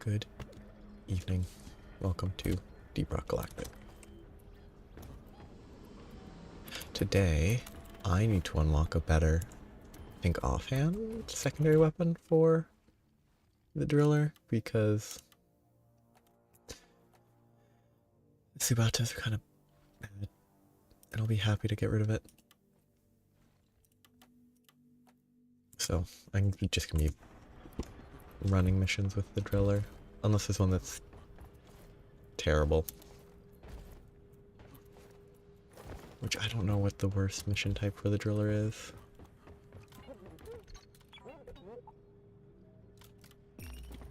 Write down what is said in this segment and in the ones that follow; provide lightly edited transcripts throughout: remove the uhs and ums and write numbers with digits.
Good evening. Welcome to Deep Rock Galactic. Today, I need to unlock a better, I think offhand, secondary weapon for the driller, because the Subatas are kind of bad, and I'll be happy to get rid of it. So, I'm just gonna be running missions with the driller, unless there's one that's terrible. Which I don't know what the worst mission type for the driller is.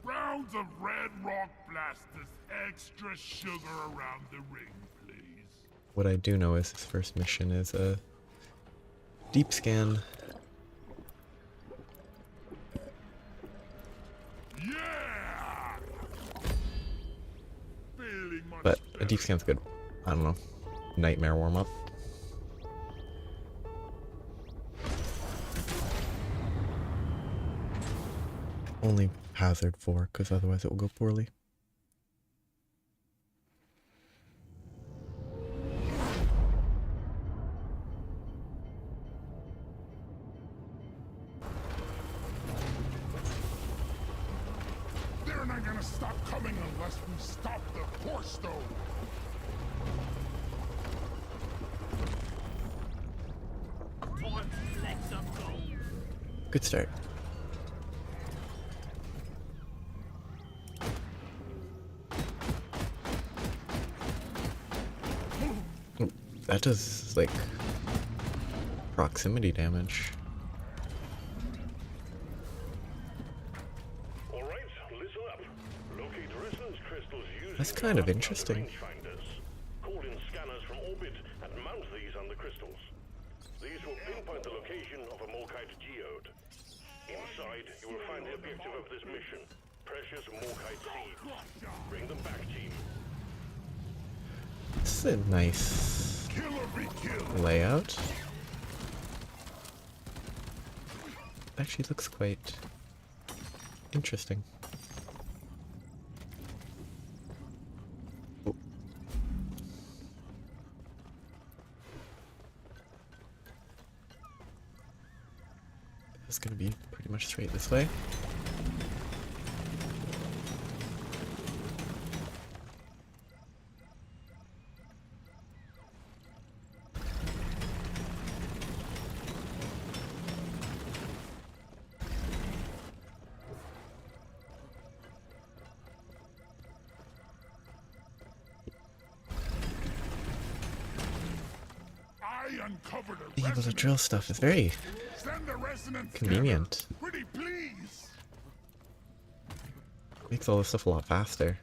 Rounds of red rock blasters, extra sugar around the ring, please. What I do know is this first mission is a deep scan. Yeah! Feeling much But a better. deep scan's good. I don't know. Nightmare warm-up. Only hazard 4, because otherwise it will go poorly. They're not gonna stop coming unless we stop the Force Stone. Good start. Ooh, that does, like, proximity damage. All right, listen up. Locate resonance crystals using That's kind of interesting. rangefinders. Call in scanners from orbit and mount these on the crystals. These will pinpoint the location of a Morkite geode. Inside, you will find the objective of this mission: precious Morkite seeds. Bring them back, team. This is a nice Killer be killed. layout. Actually looks quite interesting. Oh. It's gonna be pretty much straight this way. I uncovered a Being able to resonance. drill stuff is very Send the resonance convenient. scanner. Pretty please. Makes all this stuff a lot faster.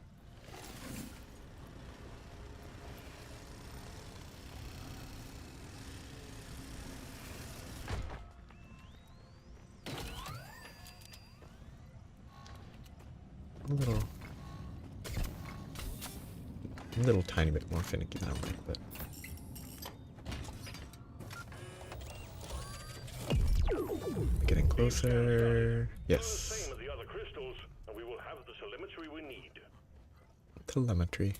A little tiny bit more finicky that way, but getting closer. Yes. Same as the other crystals, and we will have the telemetry we need. Telemetry.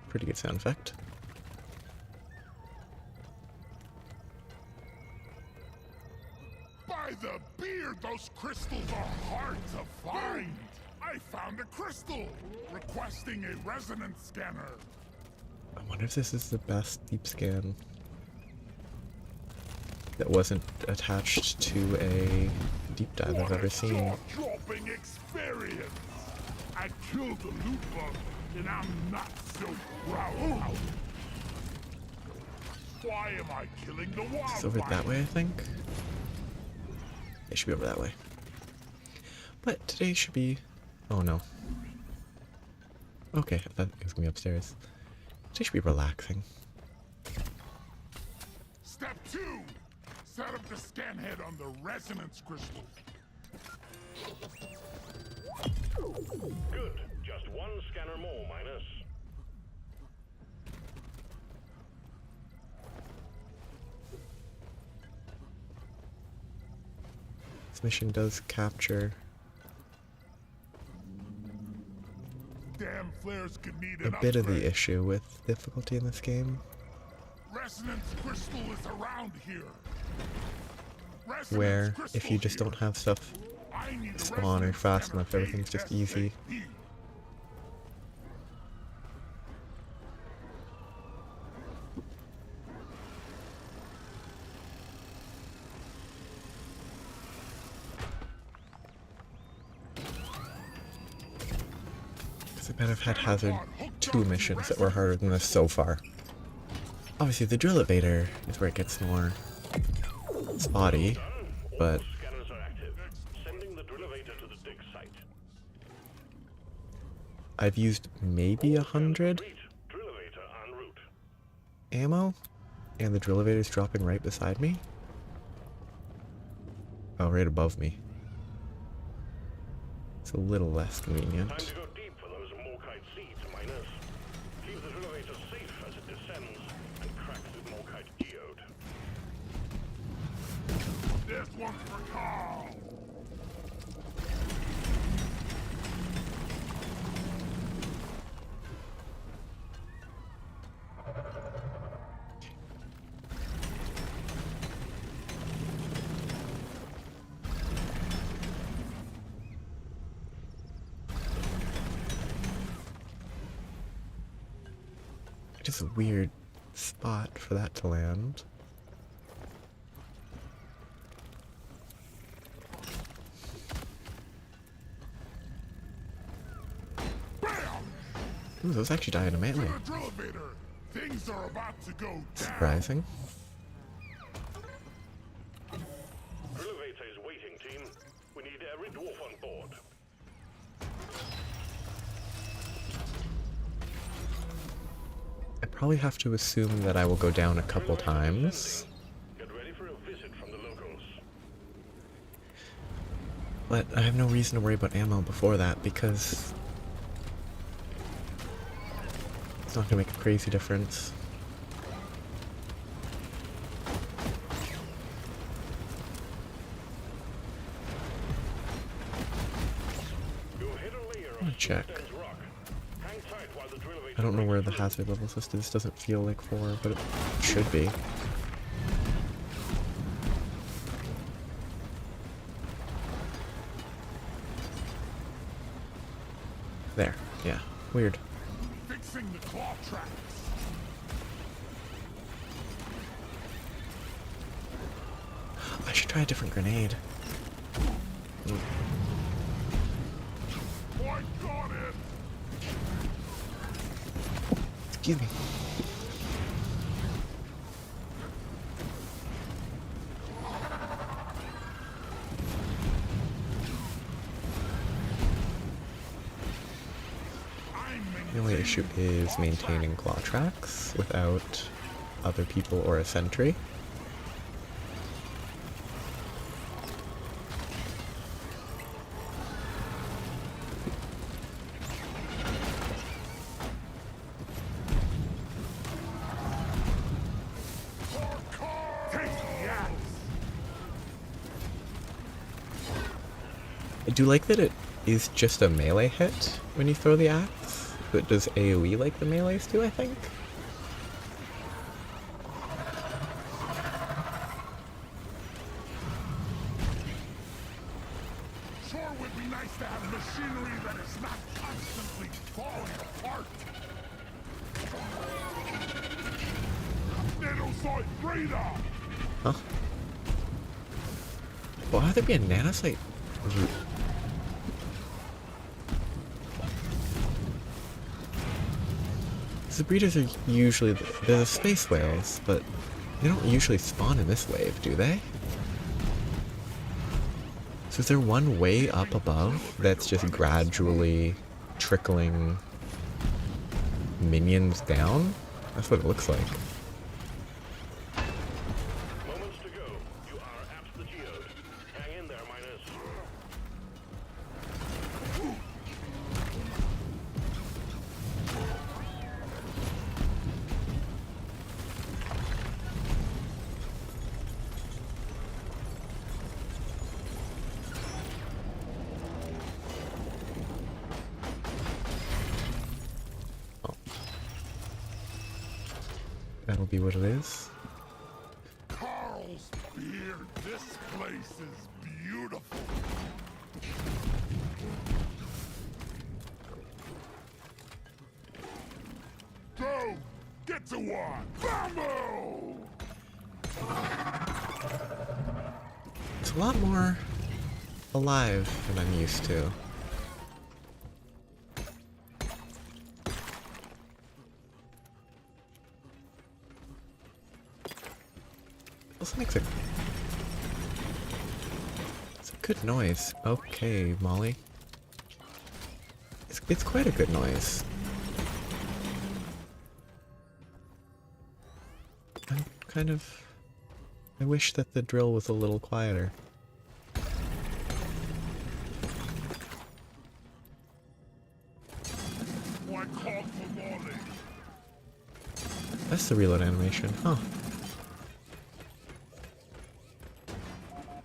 Pretty good sound effect. By the beard, those crystals are hard to find. I found a crystal requesting a resonance scanner. I wonder if this is the best deep scan that wasn't attached to a deep dive I've ever seen. Jaw-dropping experience. I killed the loot bug, and I'm not so proud of it. Why am I killing the wildfire? It's over that way, I think. It should be over that way. But today should be... Oh no. Okay, I thought it was gonna be upstairs. Today should be relaxing. Step 2. Set up the scan head on the resonance crystal. Good. Just one scanner more, Minus. This mission does capture Damn flares could need a an bit of the upgrade. issue with difficulty in this game, Resonance crystal is around here. Resonance where crystal if you just here. don't have stuff I need a spawn or resonance fast scanner enough, everything's just easy. ASAP. Because I bet I've had Hazard 2 missions that were harder than this so far. Obviously the drill elevator is where it gets more spotty, but Scanners are active. Sending the drill-elevator to the dig site. I've used maybe 100 Drill-elevator en route. ammo, and the drill elevator's dropping right beside me. Oh, right above me. It's a little less Time convenient. to go deep for those Morkite seeds, miners. Keep the drill-elevator safe as it descends and crack the Morkite geode. There's one for Carl. Just a weird spot for that to land. Bam! Ooh, those actually die in a To melee. the drill elevator. Things are about to go down. Surprising. Drill-elevator is waiting, team. We need every dwarf on board. I probably have to assume that I will go down a couple times, Get ready for a visit from the locals. but I have no reason to worry about ammo before that because it's not gonna make a crazy difference. You'll hit a layer I'm gonna of check. dense rock. Hang tight while the drill-elevator I don't know where the breaks through. hazard level system is. Doesn't feel like 4, but it should be. There. Yeah. Weird. Fixing the claw tracks. I should try a different grenade. Boy, got it. Excuse me. The only issue is maintaining claw tracks without other people or a sentry. Take the axe. I do like that it is just a melee hit when you throw the axe, but it does AoE like the melees do, I think. Sure would be nice to have machinery that is not constantly falling apart. Nanosite radar. Huh? Why would there be a nanosite route? The breeders are usually they're the space whales, but they don't usually spawn in this wave, do they? So is there one way up above that's just gradually trickling minions down? That's what it looks like. Moments to go. You are at the geode. Hang in there, miners. That'll be what it is. Carl's beard. This place is beautiful. Go! Get to work! Vamos! It's a lot more alive than I'm used to. Also makes it's a good noise. Okay, Molly. It's quite a good noise. I'm kind of... I wish that the drill was a little quieter. Why call for Molly? That's the reload animation, huh?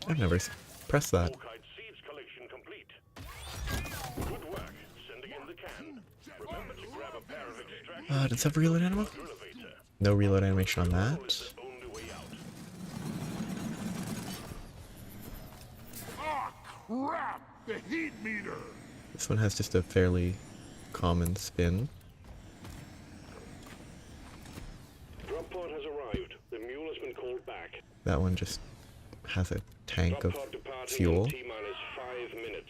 I've never pressed that. Morkite seeds collection complete. Good work, sending in the can. Remember to grab a pair of extraction Does it have reload animation? elevator. No reload animation on It's that. the only way out. Ah, crap! The heat meter! This one has just a fairly common spin. Drop pod has arrived. The mule has been called back. That one just has a tank Drop of pod departing fuel. in T-minus 5 minutes.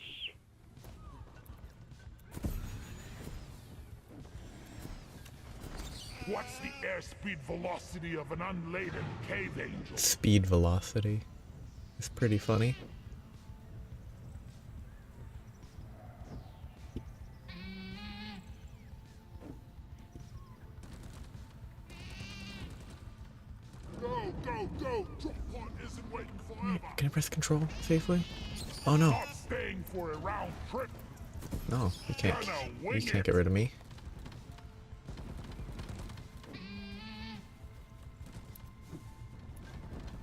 What's the airspeed velocity of an unladen cave angel? Speed velocity. It's pretty funny. Go, go, go! Drop pod isn't waiting forever! Can I press control safely? Oh no, Not staying for a round trip! no, you can't. Gonna You wing can't it. get rid of me.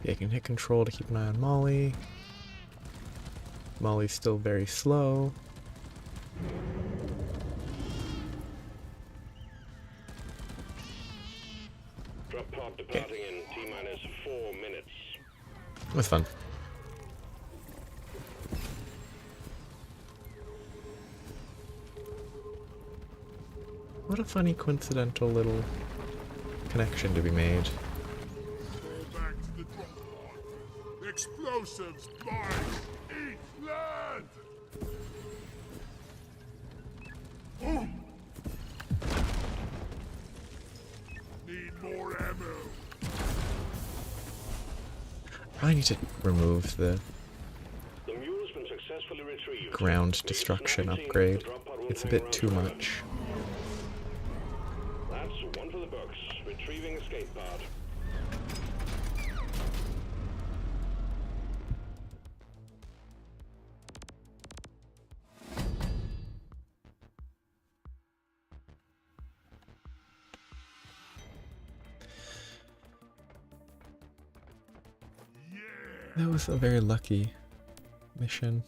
Yeah, I can hit control to keep an eye on Molly. Molly's still very slow. Drop pod departing in T-minus 4 minutes. It was fun. What a funny coincidental little connection to be made. Go back to the drop pod. Explosives, mines, eat land! Boom! Need more ammo. I need to remove the The mule has been successfully retrieved. ground destruction upgrade. It's a bit too much. That's one for the books. Retrieving escape pod. That was a very lucky mission.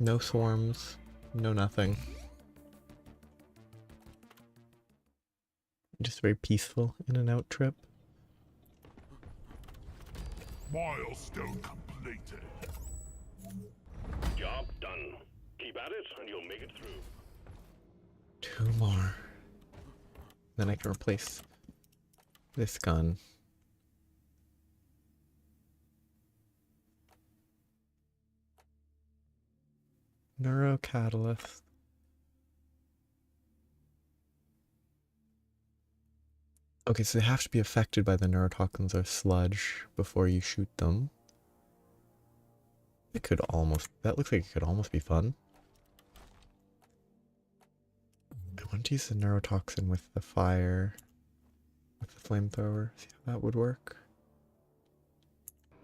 No swarms, no nothing. Just very peaceful in and out trip. Milestone completed. Job done. Keep at it and you'll make it through. 2 more. Then I can replace this gun. Neurocatalyst. Okay, so they have to be affected by the neurotoxins or sludge before you shoot them. It could almost... That looks like it could almost be fun. I want to use the neurotoxin with the fire, with the flamethrower. See how that would work.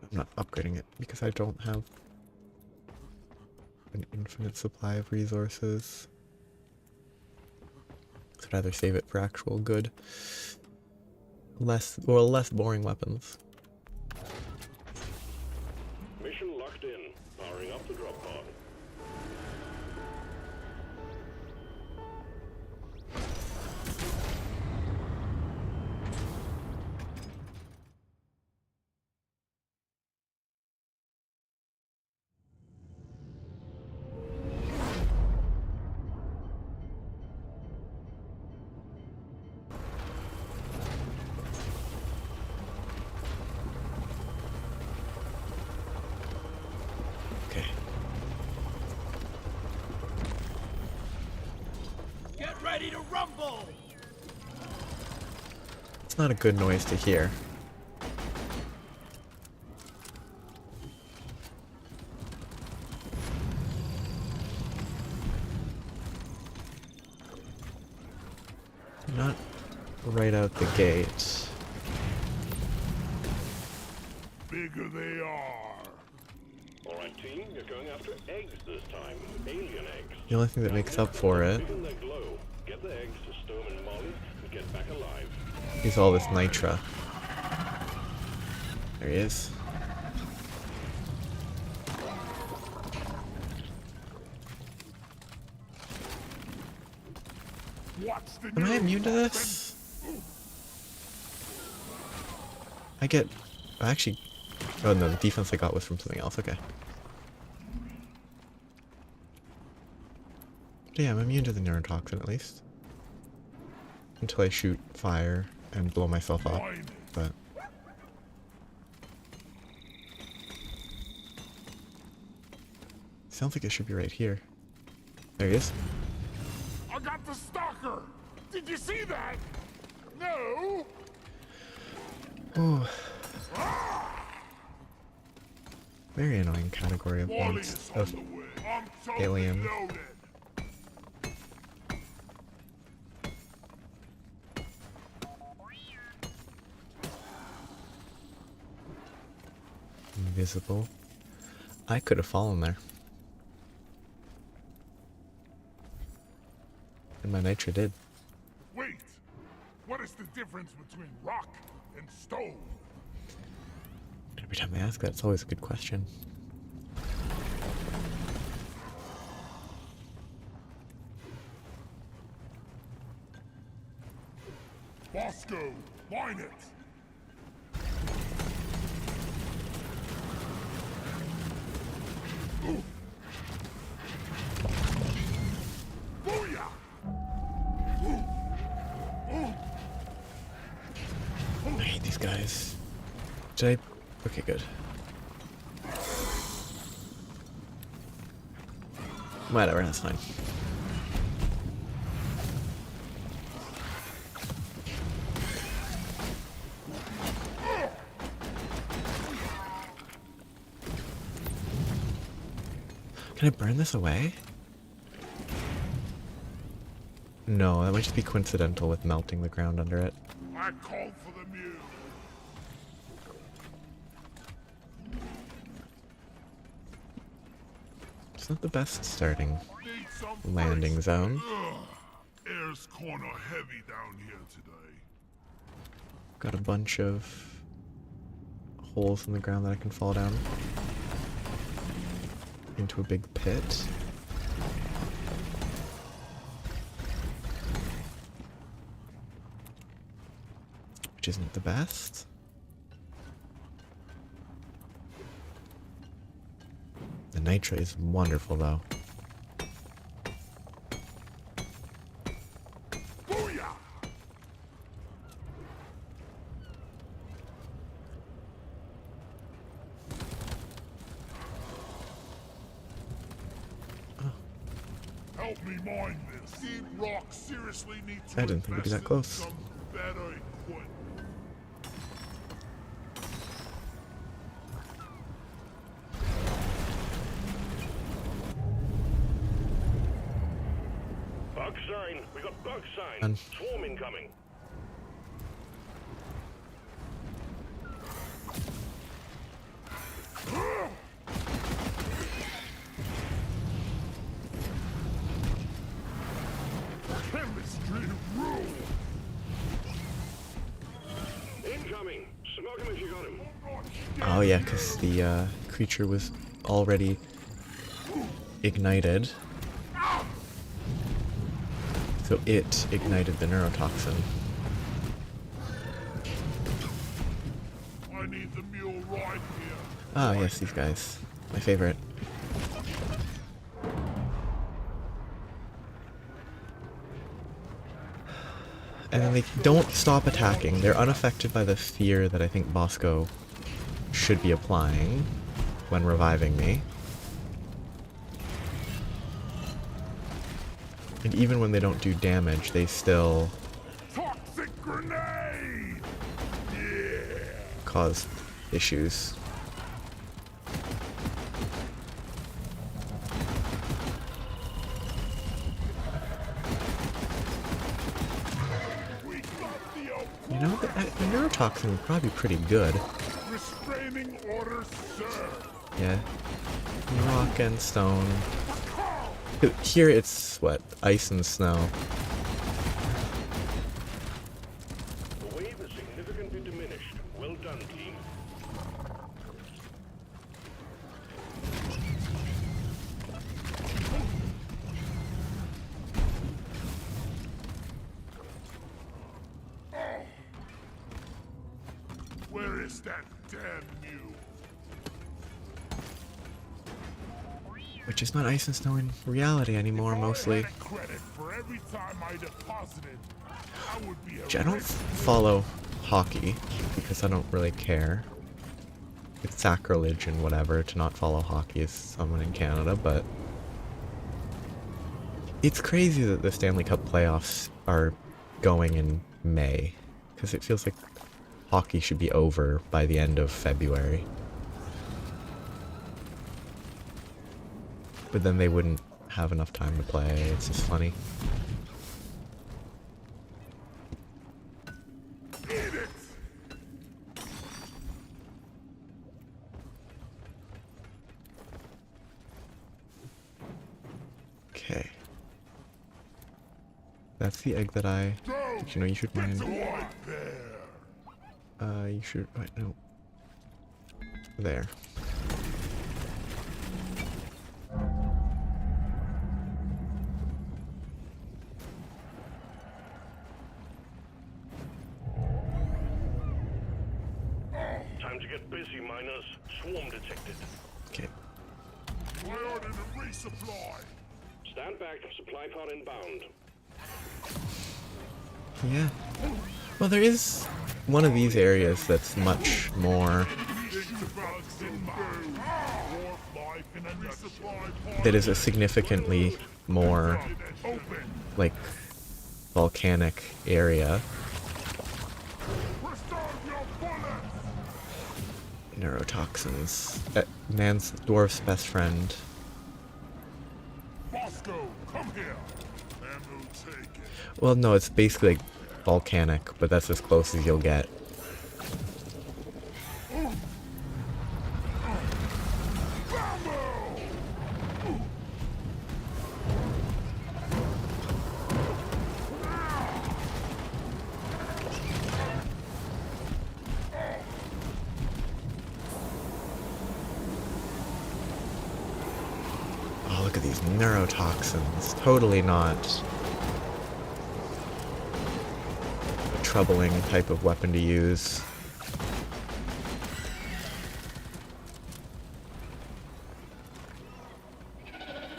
I'm not upgrading it because I don't have an infinite supply of resources. So I'd rather save it for actual good, less boring weapons. Mission locked in. Powering up the drop pod. rumble! It's not a good noise to hear. Not right out the gate. Bigger they are. Alright team, you're going after eggs this time. Alien eggs. The only thing that makes up for it Biggen their glow. Get the eggs to Storm and Molly and get back alive. is all this nitra. There he is. What's the Am I news, immune to Boston? this? I get... Actually... Oh no, the defense I got was from something else. Okay. Yeah, I'm immune to the neurotoxin at least. Until I shoot fire and blow myself up. Mine. But... Sounds like it should be right here. There he is. I got the stalker. Did you see that? No. Oh. Very annoying category of Molly monst- is on of the way. I'm totally alien. loaded. Invisible. I could have fallen there. And my nitra did. Wait. What is the difference between rock and stone? Every time I ask that, it's always a good question. Bosco, mine it. Ooh. Booyah! I hate these guys. Did I? Okay, good. Whatever, that's fine. Can I burn this away? No, that might just be coincidental with melting the ground under it. I called for the mule. It's not the best starting Need some landing fresh- zone. Ugh. Air's corner heavy down here today. Got a bunch of holes in the ground that I can fall down into a big pit. Which isn't the best. The nitra is wonderful though. Booyah! Help me mine this. Deep Rock seriously need to I didn't think it'd be invest that in close. some better equipment. Bug sign. We got bug sign. And- Swarm incoming. Chemistry rule. Incoming. Smoke him if you got him. Oh yeah, because the creature was already ignited. So it ignited the neurotoxin. I need the mule right here. Ah yes, these guys. My favorite. And then they don't stop attacking. They're unaffected by the fear that I think Bosco should be applying when reviving me. And even when they don't do damage, they still Toxic grenade! Yeah! cause issues. We got the You know, the neurotoxin would probably be pretty good. restraining order, sir! Yeah. Rock and stone. Here it's, what, ice and snow. The wave is significantly diminished. Well done, team. Where is that damn mule? Which is not ice and snow in reality anymore, mostly. If I had credit for every time I deposited, I would be a I don't follow hockey, because I don't really care. It's sacrilege and whatever to not follow hockey as someone in Canada, but it's crazy that the Stanley Cup playoffs are going in May, because it feels like hockey should be over by the end of February. But then they wouldn't have enough time to play. It's just funny. Eat it! Okay. That's the egg that I... Go! You know, you should mind... To white bear! you should... Wait, no. There. Time to get busy, miners. Swarm detected. Okay. Priority to resupply! Stand back. Supply pod inbound. Yeah. Well, there is one of these areas that's much more... Bugs in boom! Dwarf life in a resupply pod! That is a significantly more, Open! like, volcanic area. Preserve your bullets! Neurotoxins. Man's dwarf's best friend. Bosco, come here! And we'll take it. Well, no, it's basically like volcanic, but that's as close as you'll get. Oh, look at these neurotoxins. Totally not a troubling type of weapon to use.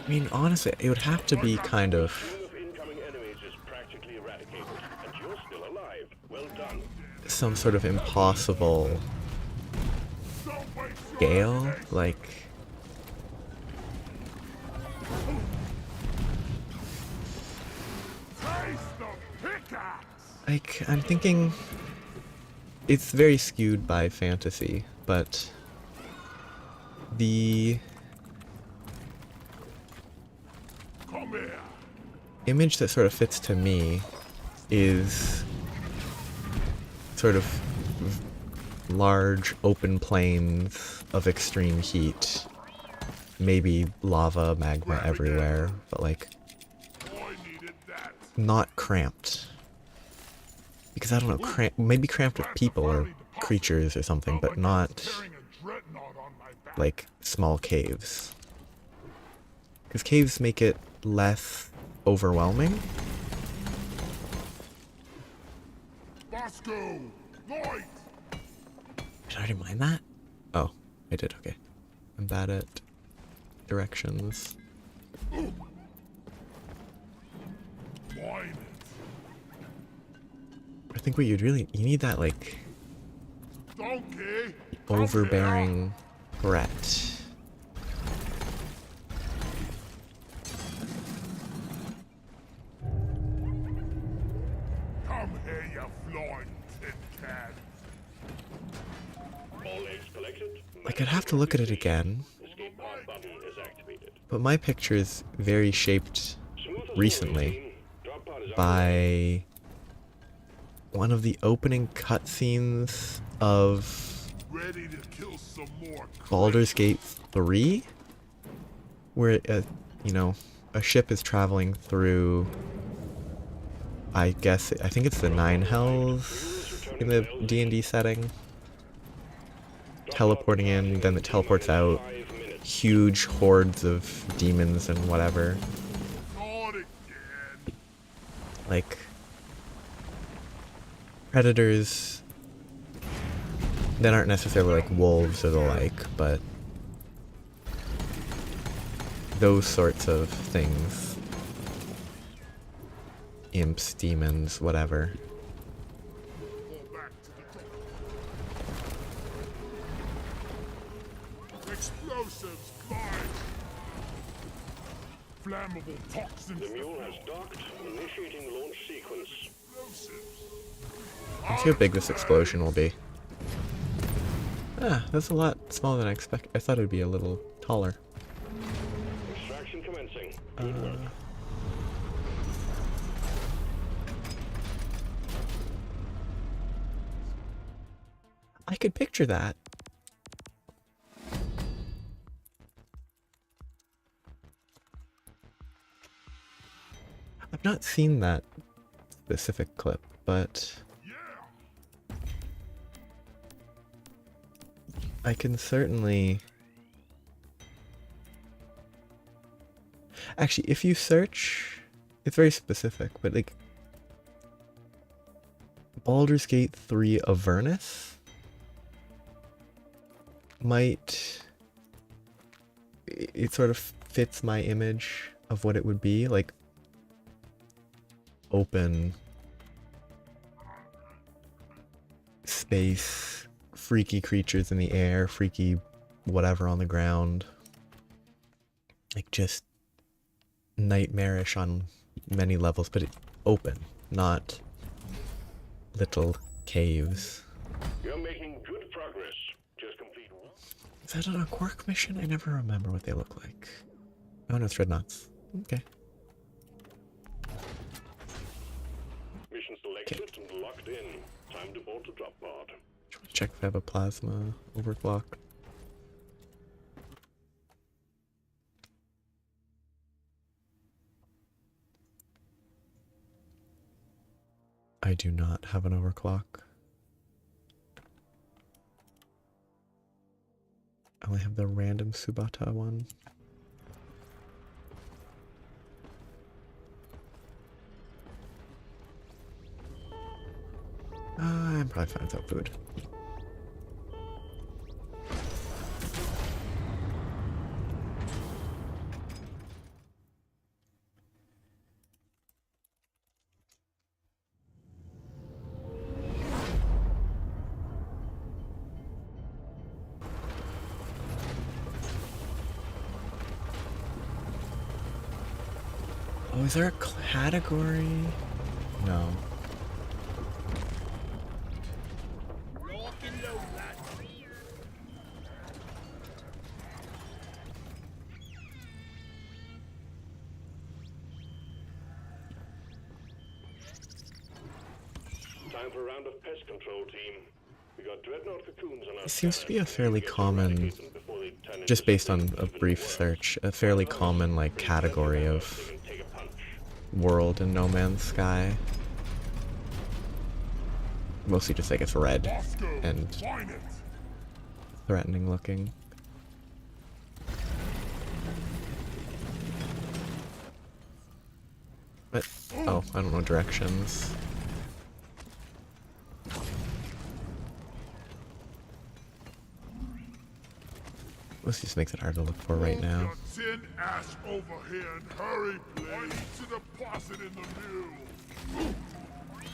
I mean, honestly, it would have to be kind of Stream of incoming enemies is practically eradicated, and you're still alive. Well done. some sort of impossible Don't waste your scale, like... taste the pickaxe! Like, I'm thinking it's very skewed by fantasy, but the Come here! image that sort of fits to me is sort of large open plains of extreme heat. Maybe lava, magma everywhere, but like Boy needed that. not cramped. Because I don't know, maybe cramped with people or creatures or something, but not Carrying a dreadnought on my back. like small caves. Because caves make it less overwhelming. Bosco! Light! Did I already mind that? Oh, I did, okay. I'm bad at directions. Wine it. I think what you'd really... You need that, like, Donkey! overbearing threat. flying tin can. All eggs collected. Like, I'd have to look at it again, Escape pod button is activated. but my picture is very shaped Smooth as recently always, team. Drop pod is by one of the opening cutscenes of Ready to kill some more. Baldur's Gate 3, where you know, a ship is traveling through, I think it's the Nine Hells in the D&D setting, teleporting in, then it teleports out, 5 minutes. huge hordes of demons and whatever, Not again. like predators that aren't necessarily like wolves or the like, but those sorts of things. Imps, demons, whatever. Fall back to the top. Explosives, fire. Flammable toxins. The mule has docked, initiating launch sequence. Explosives. Let's see how big this explosion will be. Ah, that's a lot smaller than I expected. I thought it would be a little taller. Extraction commencing. Good work. I could picture that. I've not seen that specific clip, but Yeah. I can certainly... Actually, if you search, it's very specific, but like Baldur's Gate 3 Avernus might... It sort of fits my image of what it would be, like open space, freaky creatures in the air, freaky whatever on the ground. Like just nightmarish on many levels, but open, not little caves. You're making good progress. Just complete one. Is that on a Quark mission? I never remember what they look like. Oh no, it's Dreadnoughts. Okay. Mission selected and locked in. Time to board the drop pod. Just want to check if I have a plasma overclock. I do not have an overclock. I only have the random Subata one. I'm probably fine without food. Oh, is there a category? No. Time for a round of pest control, team. We got dreadnought cocoons on our It seems to be a scanner. fairly We have to common, eradicate them before they turn into just based on something a even brief worse. search, a fairly common like category They of can take a punch. world in No Man's Sky. Mostly just like it's red Bosco, and find it. threatening looking. But, oh, I don't know directions. This just makes it hard to look for right now. Move your tin ash over here and hurry, please. I need to deposit in the mule.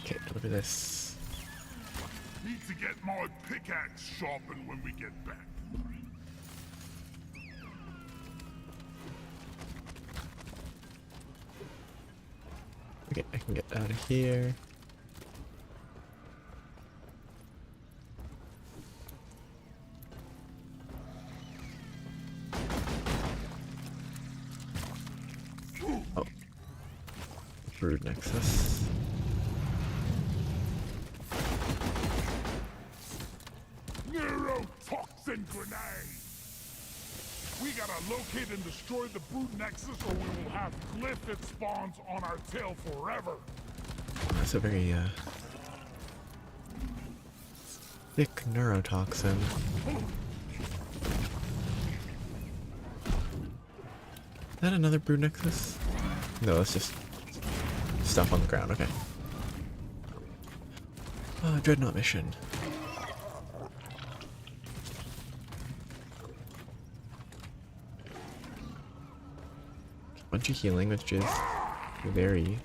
Okay, deliver this. Need to get my pickaxe sharpened when we get back. Okay, I can get out of here. Brood Nexus. Neurotoxin grenade! We gotta locate and destroy the Brood Nexus or we will have glyphid spawns on our tail forever! That's a very, thick neurotoxin. Is that another Brood Nexus? No, it's just stuff on the ground, okay. Dreadnought mission. Bunch of healing, which is very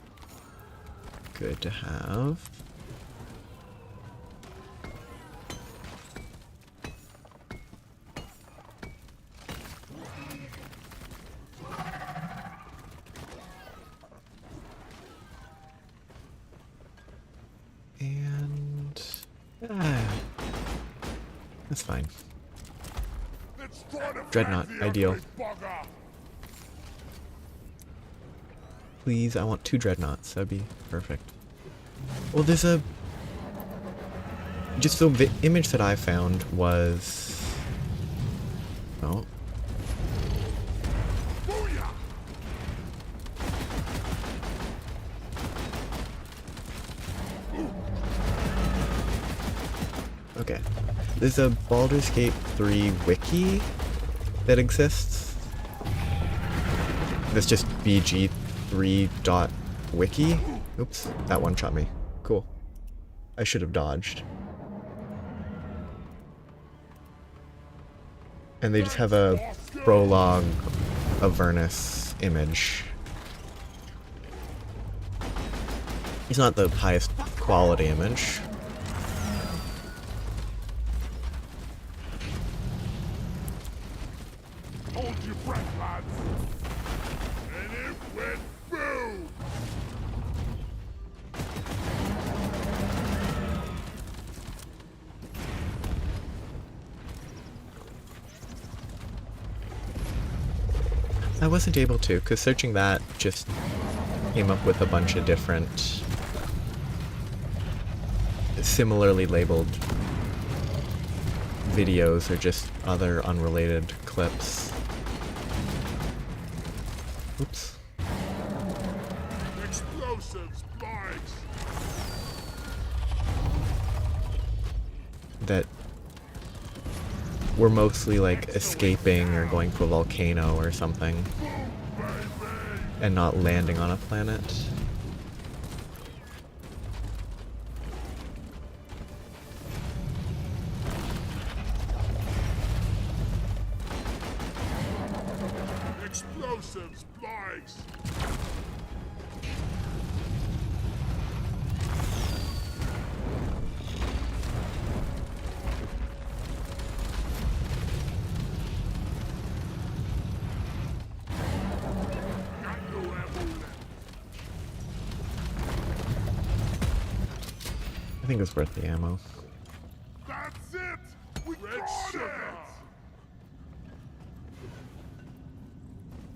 good to have. And that's fine. Dreadnought, ideal. Please, I want 2 dreadnoughts. That'd be perfect. Well, there's a... Just so the image that I found was... Oh. Okay. There's a Baldur's Gate 3 wiki that exists. That's just bg3.wiki. Oops, that one shot me. Cool. I should have dodged. And they just have a prologue Avernus image. It's not the highest quality image. Hold your breath, lads. And it went boom! I wasn't able to, because searching that just came up with a bunch of different similarly labeled videos or just other unrelated clips. Oops. Explosives, spikes. That were mostly like escaping or going to a volcano or something and not landing on a planet. Explosives, spikes. I think it's worth the ammo. That's it! We got it!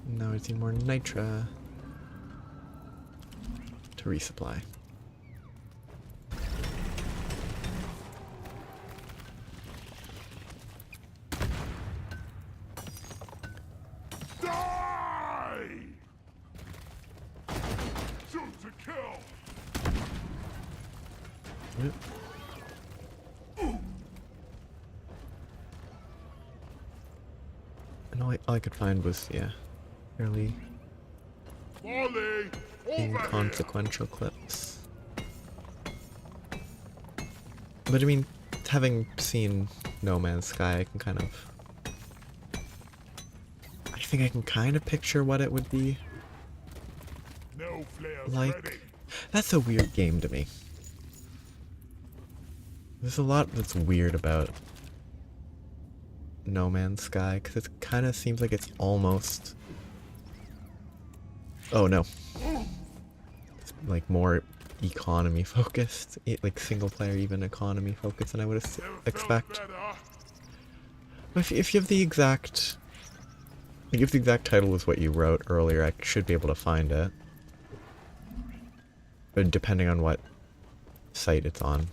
Now I just need more nitra to resupply. Die! Shoot to kill! Yep. And all I could find was, yeah, fairly Volley! Over inconsequential clips. But I mean, having seen No Man's Sky, I can kind of... I think I can kind of picture what it would be No flares like. ready. That's a weird game to me. There's a lot that's weird about No Man's Sky, because it kind of seems like it's almost... Oh no. It's like more economy focused, like single player even economy focused than I would expect. But if you have the exact... Like if the exact title was what you wrote earlier, I should be able to find it. But depending on what site it's on.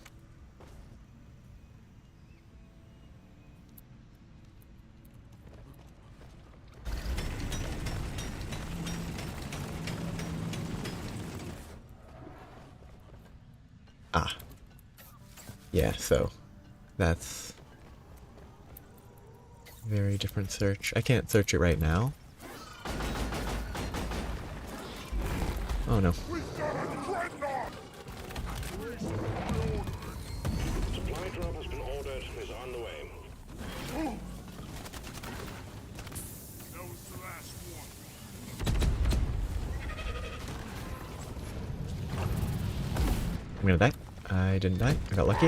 Ah. Yeah, so that's a very different search. I can't search it right now. Oh no. Supply drop has been ordered and is on the way. That was the last one. I'm gonna die. I didn't die. I got lucky.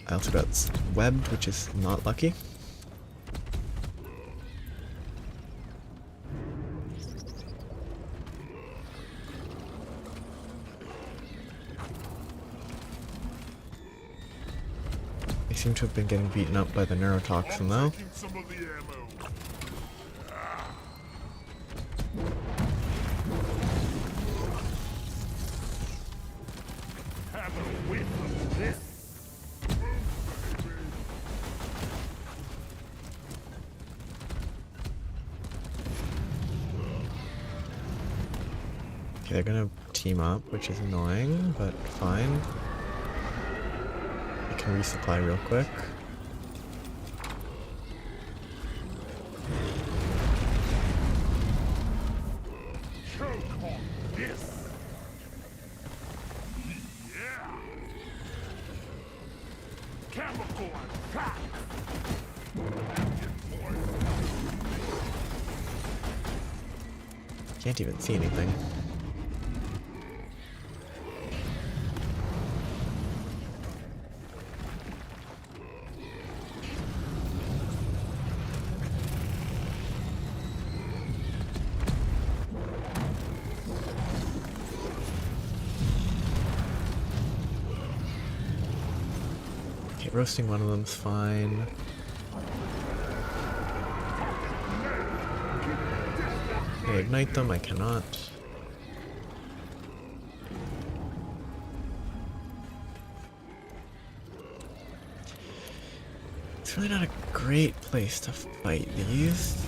I also got webbed, which is not lucky. I seem to have been getting beaten up by the neurotoxin though. Taking some of the ammo. Have a whiff of this. Okay, they're gonna team up, which is annoying, but fine. I can resupply real quick. Choke on this. Yeah. Chemical attack. Can't even see anything. Okay, roasting one of them's fine. Can I ignite them? I cannot. It's really not a great place to fight these.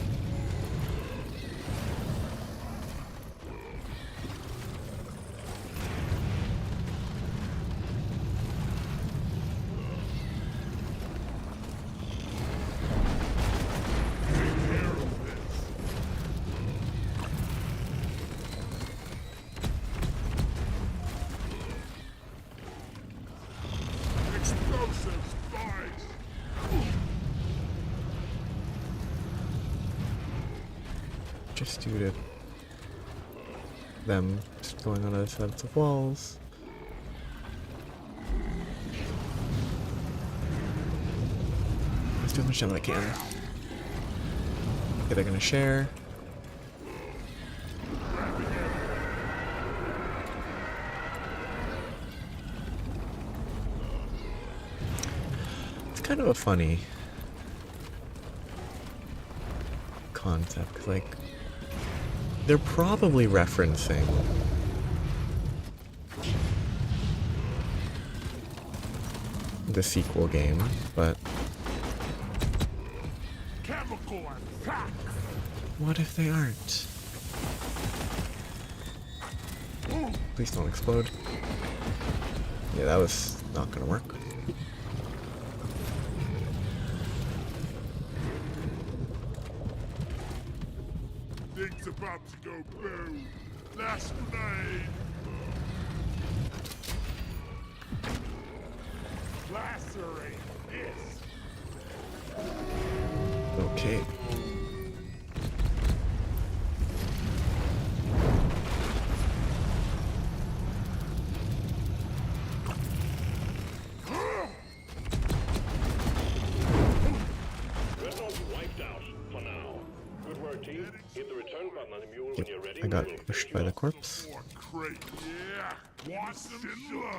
Explosives, guys. Just due to them just going on other sides of walls. Let's do as much damage as I can. Okay, they're gonna share. It's kind of a funny concept, 'cause, like, they're probably referencing the sequel game, but Chemical attack. what if they aren't? Please don't explode. Yeah, that was not gonna work. Things about to go boom. Last grenade. Lacerate this. Okay. Dreadnought wiped out for now. Good work, team. Hit the return button on the mule when you're ready. I got We'll pushed pick by you the up. corpse, More crate. Yeah. Want some blood?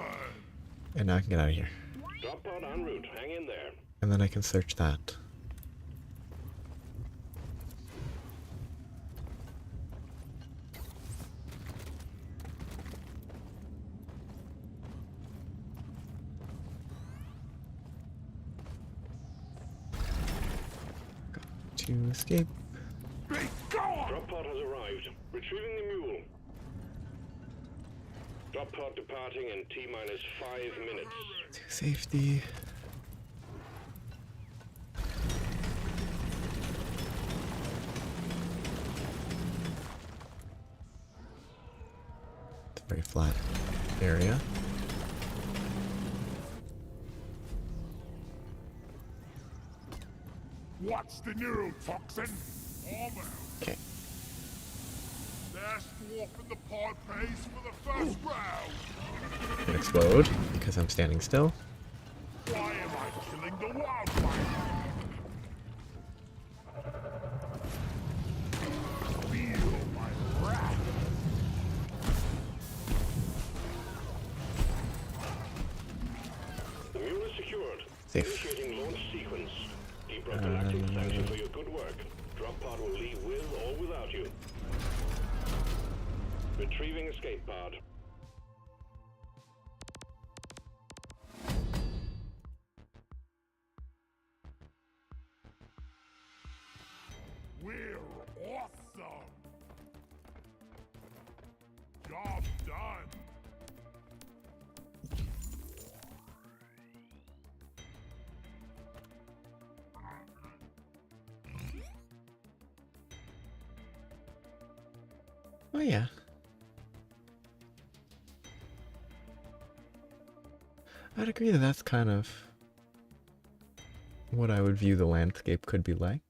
and now I can get out of here. Drop pod en route. Hang in there. And then I can search that. to escape. Be gone! Drop pod has arrived. Retrieving the mule. Drop pod departing in T-minus 5 minutes. To safety. It's a very flat area. What's the neurotoxin? Armor. Okay. Last dwarf in the pod pays for the first round. It explode because I'm standing still. Why am I killing the wildfire? Feel my wrath. The mule is secured. Safe. Initiating launch sequence. Deep Rock Galactic, thank you for your good work. Drop pod will leave with or without you. Retrieving escape pod. We're awesome. Job done. Oh yeah. I'd agree that that's kind of what I would view the landscape could be like.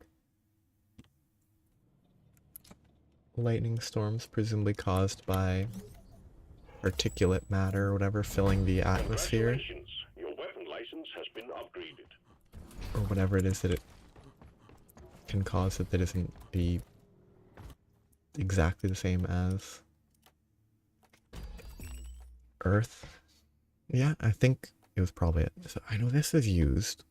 Lightning storms presumably caused by particulate matter or whatever filling the atmosphere, Congratulations. Your weapon license has been upgraded. or whatever it is that it can cause it that isn't the exactly the same as Earth. Yeah, I think it was probably it. So I know this is used.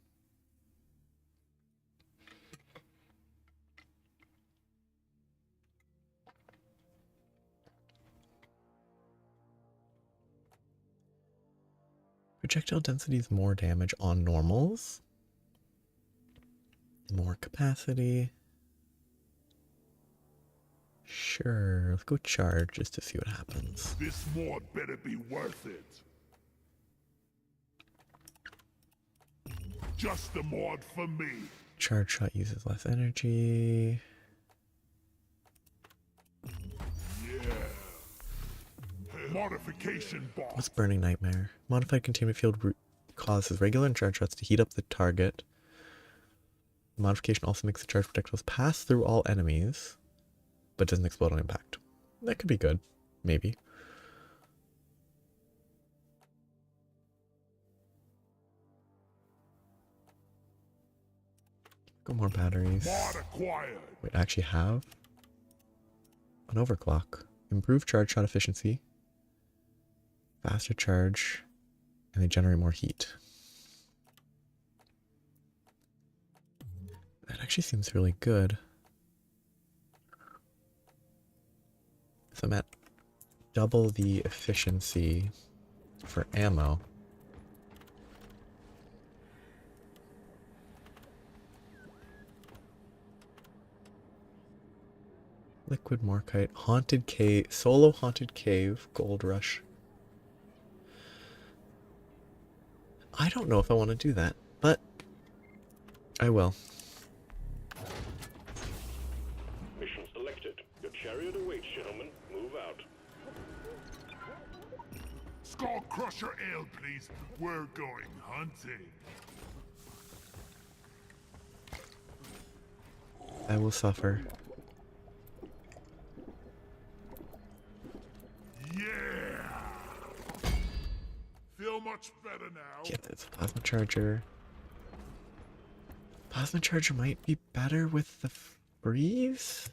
Projectile density is more damage on normals. More capacity. Sure, let's go charge just to see what happens. This mod better be worth it. Just the mod for me. Charge shot uses less energy. Yeah. Modification boss. What's Burning Nightmare? Modified containment field causes regular and charge shots to heat up the target. The modification also makes the charge projectiles pass through all enemies, but doesn't explode on impact. That could be good. Maybe. Go more batteries. Mod acquired. Wait, I actually have an overclock. Improve charge shot efficiency. Faster charge. And they generate more heat. That actually seems really good. So I'm at double the efficiency for ammo. Liquid Morkite, Haunted Cave, Solo Haunted Cave, Gold Rush. I don't know if I want to do that, but I will. Mission selected. Your chariot awaits, gentlemen. Move out. Skull Crusher Ale, please. We're going hunting. I will suffer. Yeah. Feel much better now. Yeah, that's a plasma charger. Plasma charger might be better with the freeze?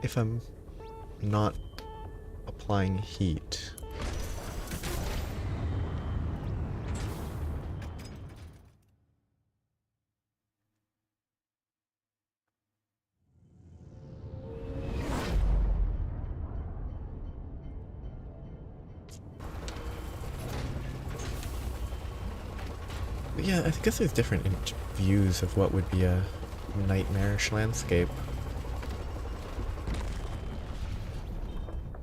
If I'm not applying heat. But yeah, I guess there's different views of what would be a nightmarish landscape.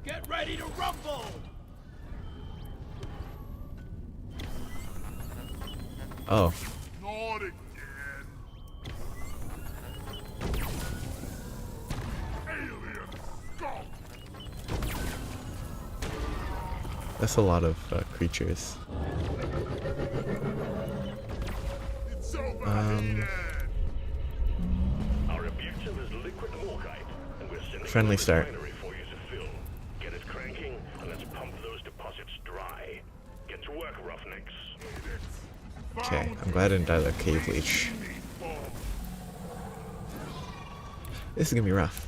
Get ready to rumble! Oh, Not again. Alien scum. that's a lot of creatures. It's over here. Our objective is liquid morkite, and we're sending Friendly a start. refinery for you to fill. Get it cranking, and let's pump those deposits dry. Get to work, roughnecks. Okay, I'm glad I didn't die to the cave leech. This is gonna be rough.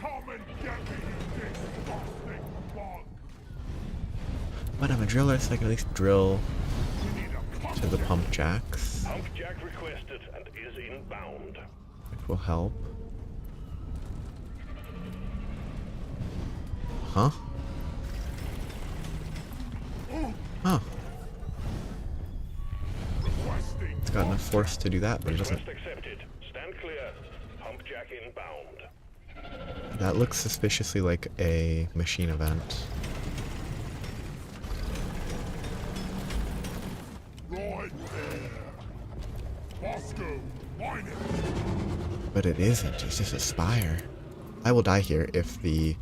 Come and get me, you disgusting bug. But I'm a driller, so I can at least drill We need a pump to the pump jacks. Pump jack requested and is inbound. Which will help. Huh? Oh, requesting. it's got enough force to do that, but it doesn't. Request accepted. Stand clear. Pump jack inbound. That looks suspiciously like a machine event. Right there. Bosco, mine it. But it isn't, it's just a spire. I will die here if the...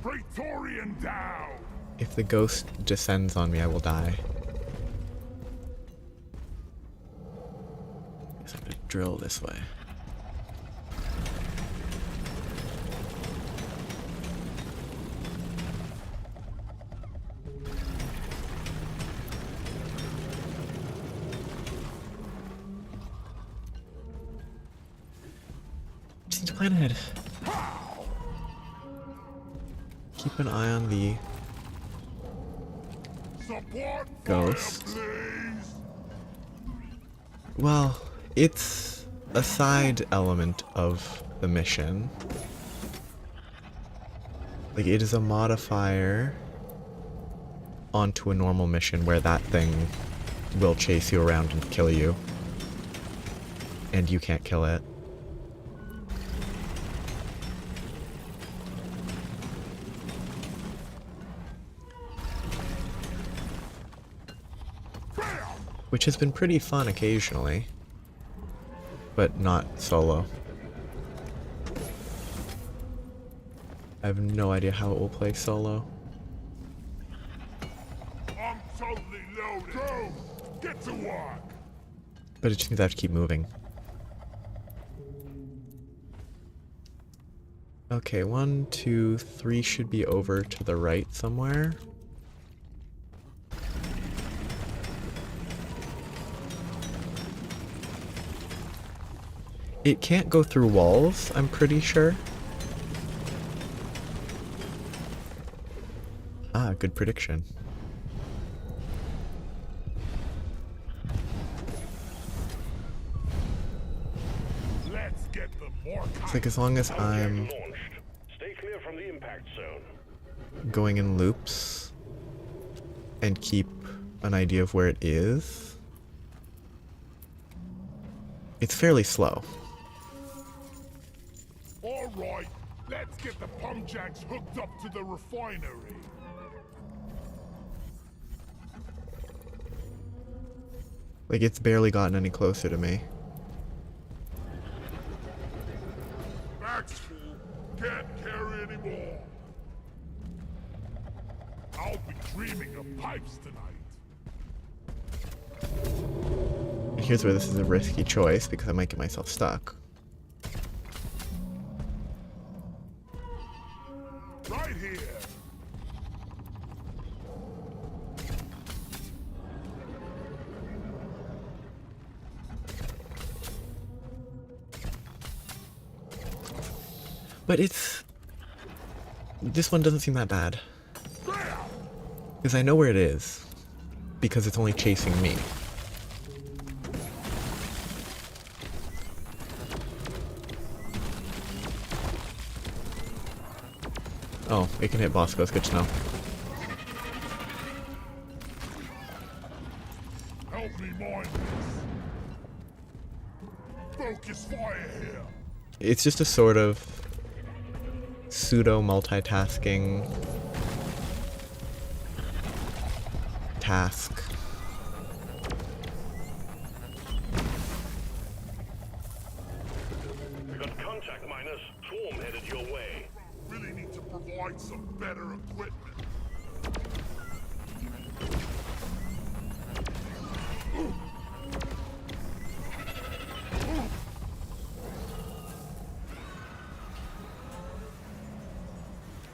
Praetorian down. If the ghost descends on me, I will die. Guess I'm gonna drill this way. Just need to plan ahead. Keep an eye on the Support Ghost. fire, please. Well, it's a side element of the mission. Like, it is a modifier onto a normal mission where that thing will chase you around and kill you. And you can't kill it. Which has been pretty fun occasionally, but not solo. I have no idea how it will play solo. I'm totally loaded. Go. Get to work. But it just means I have to keep moving. Okay, 1, 2, 3 should be over to the right somewhere. It can't go through walls, I'm pretty sure. Ah, good prediction. Let's get the more. It's like as long as Pump I'm jack launched. Stay clear from the impact zone. going in loops and keep an idea of where it is, it's fairly slow. All right. Let's get the pump jacks hooked up to the refinery. Like, it's barely gotten any closer to me. Back's full. Can't carry anymore. I'll be dreaming of pipes tonight. And here's where this is a risky choice because I might get myself stuck. Right here. But it's... this one doesn't seem that bad. Because I know where it is. Because it's only chasing me. Oh, it can hit Bosco's. Good to know. Help me mind this. Focus fire here. It's just a sort of pseudo multitasking task. We got contact miners. Swarm headed your way. Really need to provide some better equipment.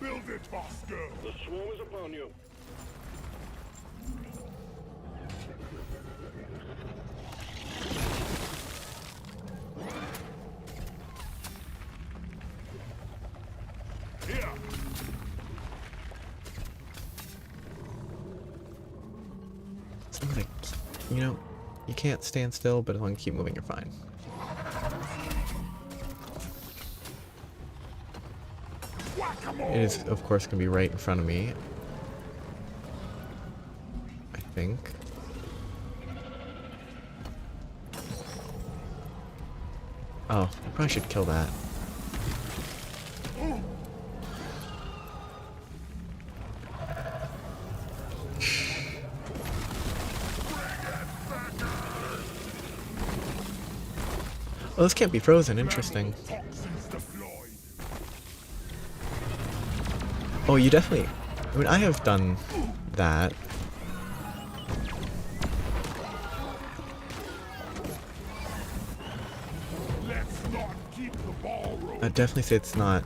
Build it, Bosco. The swarm is upon you. Here. I'm gonna, you know, you can't stand still, but as long as you keep moving, you're fine. It is, of course, gonna be right in front of me. I think. Oh, I probably should kill that. Oh, this can't be frozen. Interesting. Toxins deployed. Oh, you definitely... I mean, I have done that. Let's not keep the ball rolling. I'd definitely say it's not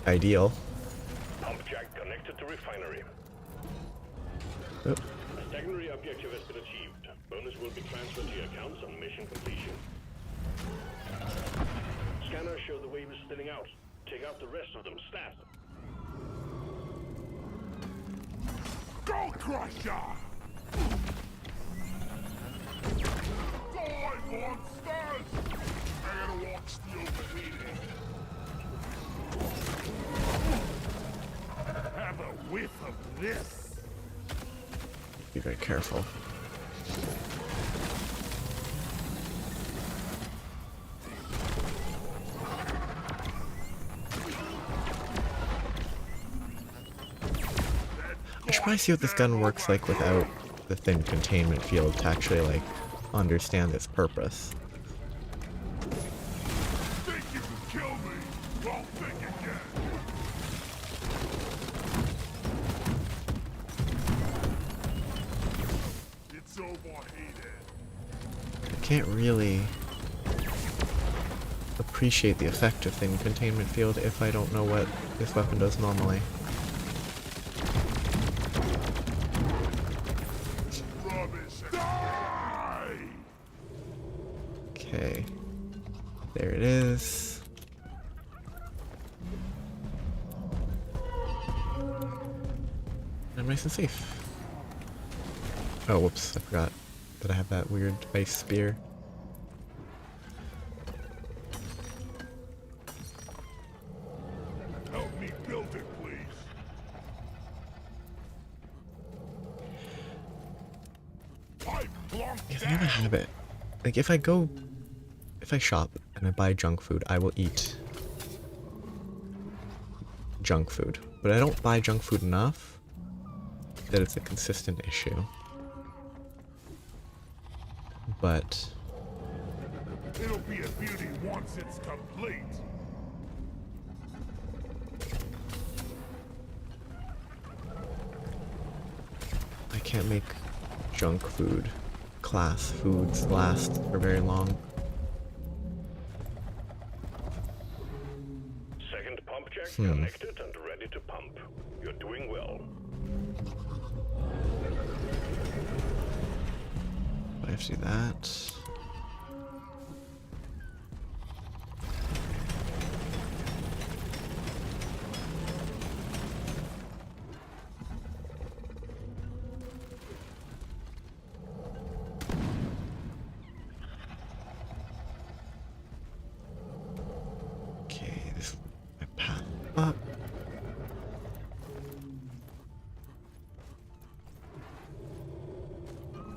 ideal. Pump jack connected to refinery. Oop. A secondary objective has been achieved. Bonus will be transferred to your accounts on mission completion. Scanners show the wave is thinning out. Take out the rest of them, stat. Go Crusher! Die, monsters! I gotta watch the overheating. Have a whiff of this. Be very careful. I should probably see what this gun works like without the thin containment field to actually, like, understand its purpose. Think you can kill me? Don't think again. It's overheated. I can't really appreciate the effect of thin containment field if I don't know what this weapon does normally. Rubbish. Die! Okay. There it is. I'm nice and safe. Oh, whoops. I forgot that I have that weird ice spear. Help me build it, please. Pipe blocked Yes, I have a habit. Like, if I shop and I buy junk food, I will eat junk food. But I don't buy junk food enough that it's a consistent issue. But It'll be a beauty once it's complete. I can't make junk food class foods last for very long. Second pump jack connected and ready to pump. You're doing well. I have to do that.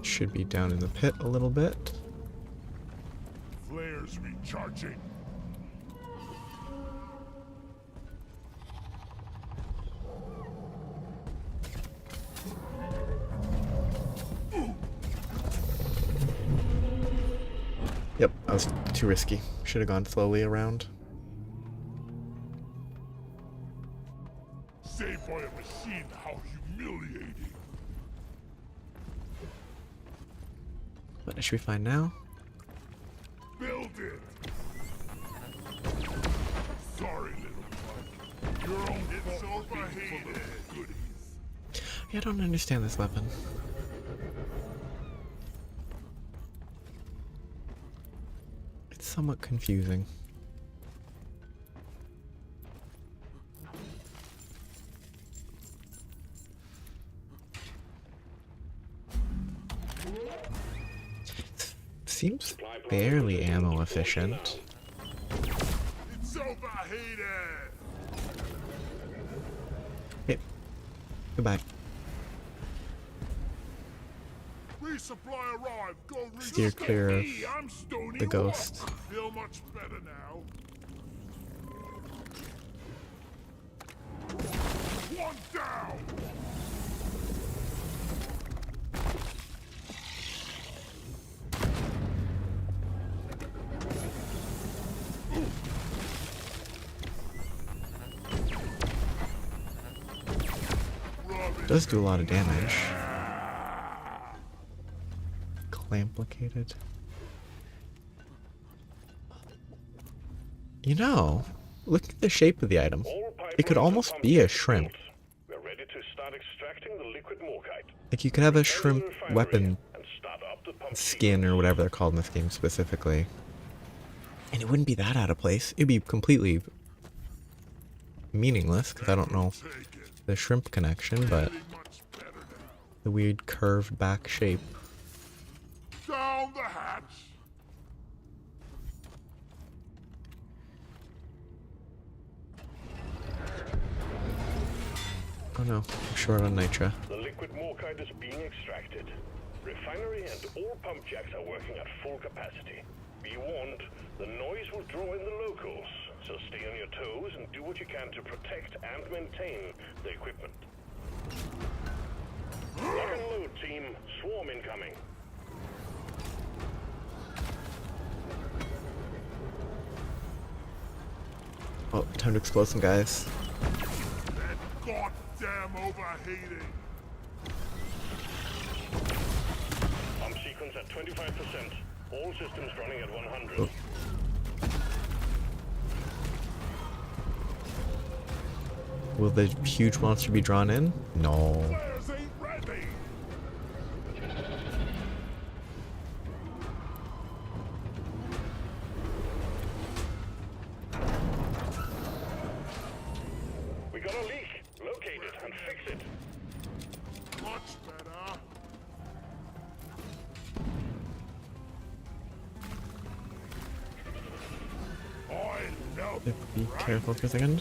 should be down in the pit a little bit. Flares recharging. Yep, that was too risky. Should have gone slowly around. Saved by a machine, how humiliating. What should we find now? Build it. Sorry, little bug. Your own fault for being full of goodies. Yeah, I don't understand this weapon. It's somewhat confusing. Seems fairly ammo efficient. It's overheated. Hey, goodbye. Resupply arrived. Go Steer clear of I'm Stony the Rock. ghost. Feel much better now. One down. Does do a lot of damage. Complicated. You know, look at the shape of the item. It could almost be a shrimp. We're ready to start extracting the liquid morkite. Like you could have a shrimp weapon skin or whatever they're called in this game specifically. And it wouldn't be that out of place. It'd be completely meaningless because I don't know the shrimp connection, but the weird curved back shape. Down the hatch. Oh no, I'm short on nitra. The liquid morkite is being extracted. Refinery and all pump jacks are working at full capacity. Be warned, the noise will draw in the locals, so stay on your toes and do what you can to protect and maintain the equipment. Lock and load, team. Swarm incoming. Oh, time to explode some guys. That goddamn overheating. Pump sequence at 25%. All systems running at 100. Oh. Will the huge monster be drawn in? No. Flares ain't ready. We got a leak. Locate it and fix it. Much better. I know. Be careful for a second.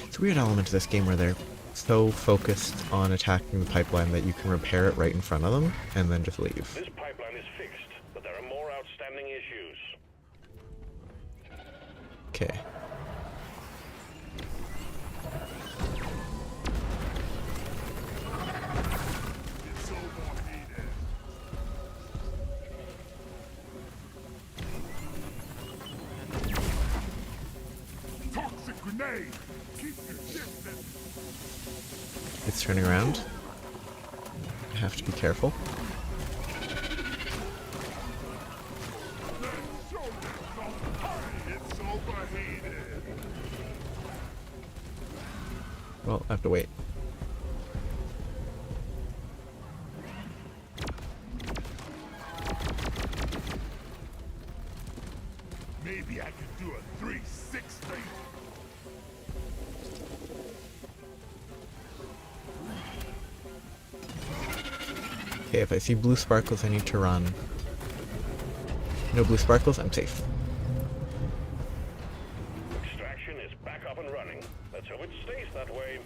It's a weird element to this game where they're so focused on attacking the pipeline that you can repair it right in front of them and then just leave. This pipeline is fixed, but there are more outstanding issues. Okay. It's overheated. Toxic grenade. Keep your distance. It's turning around. I have to be careful. Let's show them some hurry. It's overheated. Well, I have to wait. Maybe I could do a 360. Okay, if I see blue sparkles, I need to run. No blue sparkles, I'm safe. Extraction is back up that way.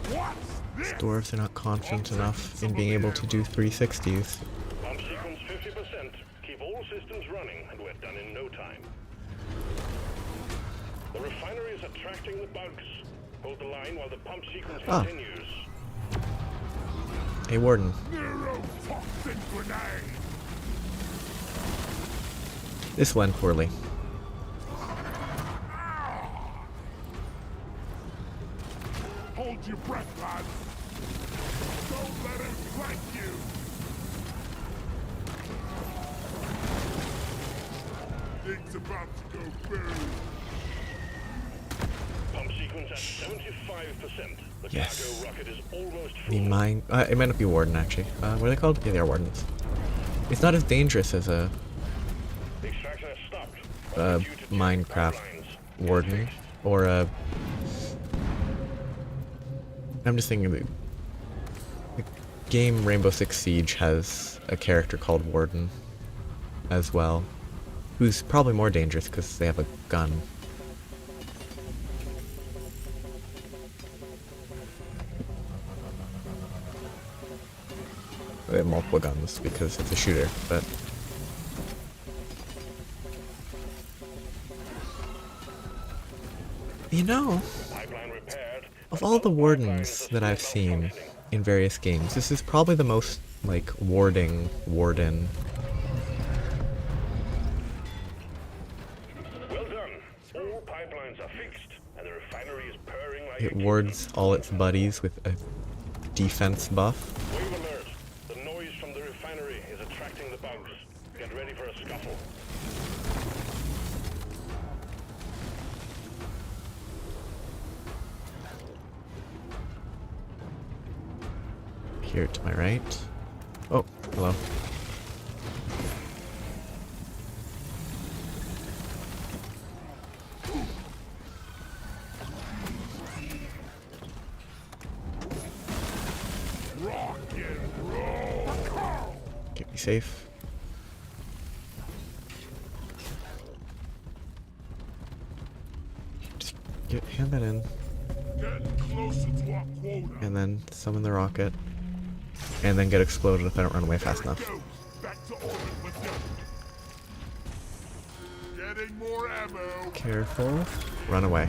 What's this? Dwarves are not confident enough in being able to do 360s. Pump sequence 50%. Keep all systems running, and we're done in no time. The refinery is attracting the bugs. Hold the line while the pump sequence continues. Hey, Warden. Neurotoxin grenade! This went poorly. Hold your breath, lads. Don't let him flank you. Things about to go boom. Pump sequence at 75%. The Yes. cargo rocket is almost The full. mine. It might not be Warden, actually. What are they called? Yeah, they are Wardens. It's not as dangerous as a The extraction has stopped. but due to Minecraft pipelines. Warden. Or a. I'm just thinking the game Rainbow Six Siege has a character called Warden as well, who's probably more dangerous because they have a gun. They have multiple guns because it's a shooter, but you know, Pipeline repaired. of all the wardens that I've seen in various games, this is probably the most like warden. Well done. All pipelines are fixed, and the refinery is purring like It a wards all its buddies with a defense buff. Wave alert. The noise from the refinery is attracting the bugs. Get ready for a scuffle. Here to my right. Oh, hello. Rock and roll. Get me safe. Just hand that in, Getting closer to our quota. and then summon the rocket, and then get exploded if I don't run away fast enough. Go. Back to orbit. Let's go. Getting more ammo. Careful. Run away.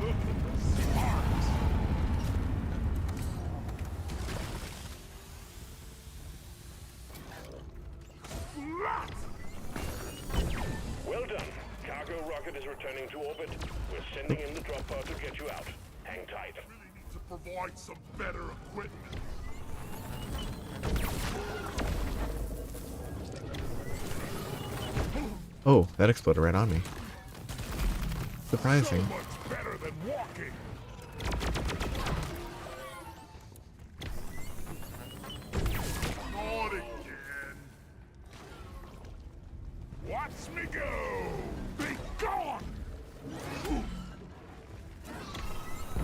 Look at the sparks. Flat. Well done. Cargo rocket is returning to orbit. We're sending in the drop pod to get you out. Hang tight. Really need to provide some better equipment. Oh, that exploded right on me. So Surprising. much better than walking. Not again. Watch me go. Be gone.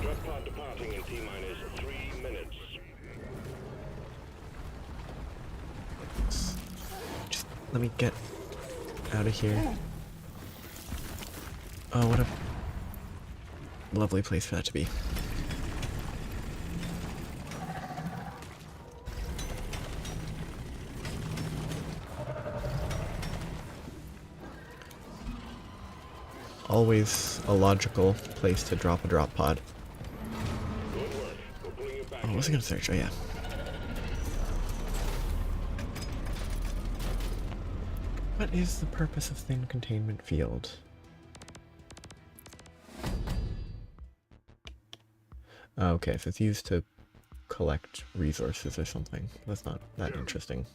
Drop pod departing in T-minus 3 minutes. Just let me get out of here. Oh, what a lovely place for that to be. Always a logical place to drop a drop pod. Good work. We're pulling you back. Oh, what was I gonna search? Oh yeah. What is the purpose of thin containment field? Oh, okay, so it's used to collect resources or something. That's not that interesting.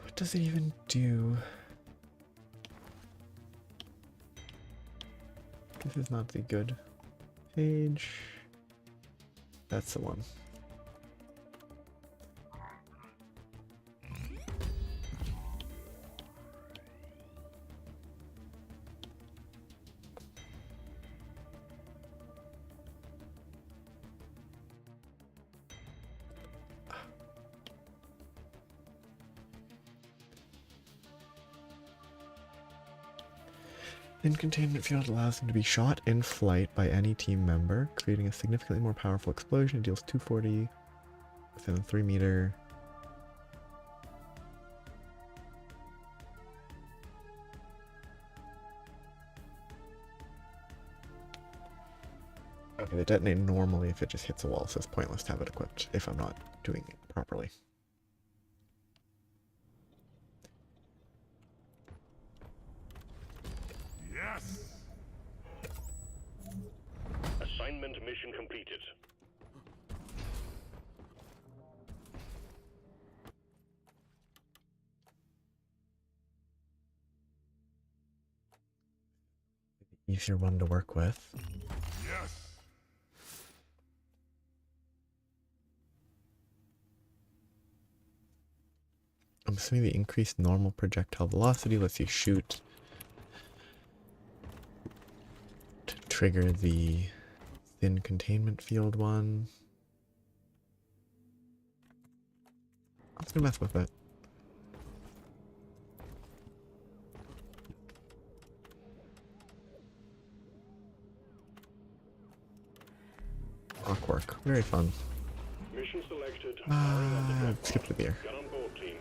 What does it even do? This is not the good page. That's the one. In containment field allows them to be shot in flight by any team member, creating a significantly more powerful explosion. It deals 240 within a 3-meter. Okay, they detonate normally if it just hits a wall, so it's pointless to have it equipped if I'm not doing it properly. Yes! Assignment mission completed. Easier one to work with. Yes! I'm assuming the increased normal projectile velocity lets you shoot to trigger the thin containment field one. I'm just gonna mess with it. Clockwork, very fun. Mission selected. Skip the beer. Get on board, team.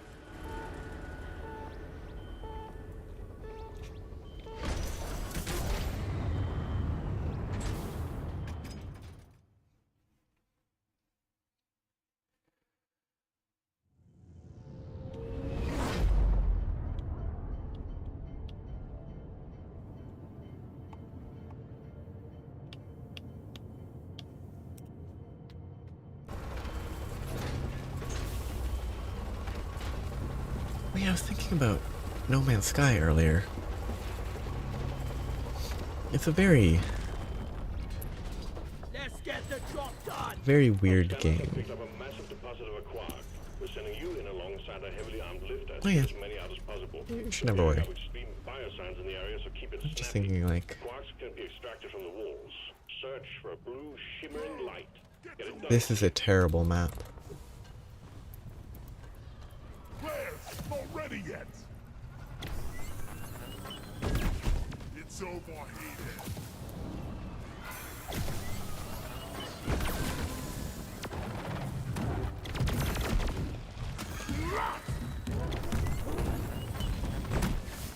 Oh yeah, I was thinking about No Man's Sky earlier. It's a very very weird game. Picked up a massive deposit of a quark. We're sending you in alongside a heavily armed lifter Oh, yeah. to get as many out as possible. You should never worry. We have extreme biosigns in the area, so keep it I'm just snappy. thinking like, Quarks can be extracted from the walls. Search for a blue shimmering light. Get it done. this is a terrible map. Players, not ready yet! It's overheated.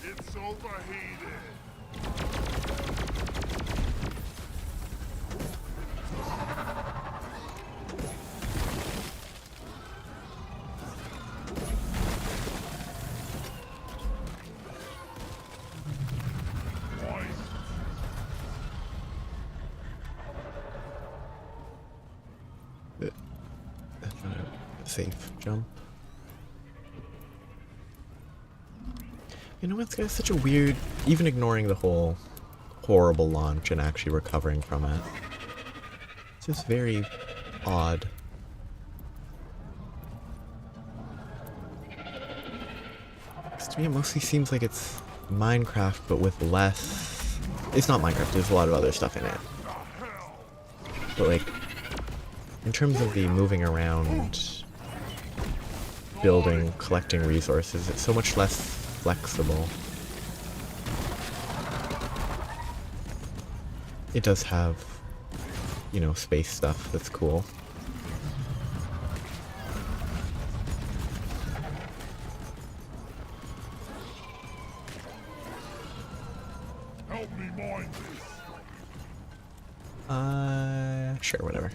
It's overheated. That's not a safe jump. You know what's got such a weird, even ignoring the whole horrible launch and actually recovering from it. It's just very odd. 'Cause to me it mostly seems like it's Minecraft but with less... It's not Minecraft, there's a lot of other stuff in it. But like, in terms of the moving around, building, collecting resources, it's so much less flexible. It does have, you know, space stuff that's cool. Help me mine this. Sure, whatever.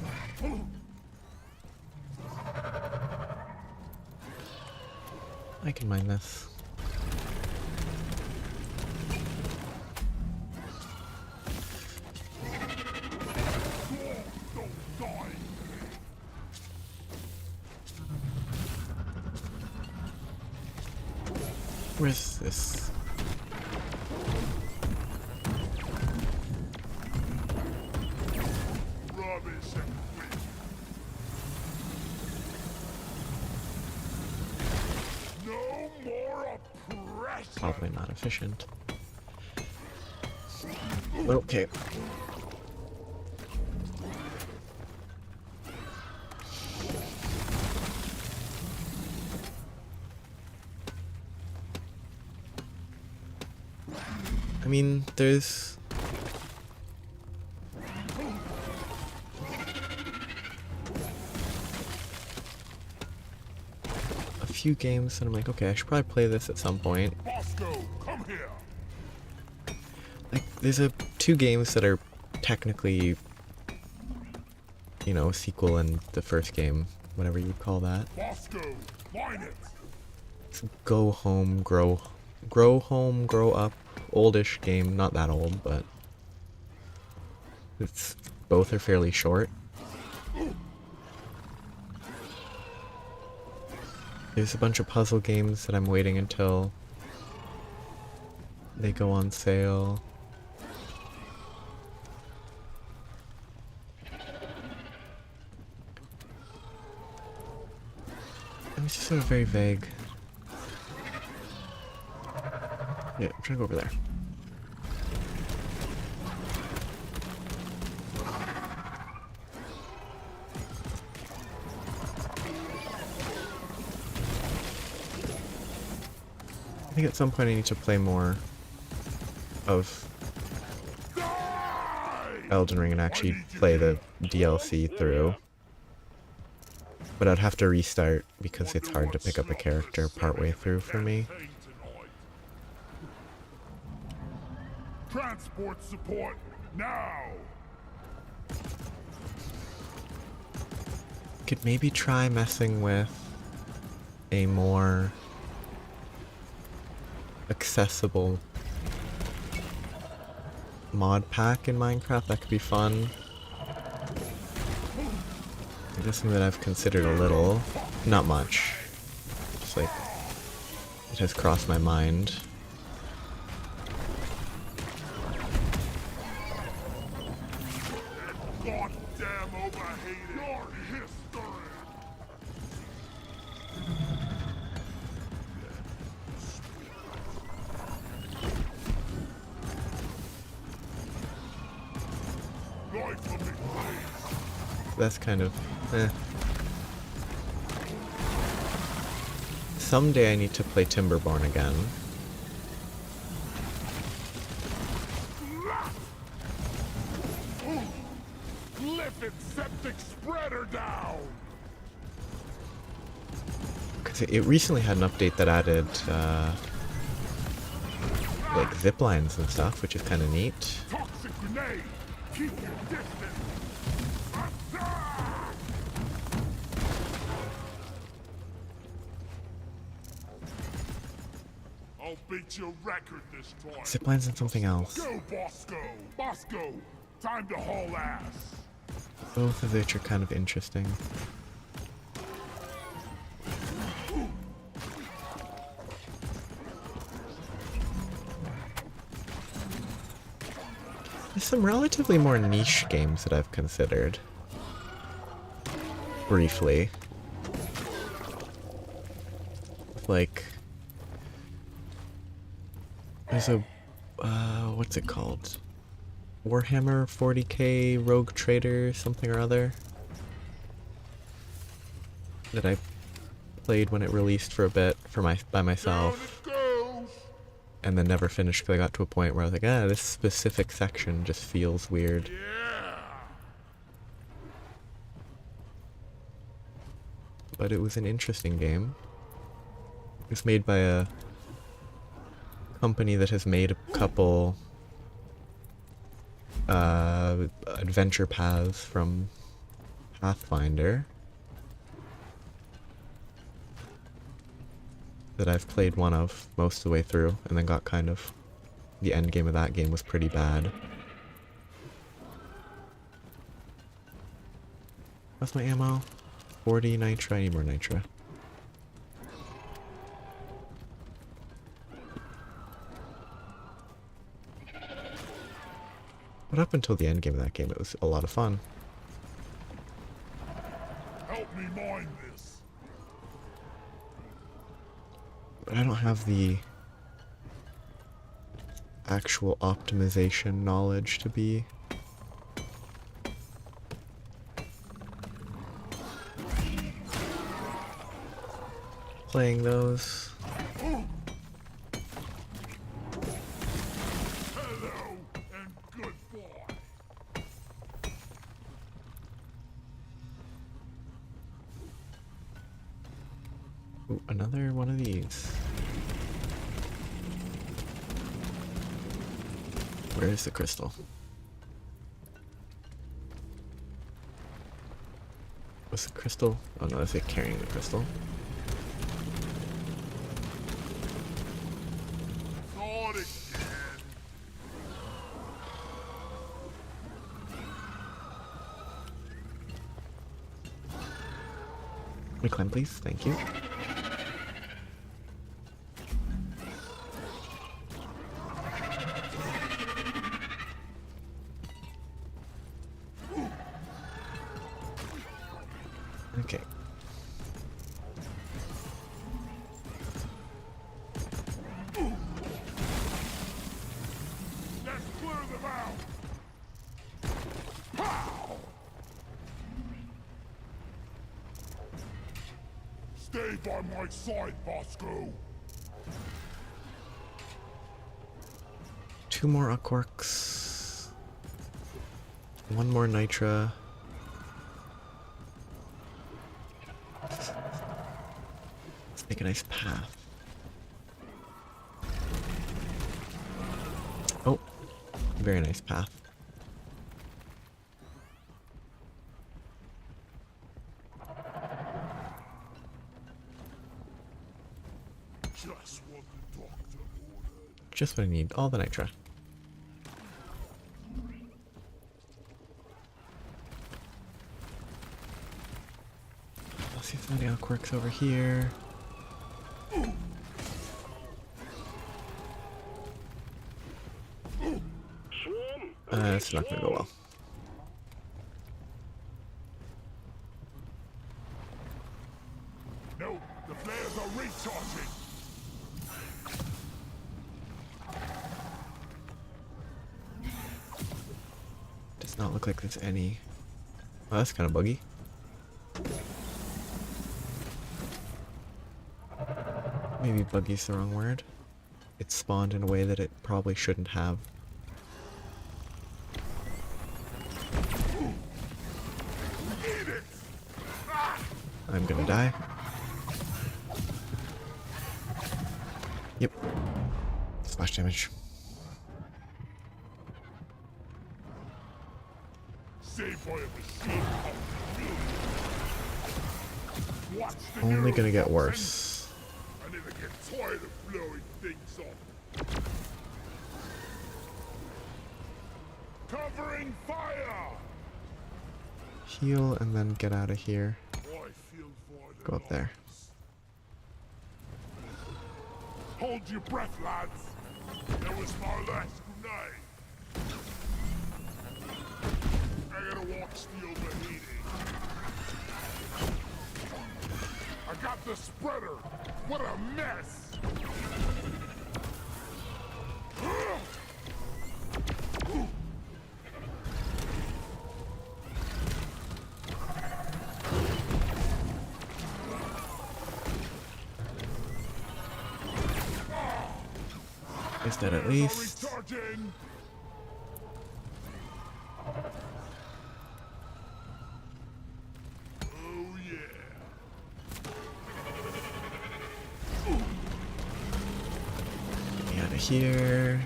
I can mine this. Don't die. Where's this? Rubbish and weak. No more oppression. Probably not efficient. Okay. I mean, there's a few games that I'm like, okay, I should probably play this at some point. Bosco, come here. Like, there's two games that are technically, you know, a sequel in the first game, whatever you would call that. Bosco, line it. It's Go Home, Grow Home, Grow Up, oldish game, not that old, but it's both are fairly short. There's a bunch of puzzle games that I'm waiting until they go on sale. It's just sort of very vague. Yeah, I'm trying to go over there. I think at some point I need to play more of Elden Ring and actually play the DLC through. But I'd have to restart because it's hard to pick up a character partway through for me. Transport support now. Could maybe try messing with a more accessible mod pack in Minecraft. That could be fun. That's something that I've considered a little. Not much. Just like, it has crossed my mind. Goddamn overhated. Your history. Right for me, please. That's kind of Someday I need to play Timberborn again. Lift it, septic spreader down. Because it recently had an update that added like zip lines and stuff, which is kind of neat. Toxic grenade. Keep your distance. Attack! I'll beat your record this time. Zip lines and something else. Go, Bosco! Bosco! Time to haul ass! Both of which are kind of interesting. There's some relatively more niche games that I've considered. Briefly. Like, there's a, what's it called? Warhammer 40k Rogue Trader something or other that I played when it released for a bit by myself, and then never finished because I got to a point where I was like, this specific section just feels weird. Yeah. But it was an interesting game. It was made by a company that has made a couple adventure paths from Pathfinder that I've played one of most of the way through, and then got kind of, the end game of that game was pretty bad. What's my ammo? 40 nitra, I need more nitra. But up until the end game of that game, it was a lot of fun. Help me mine this. But I don't have the actual optimization knowledge to be playing those. Ooh, another one of these. Where is the crystal? Was the crystal? Oh no, that's it carrying the crystal. Not again. Reclaim, please. Thank you. Okay. Let's clear them out. Pow! Stay by my side, Bosco. 2 more Aquarks. 1 more Nitra. Let's make a nice path. Oh, very nice path. Just what the doctor ordered. Just what I need. All the Nitra. I'll see if somebody else works over here. Swarm. It's not gonna go well. No, the flares are recharging. Does not look like there's any. Oh, that's kind of buggy. Maybe buggy's the wrong word. It spawned in a way that it probably shouldn't have. Eat it! I'm gonna die. Yep. Splash damage. Saved by a machine. Watch the Only gonna get neurotoxin. worse. I never get tired of blowing things up. Covering fire! Heal and then get out of here. I feel violent. Go up there. Hold your breath, lads. That was my last grenade. I gotta watch the overheating. I got the spreader. What a mess! Is that at least? Recharging. Oh yeah. Get me out of here.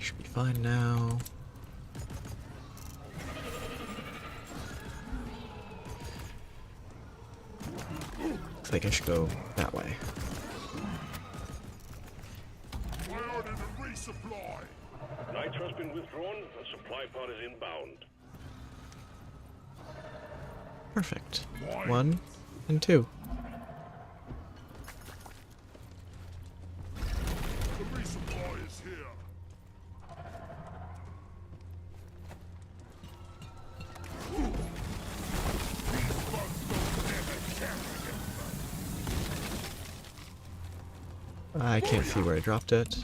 Should be fine now. Looks like I should go that way. I ordered a resupply. Nitro's been withdrawn and supply pod is inbound. Perfect. 1 and 2. The resupply is here. These bugs don't ever carry anything. I can't see where I dropped it.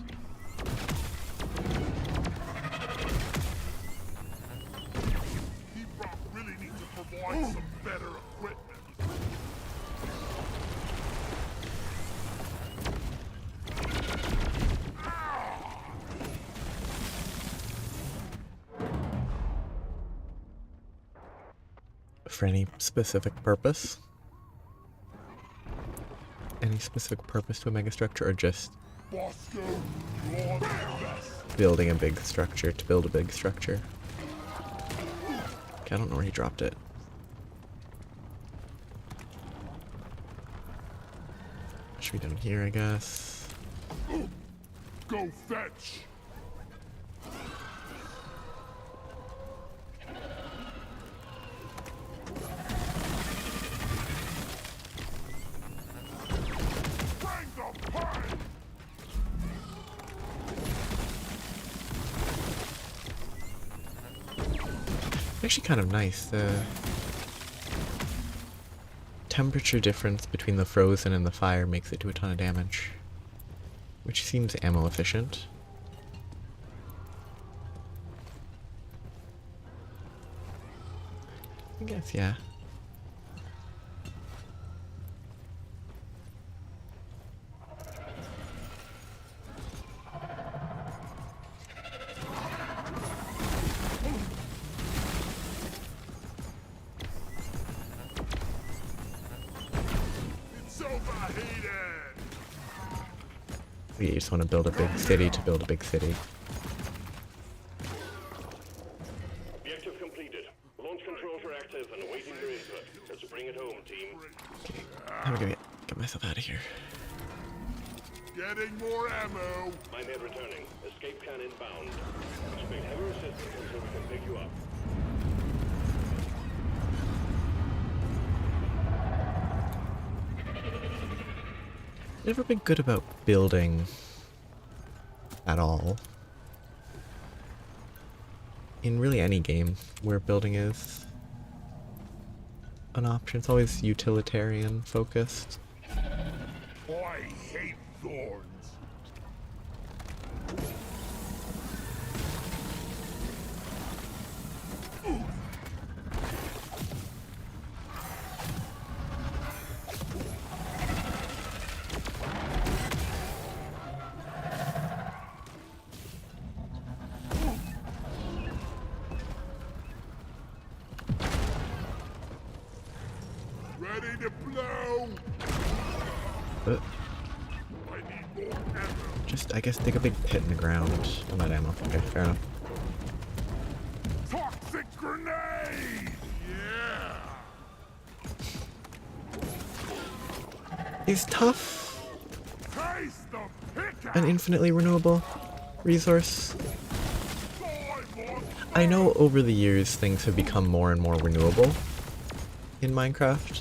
He really needs to provide some better equipment. for any specific purpose? Any specific purpose to a megastructure, or just Bosco, you're the best. building a big structure to build a big structure? Okay, I don't know where he dropped it. Should be down here, I guess. Go fetch. Bring the pie. Actually kind of nice. The temperature difference between the frozen and the fire makes it do a ton of damage, which seems ammo efficient. I guess, yeah. You just want to build a big city to build a big city. Objective completed. Launch controls are active and awaiting your input. Let's bring it home, team. Okay, I'm gonna get myself out of here. Getting more ammo. Minehead returning. Escape can inbound. Expect heavy resistance until we can pick you up. Never been good about building at all. In really any game where building is an option, it's always utilitarian focused. I hate thorns. Ready to blow. But I need more ammo. just, I guess, dig a big pit in the ground. I'm out of ammo. Okay, fair enough. Toxic grenade! Yeah! Is tough Taste the pickaxe! an infinitely renewable resource? I know over the years things have become more and more renewable in Minecraft.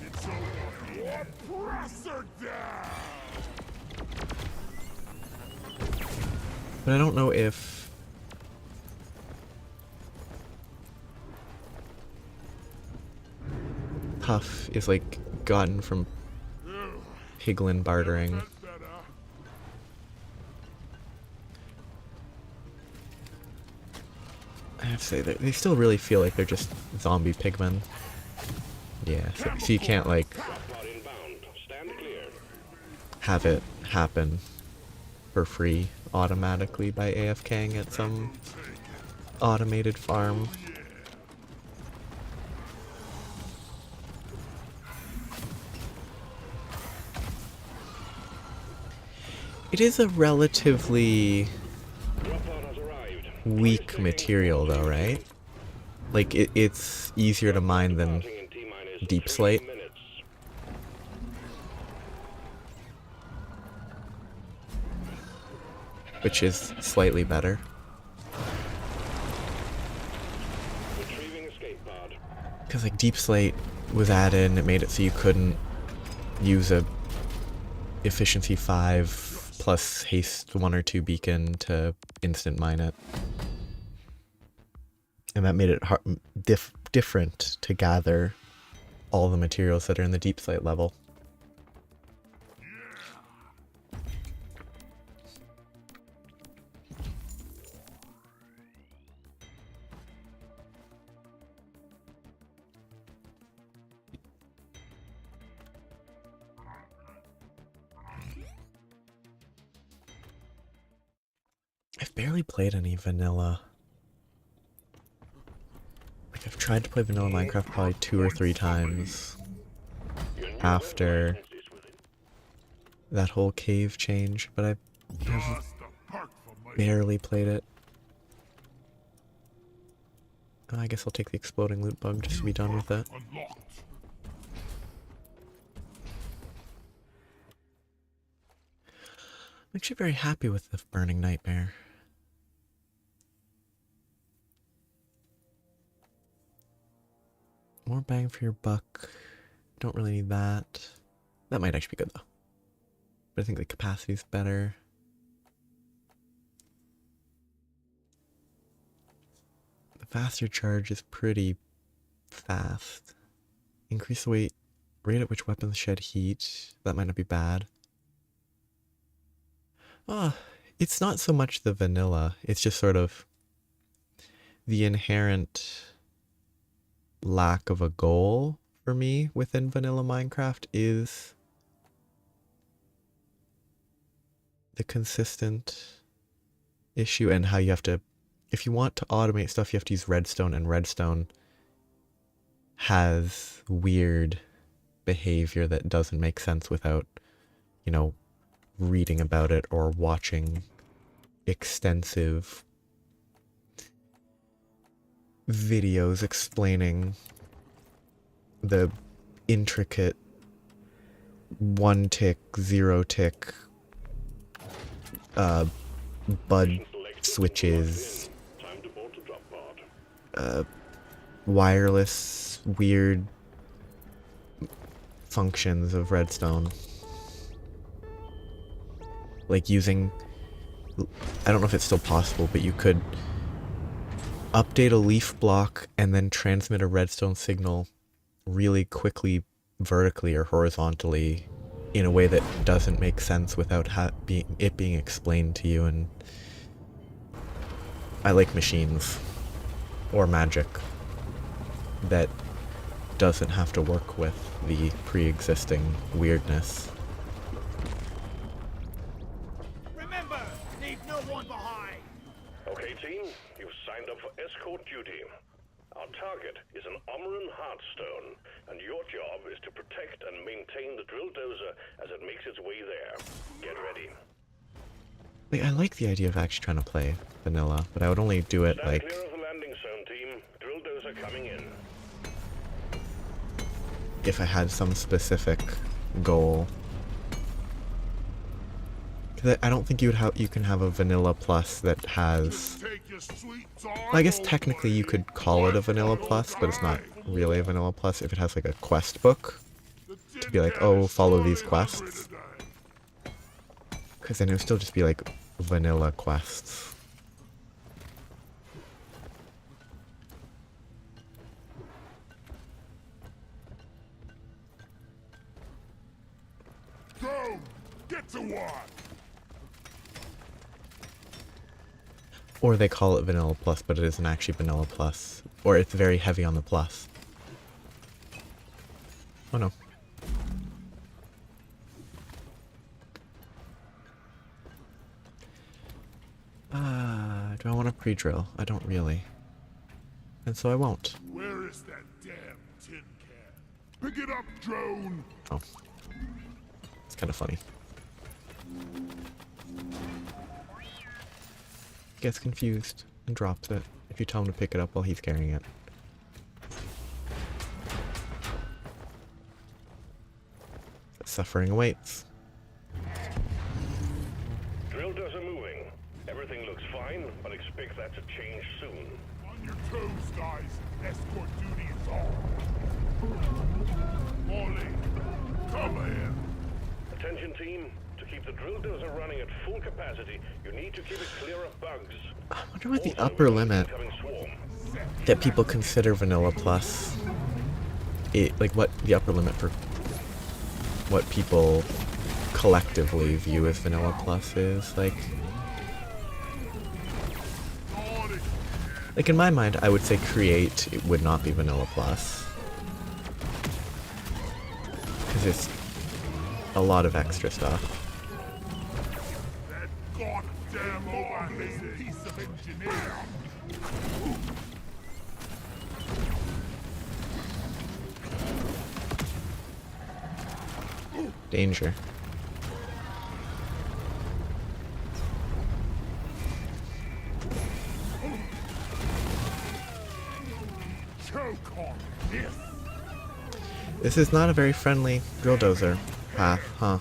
It's over. Press her down! But I don't know if tough is like gotten from piglin bartering. That's better. I have to say that they still really feel like they're just zombie pigmen. Yeah, so you can't like Pod inbound. Stand clear. have it happen for free automatically by AFKing at some automated farm. It is a relatively Drop pod has arrived. weak material though, right? Like it's easier to mine than Departing in T-minus deep 3 slate. minutes. which is slightly better. Retrieving escape pod. Because like Deep Slate was added and it made it so you couldn't use a efficiency 5 plus haste 1 or 2 beacon to instant mine it. And that made it different to gather all the materials that are in the Deep Slate level. I've barely played any vanilla tried to play vanilla Minecraft probably 2 or 3 times after that whole cave change, but I have barely played it. Oh, I guess I'll take the exploding loot bug just to be done with it. I'm actually very happy with the burning nightmare. More bang for your buck. Don't really need that. That might actually be good though. But I think the capacity's better. The faster charge is pretty fast. Increase the rate at which weapons shed heat. That might not be bad. It's not so much the vanilla. It's just sort of the inherent lack of a goal for me within vanilla Minecraft is the consistent issue, and how you have to, if you want to automate stuff, you have to use redstone, and redstone has weird behavior that doesn't make sense without, you know, reading about it or watching extensive videos explaining the intricate 1 tick, 0 tick bud switches, wireless weird functions of redstone. Like using, I don't know if it's still possible, but you could update a leaf block and then transmit a redstone signal really quickly, vertically or horizontally, in a way that doesn't make sense without it being explained to you. And I like machines or magic that doesn't have to work with the pre-existing weirdness. Remember, leave no one behind. Okay, team, you've signed up for escort duty. Our target is an Omran Heartstone, and your job is to protect and maintain the drill dozer as it makes its way there. Get ready. Like, I like the idea of actually trying to play vanilla, but I would only do it Stand like clear of the landing zone, team. Drill dozer coming in. if I had some specific goal. 'Cause I don't think you can have a vanilla plus that has. Well, I guess technically you could call it a vanilla plus, but it's not really a vanilla plus if it has like a quest book to be like, oh, follow these quests. Because then it would still just be like vanilla quests. Go! Get to work! Or they call it vanilla plus, but it isn't actually vanilla plus. Or it's very heavy on the plus. Oh no. Do I want to pre-drill? I don't really. And so I won't. Where is that damn tin can? Pick it up, drone! Oh. It's kind of funny. Gets confused and drops it if you tell him to pick it up while he's carrying it. Suffering awaits. Drill dozer moving. Everything looks fine, but expect that to change soon. On your toes, guys. Escort duty is on. Molly, come here. Attention team, to keep the drill dozer running at full capacity, you need to keep it clear of bugs. I wonder what the upper limit that people consider vanilla plus, like what the upper limit for what people collectively view as vanilla plus is. Like in my mind, I would say create, it would not be vanilla plus. Because it's a lot of extra stuff. That goddamn overheated piece of engineering. Danger. Choke on this. This is not a very friendly drill dozer path, huh?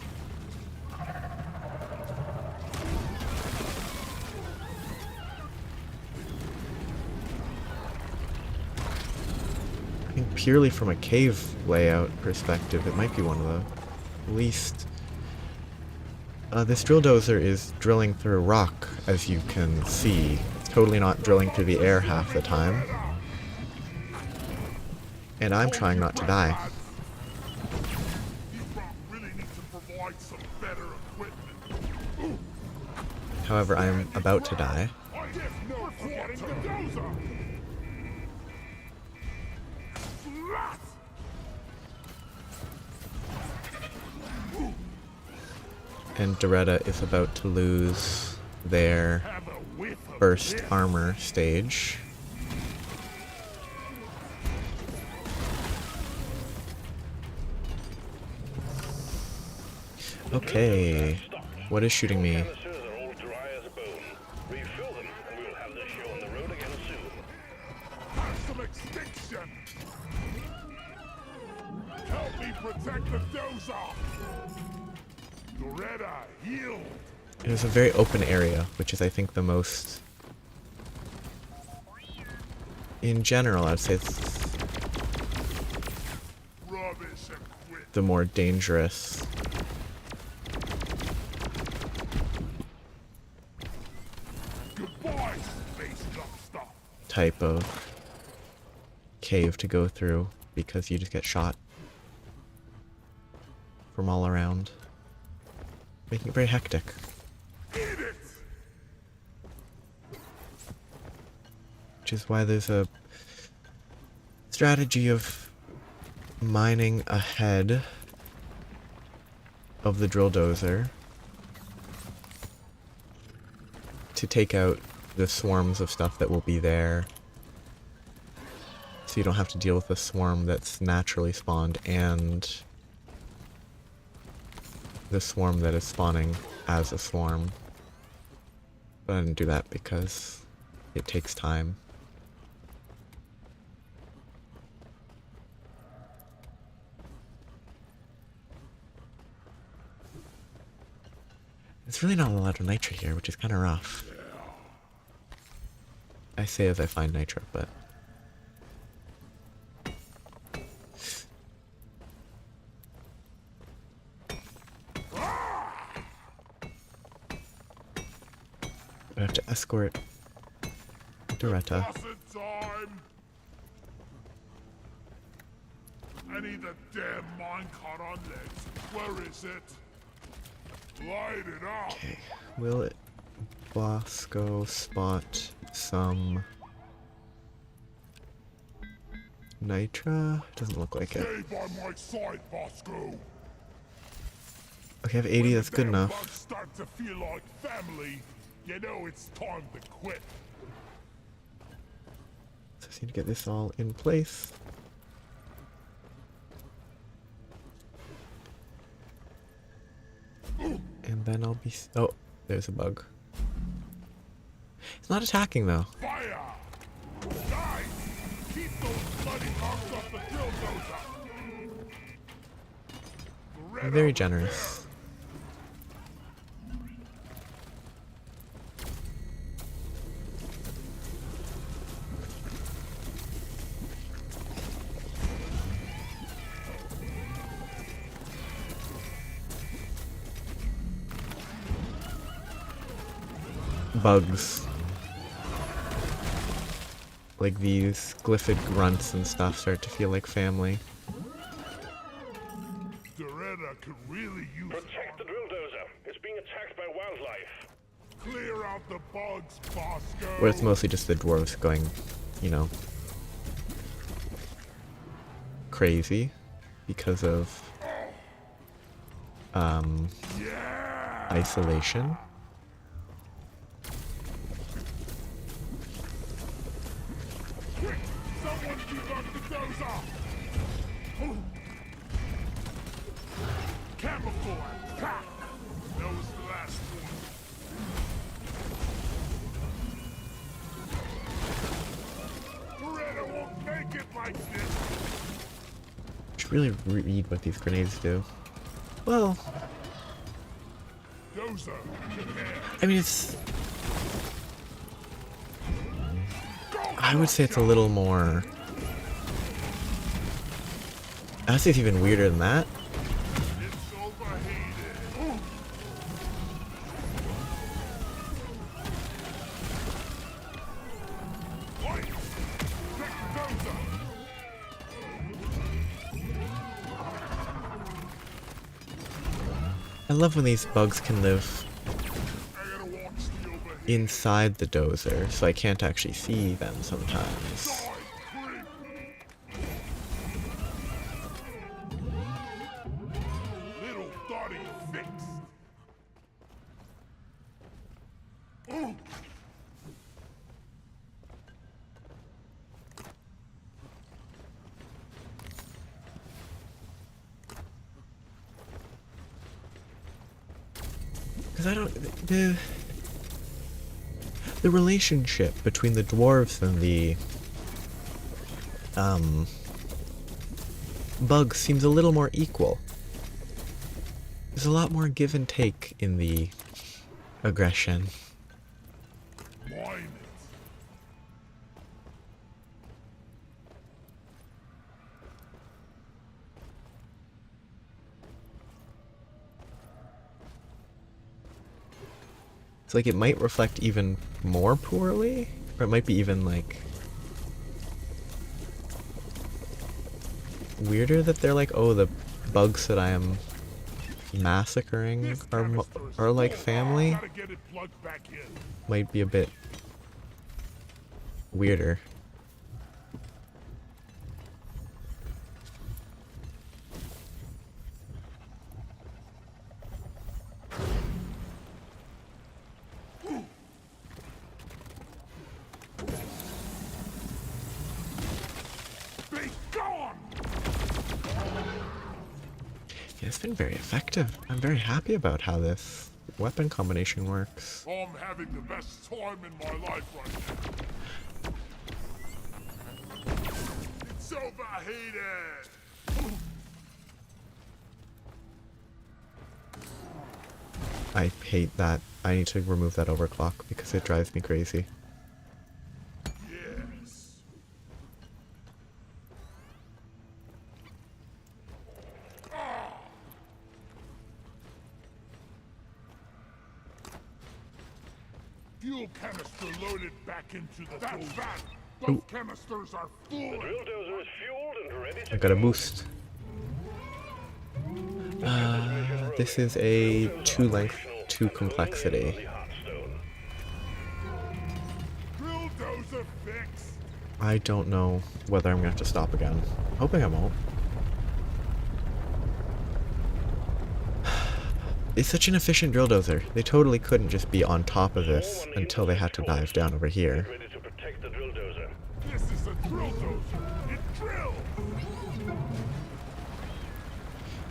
I think purely from a cave layout perspective, it might be one of the least... this drill dozer is drilling through rock, as you can see. It's totally not drilling through the air half the time. And I'm trying not to die. These rock really need to provide some better equipment. However, I'm about to die. I guess no forgetting the dozer. Flat. And Doretta is about to lose their Have a whiff of first this. armor stage. Okay, what is shooting me? Canisters are all dry as a bone. Refill them, and we'll have this show on the road again soon. Have some extinction. Help me protect the dozer. Doretta, heal. It is a very open area, which is, I think, the most... In general, I'd say it's Rubbish and quit. the more dangerous Goodbye, space dump stuff. type of cave to go through, because you just get shot from all around, making it very hectic. Eat it. Which is why there's a strategy of mining ahead of the drill dozer to take out the swarms of stuff that will be there, so you don't have to deal with the swarm that's naturally spawned and the swarm that is spawning as a swarm. But I didn't do that because it takes time. There's really not a lot of nitro here, which is kind of rough. I say as I find nitro, but... I have to escort Doretta. Faucet time. I need the damn minecart on legs. Where is it? Light it up. Okay, will it Bosco spot some nitra? Doesn't look like it. Stay by my side, Bosco. Okay, I have 80, that's good When the damn enough. bugs start to feel like family, you know it's time to quit. So I just need to get this all in place. And then I'll be... Oh, there's a bug. It's not attacking, though. Fire! Guys, keep those bloody bugs off the drill dozer. I'm very generous. Bugs. Like these glyphid grunts and stuff start to feel like family. Doretta could really use Protect the drill dozer. It's being attacked by wildlife. Clear out the bugs, Bosco. Where it's mostly just the dwarves going, you know, crazy because of Yeah! isolation. Quick! Someone debug the dozer! Camouflage Should really read what these grenades do. Well, Dozer, I mean, it's... I would say it's a little more... I would say it's even weirder than that. it's overheated. Oi! Check Dozer! I love when these bugs can live I gotta watch the overheat. inside the dozer, so I can't actually see them sometimes. Die, creep! Little Dottie fixed. Ooh! Because I don't... The relationship between the dwarves and the... bugs seems a little more equal. There's a lot more give and take in the aggression. Mine it. It's like it might reflect even more poorly, or it might be even like weirder that they're like, oh, the bugs that I am massacring This are canister's are like full. family. Gotta get it plugged back in. Might be a bit weirder. Be gone! Yeah, it's been very effective. I'm very happy about how this weapon combination works. I'm having the best time in my life right now. It's overheated! I hate that. I need to remove that overclock because it drives me crazy. Yes. Fuel canister loaded back into the That's that! Those canisters are full! Drill dozer is fueled and ready to I got a go. boost. This is a 2 length, 2 complexity. The Hearthstone. Drill dozer fix! I don't know whether I'm gonna have to stop again. Hoping I won't. It's such an efficient drill dozer. They totally couldn't just be on top of this until they had to dive down over here. Ready to protect the drill dozer. This is a drill dozer! It drills!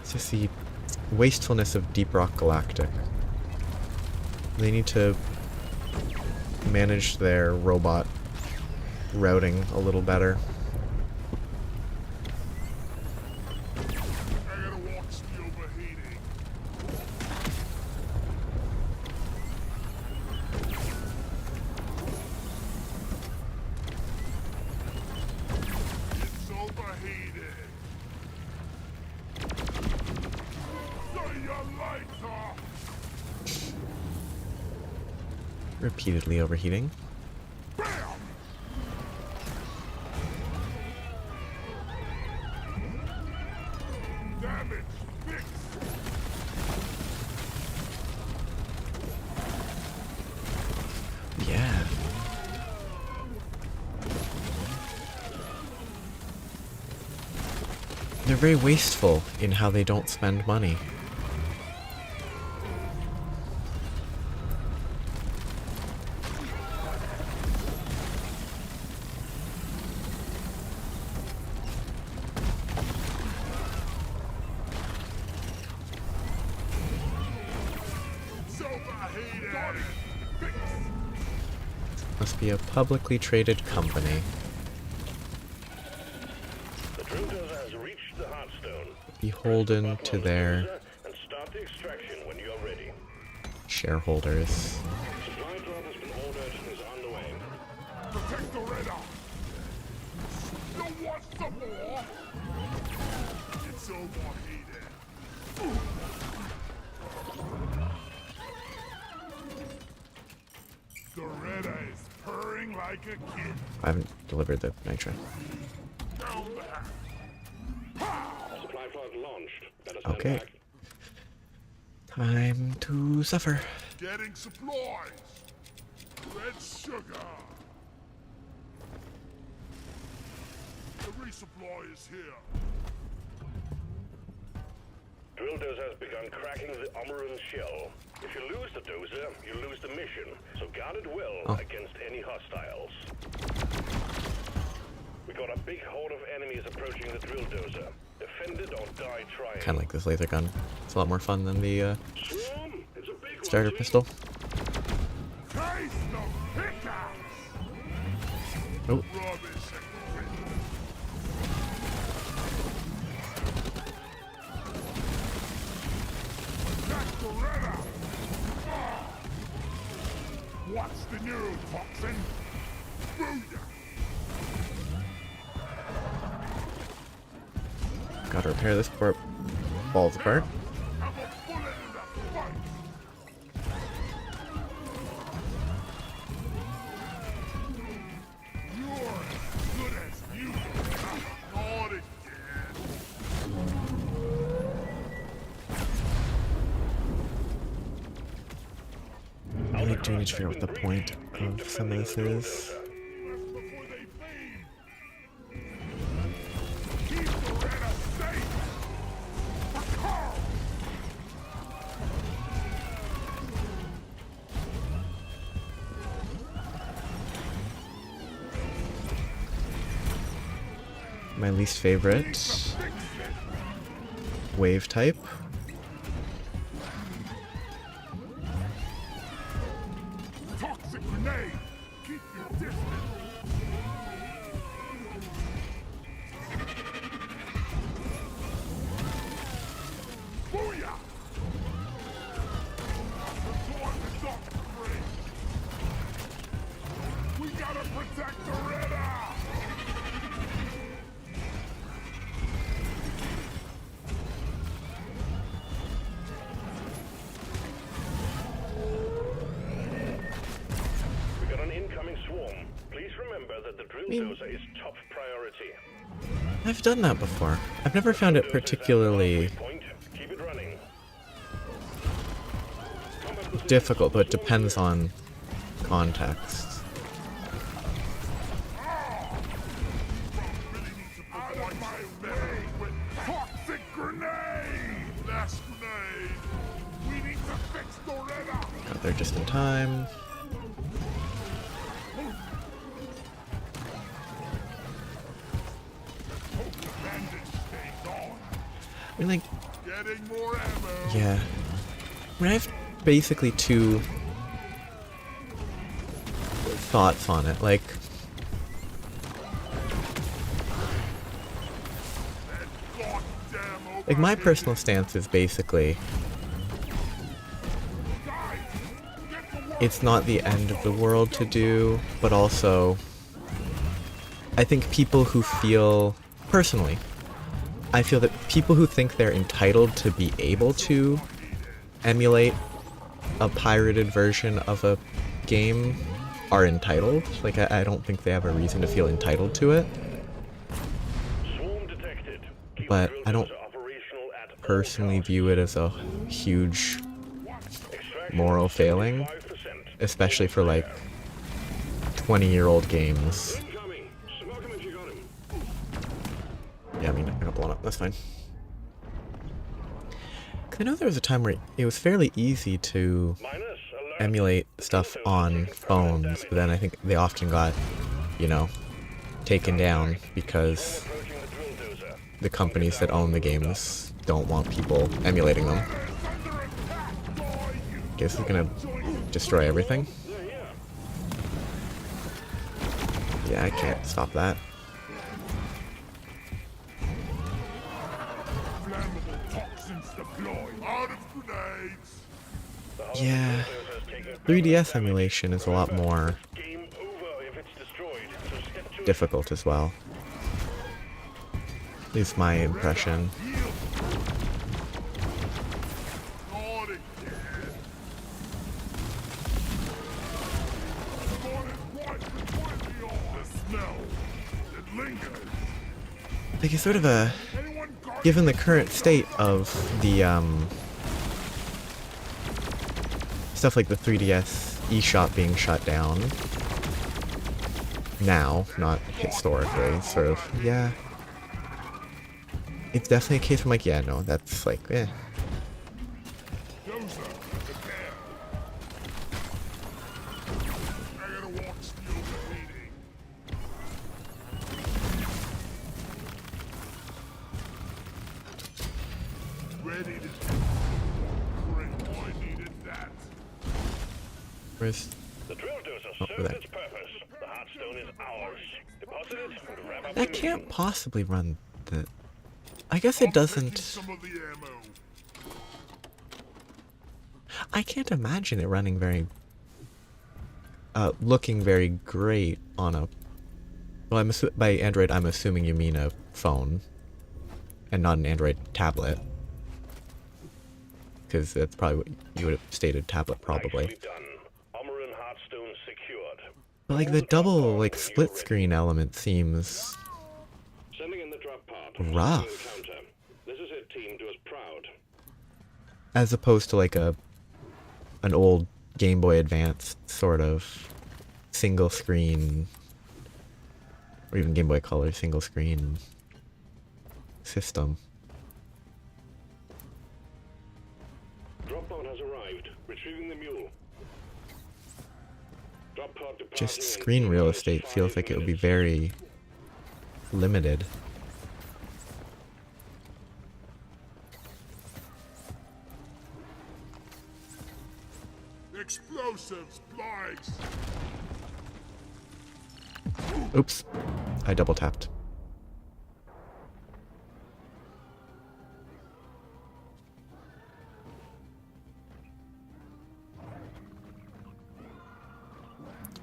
It's just the wastefulness of Deep Rock Galactic. They need to manage their robot routing a little better. I gotta watch the overheating. It's overheated. Turn your lights off. Repeatedly overheating. Bam! Damage fixed. Yeah. They're very wasteful in how they don't spend money. It's overheated. Fixed. Must be a publicly traded company. The drill dozer has reached the Hearthstone. beholden to their And start the extraction when you are ready. shareholders. Supply drop has been ordered and is on the way. Protect the radar. You want some more? It's overheated. The radar is purring like a kid. I haven't delivered the nitro. Down the hatch. Supply pod launched. Better stand Okay. back. Time to suffer. Getting supplies. Red sugar. The resupply is here. Drill dozer has begun cracking the Omeran shell. If you lose the dozer, you lose the mission. So guard it well against any hostiles. We got a big horde of enemies approaching the drill dozer. Defend it or die trying. Kind of like this laser gun. It's a lot more fun than the Swarm! It's a big starter one, pistol. Taste the pickaxe. Oh, Rubbish equipment. Attack the radar. What's the new toxin? Booyah! gotta repair this before it falls apart. Have a bullet in the fight. You're as good as you. Not again. I really do need to figure out what the point of some of this is. Rest before they feed. Keep the radar safe. For Carl. My least favorite Fix it. wave type. Toxic grenade. Keep your distance. Booyah! Absorb the dark free. We gotta protect the radar. We got an incoming swarm. Please remember that the drill dozer is top priority. I've done that before. I've never found it particularly Point. Keep it running. difficult, but it depends on context. Out of my way with toxic grenade. Last grenade. We need to fix the radar. Got there just in time. Hope the bandage stays on. I mean, like, Getting more ammo. yeah. I mean, I have basically two thoughts on it. Like, Goddamn my personal stance is basically it's not the end of the world to do, but also I think people who feel, personally, I feel that people who think they're entitled to be able to emulate a pirated version of a game are entitled. Like, I don't think they have a reason to feel entitled to it, Swarm detected. Keep but the drill I don't dozer operational at all personally costs. view it as a huge Extraction moral failing, 75%. especially for like 20-year-old games. Incoming. Smoke him if you got him. Yeah, I mean, I got blown up. That's fine. 'Cause I know there was a time where it was fairly easy to Minus alert. emulate stuff on phones, but then I think they often got, you know, taken down because Approaching the drill dozer. the companies that own the games don't want people emulating them. Guess it's gonna destroy everything. Yeah, I can't stop that. Flammable toxins deployed. Out of grenades. Yeah. 3DS emulation is a lot more Game over if it's destroyed. So step to it. difficult as well. At least my impression. Yield. Not again. Got it right between the eyes. The smell. It lingers. Like it's sort of a, Anyone got given the current state of the stuff like the 3DS eShop being shut down now, not historically, sort of, yeah. It's definitely a case where I'm like, yeah, no, that's like, eh. Dozer, prepare. I gotta watch the overheating. Ready to great. I needed that. Where's, The drill dozer Oh, served there. its purpose. The heartstone is ours. Deposit it and wrap up that the can't mission. possibly run the, I guess it Taking doesn't, some of the ammo. I can't imagine it running very, looking very great on a, well, by Android, I'm assuming you mean a phone, and not an Android tablet. Because that's probably what you would have stated, tablet, probably. Nicely done. Armor and heartstone secured. But like the double, like, split screen element seems Sending in the drop pod. rough. Encounter. This is it, team. Do us proud. As opposed to like an old Game Boy Advance sort of single screen, or even Game Boy Color single screen system. Drop pod has arrived. Retrieving the mule. Drop pod departing Just in screen real minus estate feels 5 like it would be minutes. very limited. Explosives, flags. Oops, I double tapped.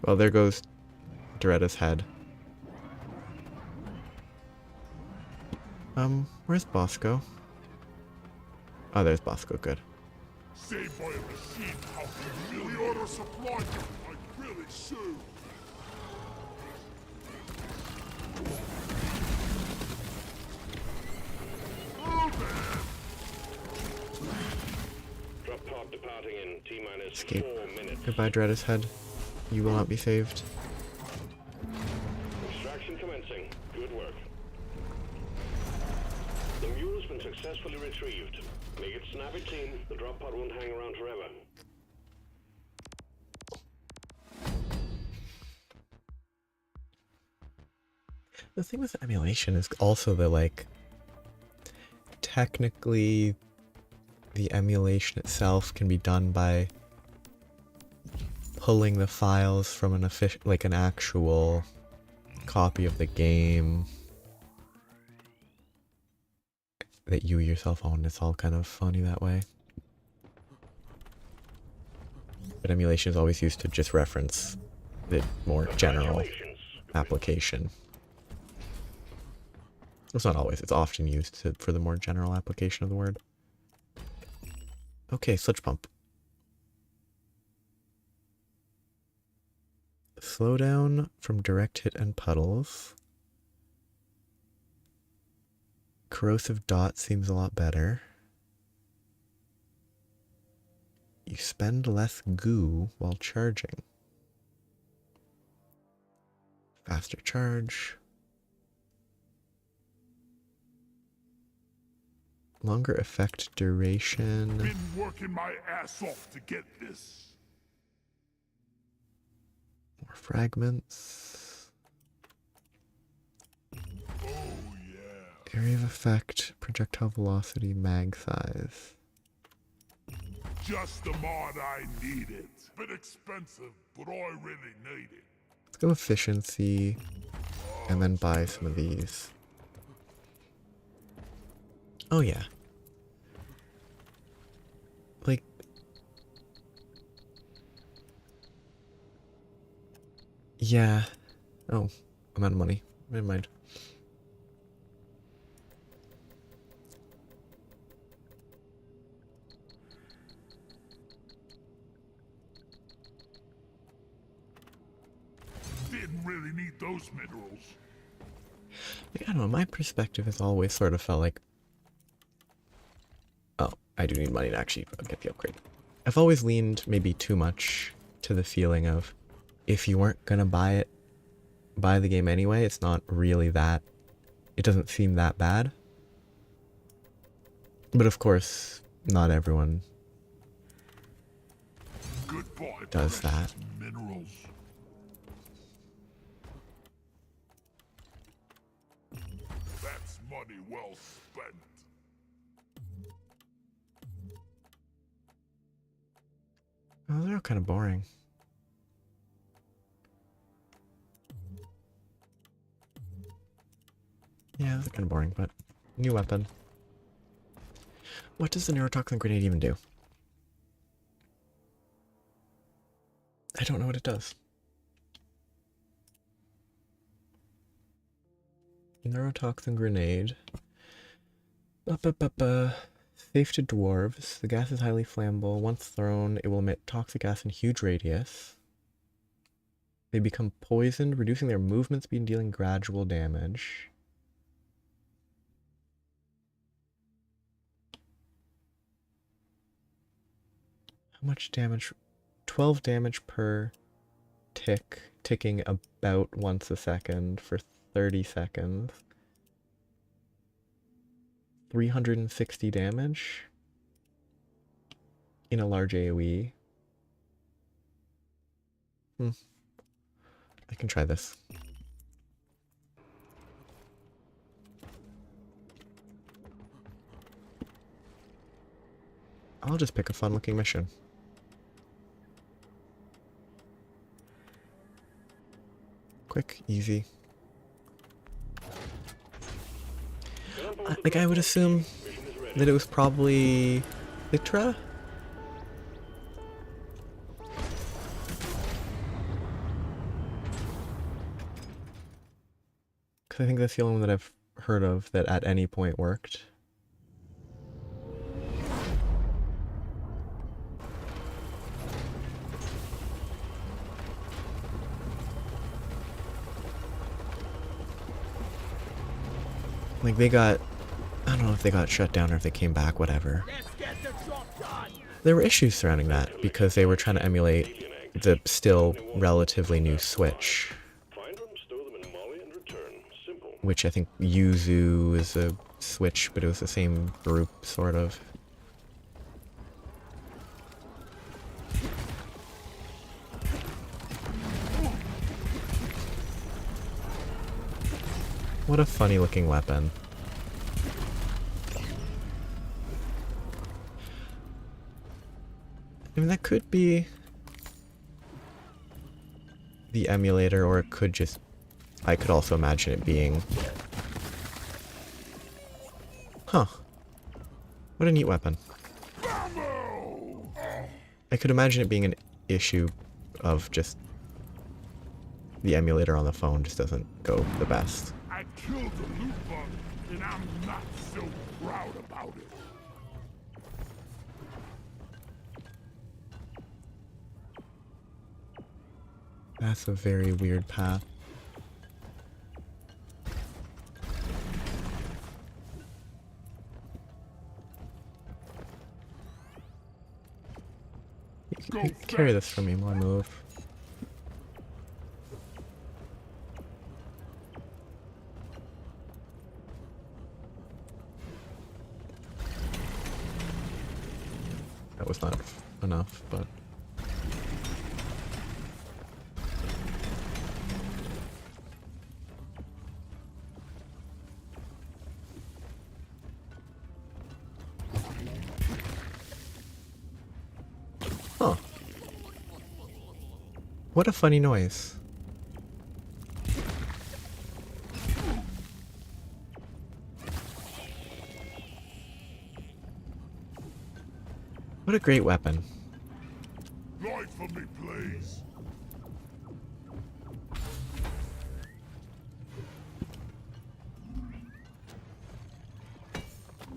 Well, there goes Doretta's head. Where's Bosco? Oh, there's Bosco, good. Saved by a machine. How can we order supply? Like really soon. Drop pod departing in T-minus Escape. 4 minutes. Goodbye, Doretta's head. You will not be saved. Extraction commencing. Good work. The mule has been successfully retrieved. Make it snappy, team. The drop pod won't hang around forever. The thing with emulation is also that, like, technically the emulation itself can be done by pulling the files from an an actual copy of the game that you yourself own. It's all kind of funny that way. But emulation is always used to just reference the more general Congratulations. application. It's not always, it's often used for the more general application of the word. Okay, sludge pump. Slowdown from direct hit and puddles. Corrosive dot seems a lot better. You spend less goo while charging. Faster charge. Longer effect duration. Been working my ass off to get this. More fragments. Oh yeah. Area of effect, projectile velocity, mag size. Just the mod I needed. Bit expensive, but I really need it. Let's go efficiency and then buy some of these. Oh yeah, Yeah. Oh, I'm out of money. Never mind. Didn't really need those minerals. I don't know, my perspective has always sort of felt like, oh, I do need money to actually get the upgrade. I've always leaned maybe too much to the feeling of, if you weren't gonna buy the game anyway, it's not really that, it doesn't seem that bad. But of course, not everyone Goodbye, does that. precious minerals. That's money well spent. Oh, they're all kind of boring. Yeah, they're kind of boring, but new weapon. What does the neurotoxin grenade even do? I don't know what it does. Neurotoxin grenade. Safe to dwarves. The gas is highly flammable. Once thrown, it will emit toxic gas in huge radius. They become poisoned, reducing their movement speed and dealing gradual damage. How much damage? 12 damage per tick, ticking about once a second for 30 seconds. 360 damage in a large AoE. I can try this. I'll just pick a fun looking mission. Quick, easy. Like, I would assume that it was probably Itra? Because I think that's the only one that I've heard of that at any point worked. Like, they got, I don't know if they got shut down or if they came back, whatever. There were issues surrounding that because they were trying to emulate the still relatively new Switch. Which I think Yuzu is a Switch, but it was the same group, sort of. What a funny looking weapon. I mean, that could be the emulator, or it could just... I could also imagine it being... Huh. What a neat weapon. I could imagine it being an issue of just... the emulator on the phone just doesn't go the best. I killed a loot bug, and I'm not so proud about it. That's a very weird path. You can carry this for me while I move. That was not enough, but... Huh. What a funny noise. What a great weapon. Light for me, please.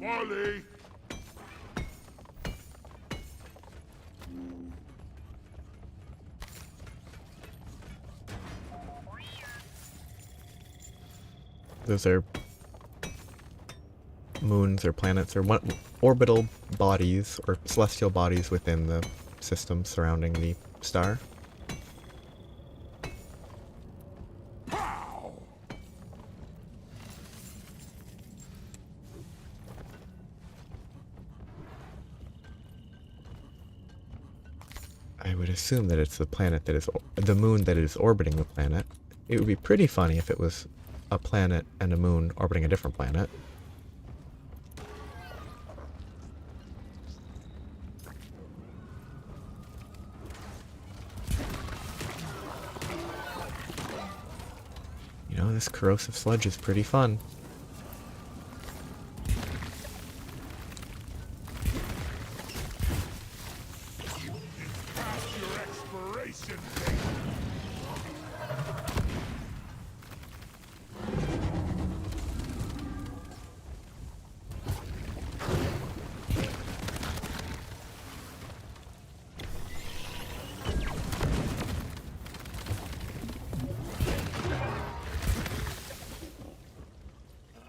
Wally! Those are moons or planets or what orbital bodies or celestial bodies within the system surrounding the star. Pow! I would assume that it's the planet that is the moon that is orbiting the planet. It would be pretty funny if it was a planet and a moon orbiting a different planet. You know, this corrosive sludge is pretty fun. Past your expiration date.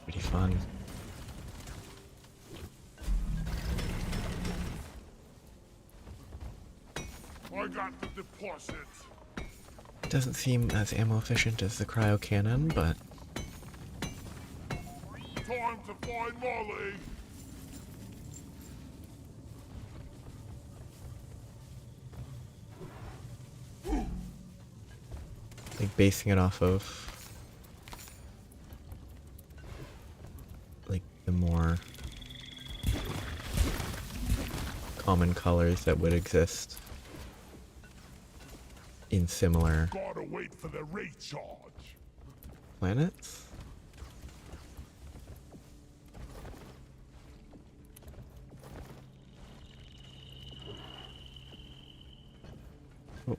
Pretty fun. I got the deposit. Doesn't seem as ammo efficient as the cryo cannon, but Time to find Molly. like basing it off of like the more common colors that would exist in similar Gotta wait for the recharge. planets. Oh.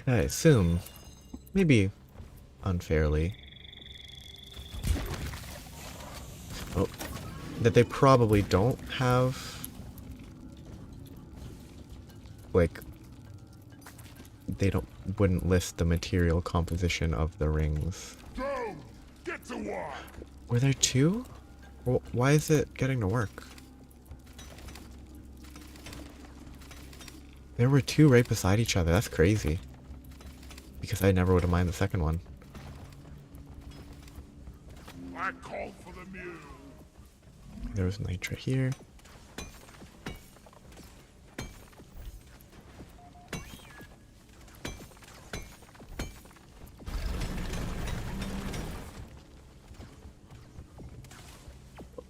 I assume, maybe unfairly, oh, that they probably don't have, like, wouldn't list the material composition of the rings. Go! Get to work! Were there two? Why is it getting to work? There were two right beside each other. That's crazy. Because I never would have minded the second one. I called for the mule. There was Nitra here.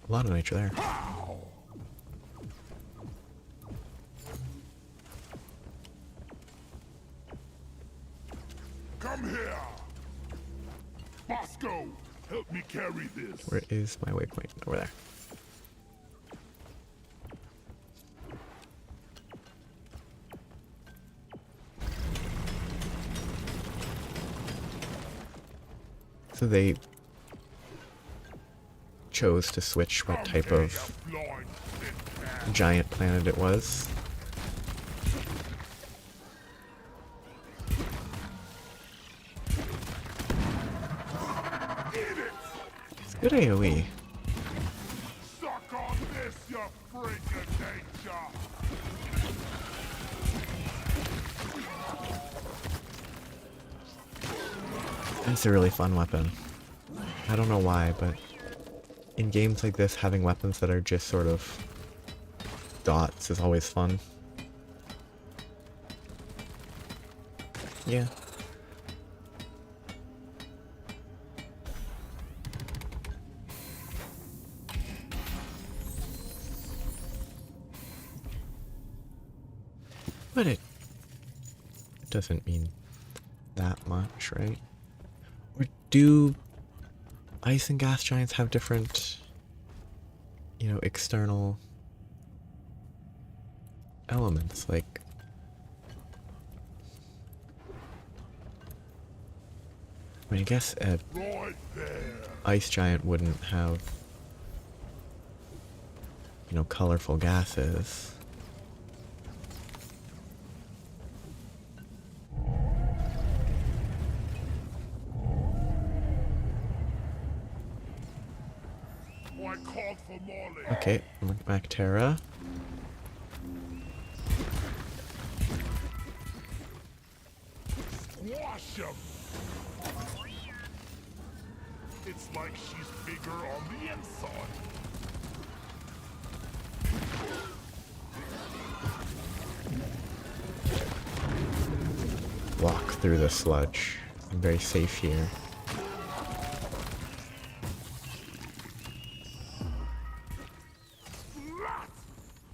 A lot of Nitra there. Come here! Bosco, help me carry this. Where is my waypoint? Over there. So they chose to switch what type of giant planet it was. It's good AoE. Suck on this, you freak of nature! It's a really fun weapon. I don't know why, but in games like this, having weapons that are just sort of dots is always fun. Yeah. But it doesn't mean that much, right? Or do ice and gas giants have different, you know, external elements, like I mean, I guess a Right there. ice giant wouldn't have, you know, colorful gases. I called for Molly. Okay, Mactera. Squash him. It's like she's bigger on the inside. Walk through the sludge. I'm very safe here.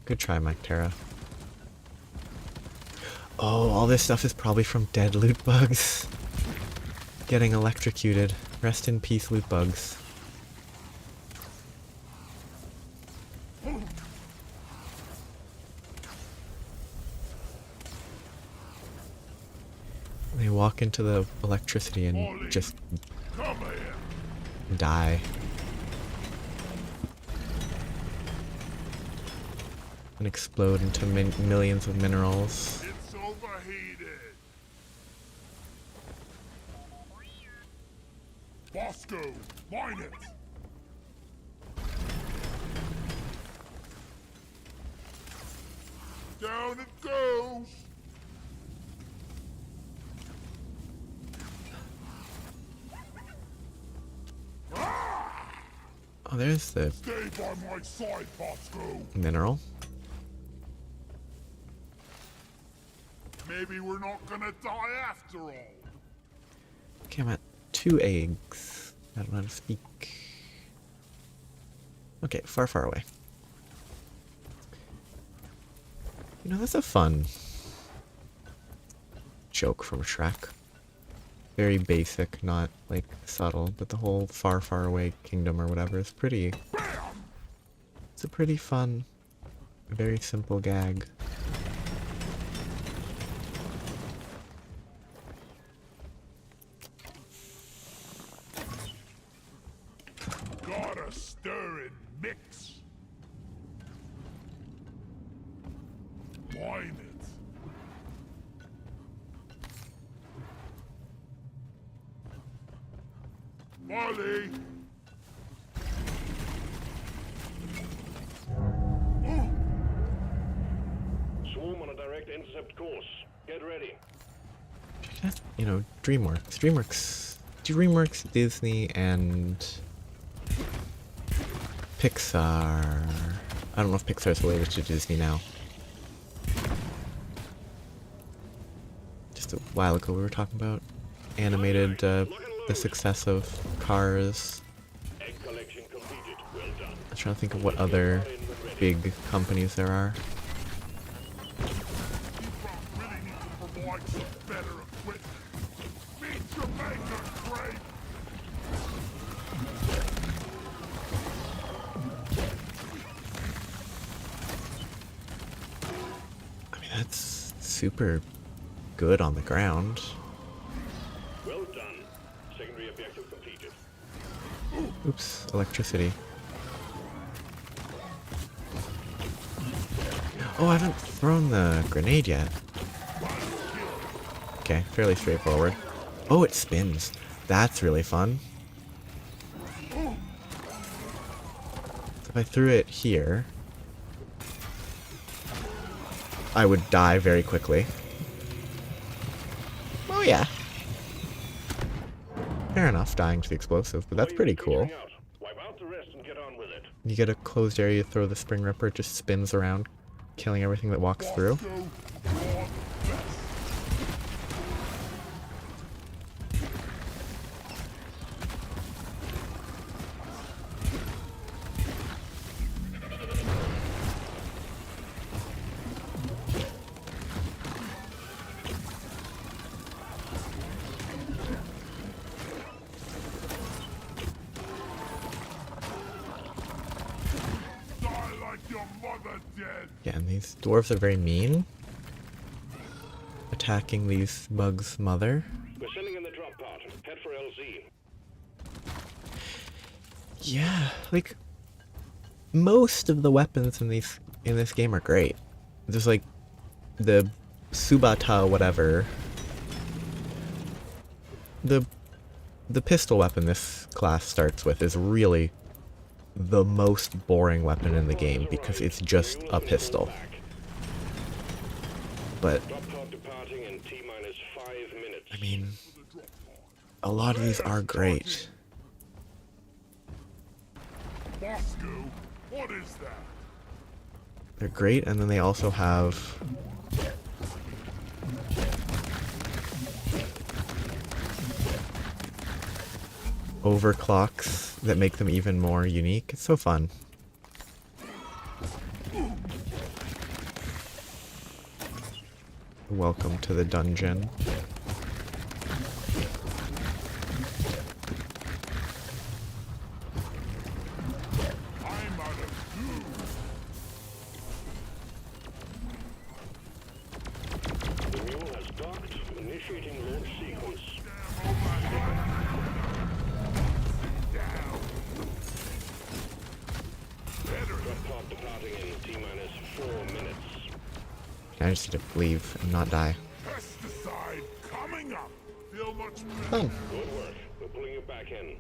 Good try, Mactera. Oh, all this stuff is probably from dead loot bugs. Getting electrocuted. Rest in peace, loot bugs. They walk into the electricity and just Come here. die. And explode into millions of minerals. It's overheated. Bosco, mine it. Down it goes. Oh, there's the Stay by my side, Bosco. mineral. Maybe we're not gonna die after all. Okay, I'm at 2 eggs. I don't know how to speak. Okay, far, far away. You know, that's a fun joke from Shrek. Very basic, not like subtle, but the whole far, far away kingdom or whatever is pretty. It's a pretty fun, very simple gag. Gotta stir and mix. Wine it. Molly! Swarm on a direct intercept course. Get ready. That's, you know, DreamWorks, Disney, and Pixar. I don't know if Pixar is related to Disney now. Just a while ago we were talking about animated, the success of Cars. Egg collection completed. Well done. I'm trying to think of what other big companies there are. Really need to provide some better equipment. Meet Jamaica, Craig! I mean, that's super good on the ground. Well done. Secondary objective completed. Oops, electricity. Oh, I haven't thrown the grenade yet. Okay, fairly straightforward. Oh, it spins. That's really fun. So if I threw it here, I would die very quickly. Oh yeah. Fair enough, dying to the explosive, but that's pretty cool. Wipe out the rest and get on with it. You get a closed area, you throw the spring ripper, it just spins around, killing everything that walks through. Bosco, you're the best. your mother dead. Yeah, and these dwarves are very mean. Attacking these bugs' mother. We're sending in the drop pod. Head for LZ. Yeah, like most of the weapons in this game are great. Just like the Subata whatever. The pistol weapon this class starts with is really the most boring weapon in the game because it's just a pistol. But Drop pod departing in T-minus 5 minutes. I mean, a lot of these are great. Bosco, what is that? They're great, and then they also have overclocks that make them even more unique. It's so fun. Welcome to the dungeon. I'm out of goo. The mule has docked. Initiating launch sequence. Drop pod departing in T-minus 4 minutes. I just need to leave and not die. Pesticide coming up. Feel much better. Fun. Good work. We're pulling you back in.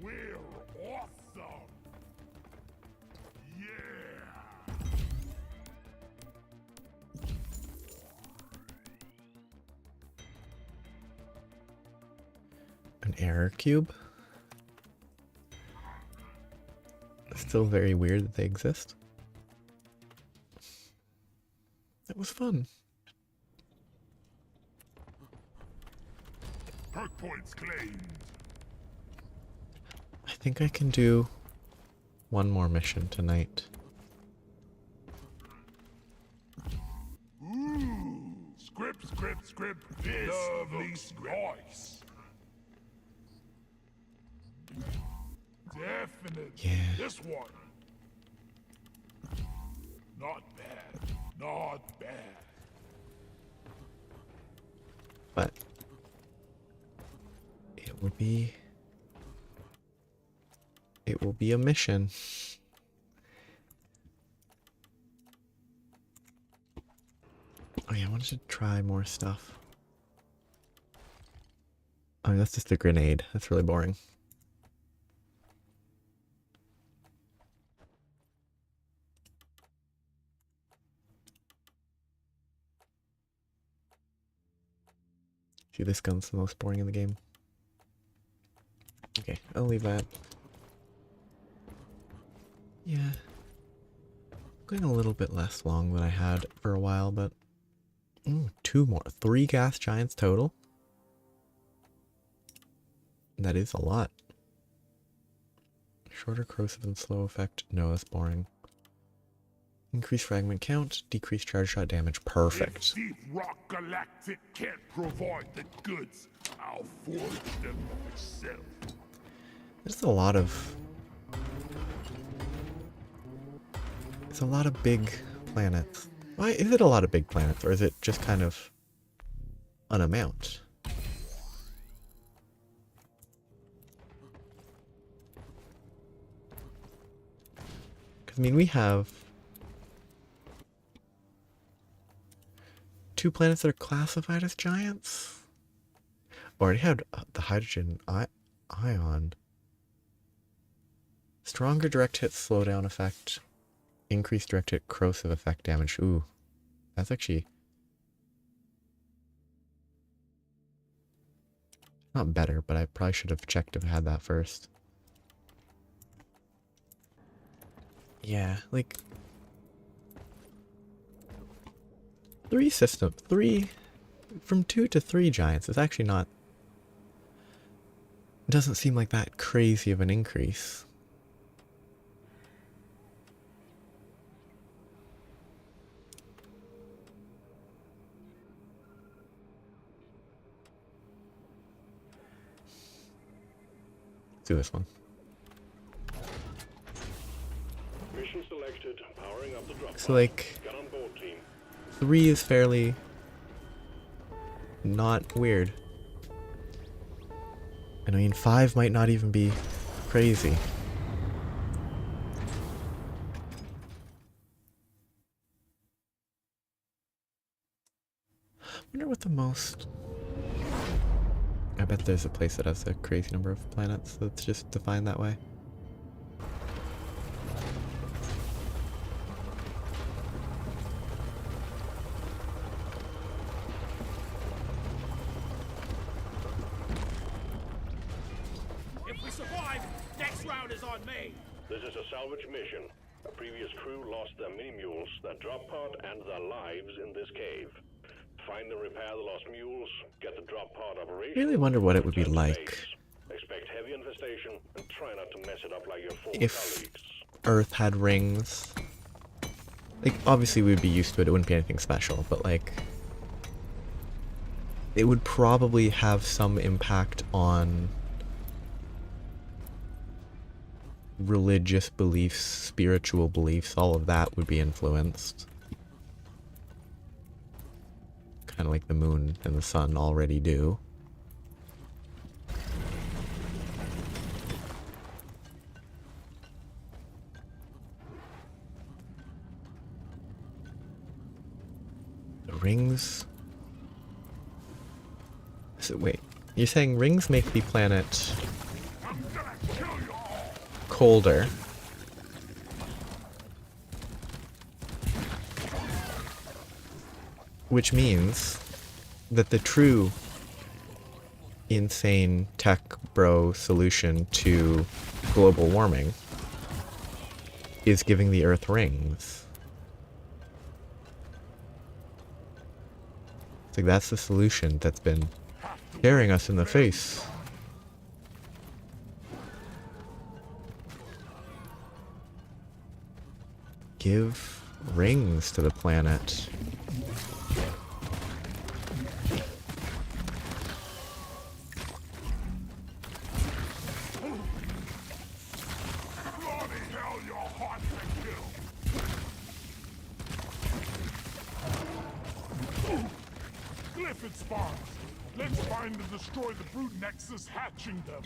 We're awesome. Yeah. An error cube. Still very weird that they exist. That was fun. Perk points claimed. I think I can do one more mission tonight. Ooh. Script. This lovely nice. Definitely. Yeah. This one. Not bad. But it will be a mission. Oh yeah, I wanted to try more stuff. I mean, that's just a grenade. That's really boring. See, this gun's the most boring in the game. Okay, I'll leave that. Yeah. Going a little bit less long than I had for a while, but... Ooh, 3 gas giants total. That is a lot. Shorter corrosive and slow effect. No, that's boring. Increase fragment count, decrease charge shot damage. Perfect. If Rock Galactic can't provide the goods, I'll forge them myself. There's a lot of... It's a lot of big planets. Why is it a lot of big planets, or is it just kind of an amount? Because, I mean, we have 2 planets that are classified as giants. Already had the hydrogen ion. Stronger direct hit slowdown effect. Increased direct hit corrosive effect damage. Ooh, that's actually not better, but I probably should have checked if I had that first. Yeah, like 3 from 2 to 3 giants is actually not, doesn't seem like that crazy of an increase. do this one. Mission selected. Powering up the drop So pod. like, Get on board, team. 3 is fairly not weird. And I mean, 5 might not even be crazy. I wonder what the most... I bet there's a place that has a crazy number of planets that's just defined that way. If we survive, next round is on me. This is a salvage mission. A previous crew lost their mini-mules, their drop pod, and their lives in this cave. Find and repair the lost mules, get the drop pod I operational. really wonder what it would be return to like base. Expect heavy infestation, and try not to mess it up like your former if colleagues. Earth had rings. Like, obviously we'd be used to it, it wouldn't be anything special, but like... it would probably have some impact on religious beliefs, spiritual beliefs, all of that would be influenced. Kind of like the moon and the sun already do. The rings... So wait, you're saying rings make the planet I'm gonna kill you all! colder? Which means that the true insane tech bro solution to global warming is giving the Earth rings. It's like that's the solution that's been staring us in the face. Give rings to the planet. Bloody hell, you're hot to kill! Glyphid spawns! Let's find and destroy the brute nexus hatching them!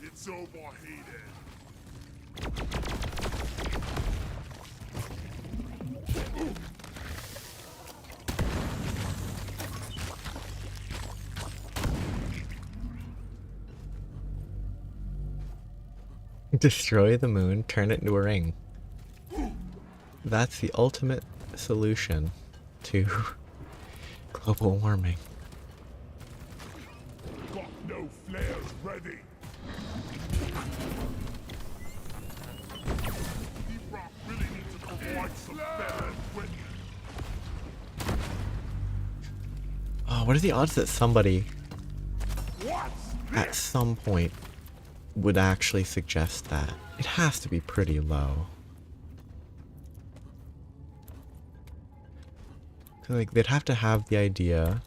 It's overheated. Destroy the moon, turn it into a ring. That's the ultimate solution to global warming. Got no flares ready. Deep Rock really needs to provide some better equipment. Oh, what are the odds that somebody What's at this? some point would actually suggest that? It has to be pretty low. 'Cause, like, they'd have to have the idea.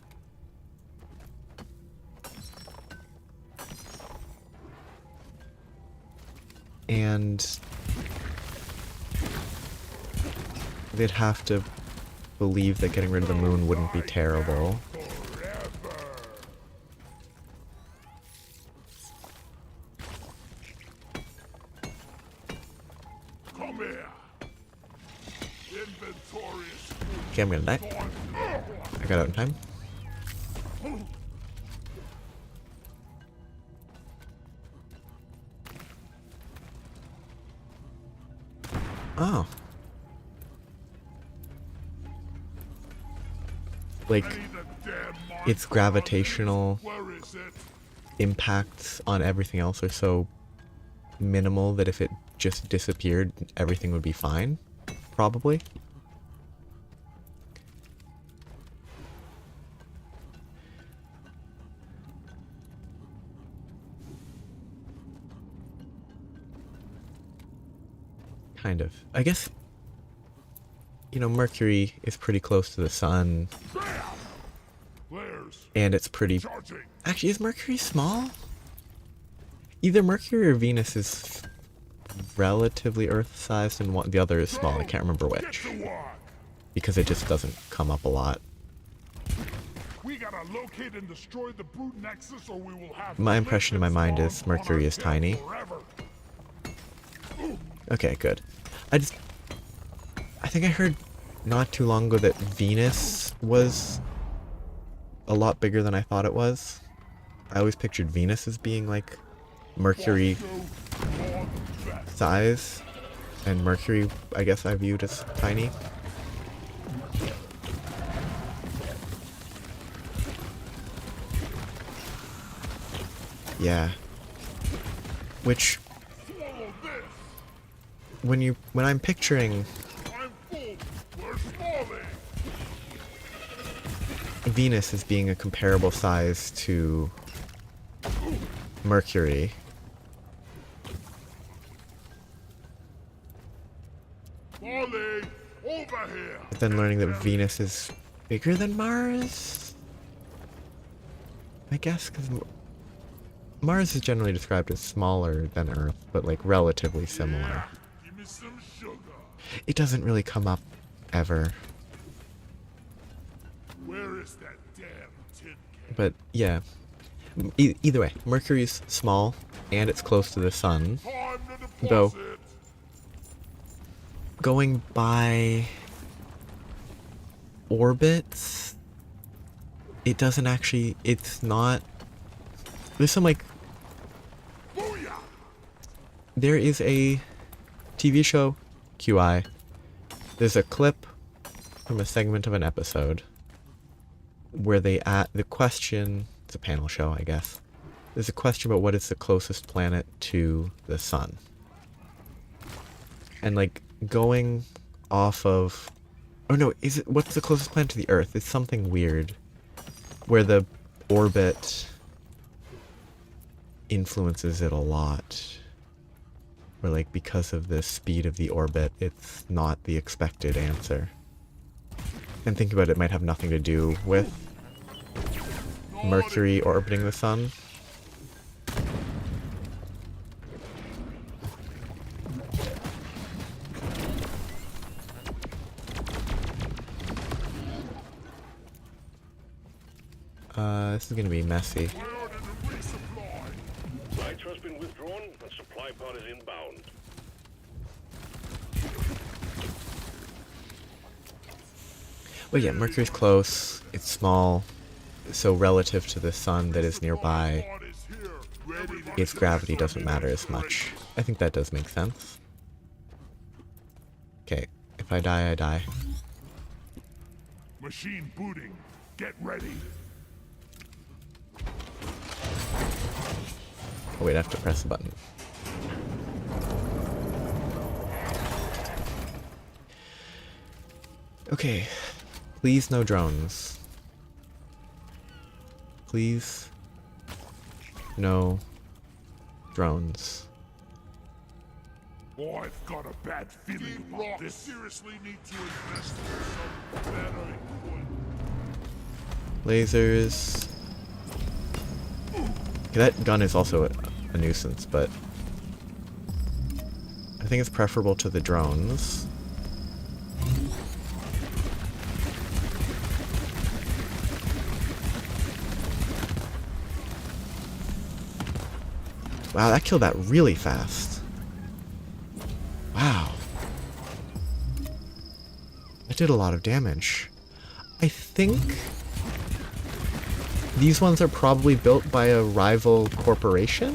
And they'd have to believe that getting rid of the moon wouldn't be terrible. Forever. Come here. Inventory is Okay, I'm gonna die. full. I got out in time. Oh. Like, Any the damn its monster gravitational Where is it? impacts on everything else are so minimal that if it just disappeared, everything would be fine. Probably. Kind of. I guess, you know, Mercury is pretty close to the sun. Flares. And it's pretty... Charging. Actually, is Mercury small? Either Mercury or Venus is relatively Earth-sized and the other is small. I can't remember Get which. to work. Because it just doesn't come up a lot. We gotta locate and destroy the brute nexus, or we will have. My impression in my mind is spawns on Mercury our is tail tiny. forever. Okay, good. I think I heard not too long ago that Venus was a lot bigger than I thought it was. I always pictured Venus as being like Mercury size, and Mercury, I guess I viewed as tiny. Yeah. Which, Swallow this. when I'm picturing I'm full. We're falling. Venus as being a comparable size to Mercury, Molly, over here. but then learning that Venus is bigger than Mars, I guess, because Mars is generally described as smaller than Earth, but like relatively similar. Yeah, give me some sugar. It doesn't really come up ever, Where is that damn tin can? but yeah. Either way, Mercury's small and it's close to the sun. Time to Though- deposit. Going by orbits, it doesn't actually, it's not, there's some like, Booyah! there is a TV show, QI, there's a clip from a segment of an episode where they the question, it's a panel show I guess, there's a question about what is the closest planet to the sun. And like going off of, oh no, what's the closest planet to the Earth? It's something weird where the orbit influences it a lot. Where like because of the speed of the orbit, it's not the expected answer. And think about it, might have nothing to do with Mercury orbiting the sun. This is gonna be messy. Where did the resupply? Nitro has been withdrawn and supply pod is inbound. Well, yeah, Mercury's close, it's small, so relative to the sun that is nearby, Pod is here, ready to its gravity doesn't matter as much. I think that does make sense. Okay, if I die, I die. Machine booting. Get ready. Oh wait, I have to press the button. Okay, please no drones. Please no drones. Oh, I've got a bad feeling about this. Seriously need to invest in some better equipment. Lasers. Okay, that gun is also a nuisance, but I think it's preferable to the drones. Wow, that killed that really fast. Wow. That did a lot of damage. I think these ones are probably built by a rival corporation?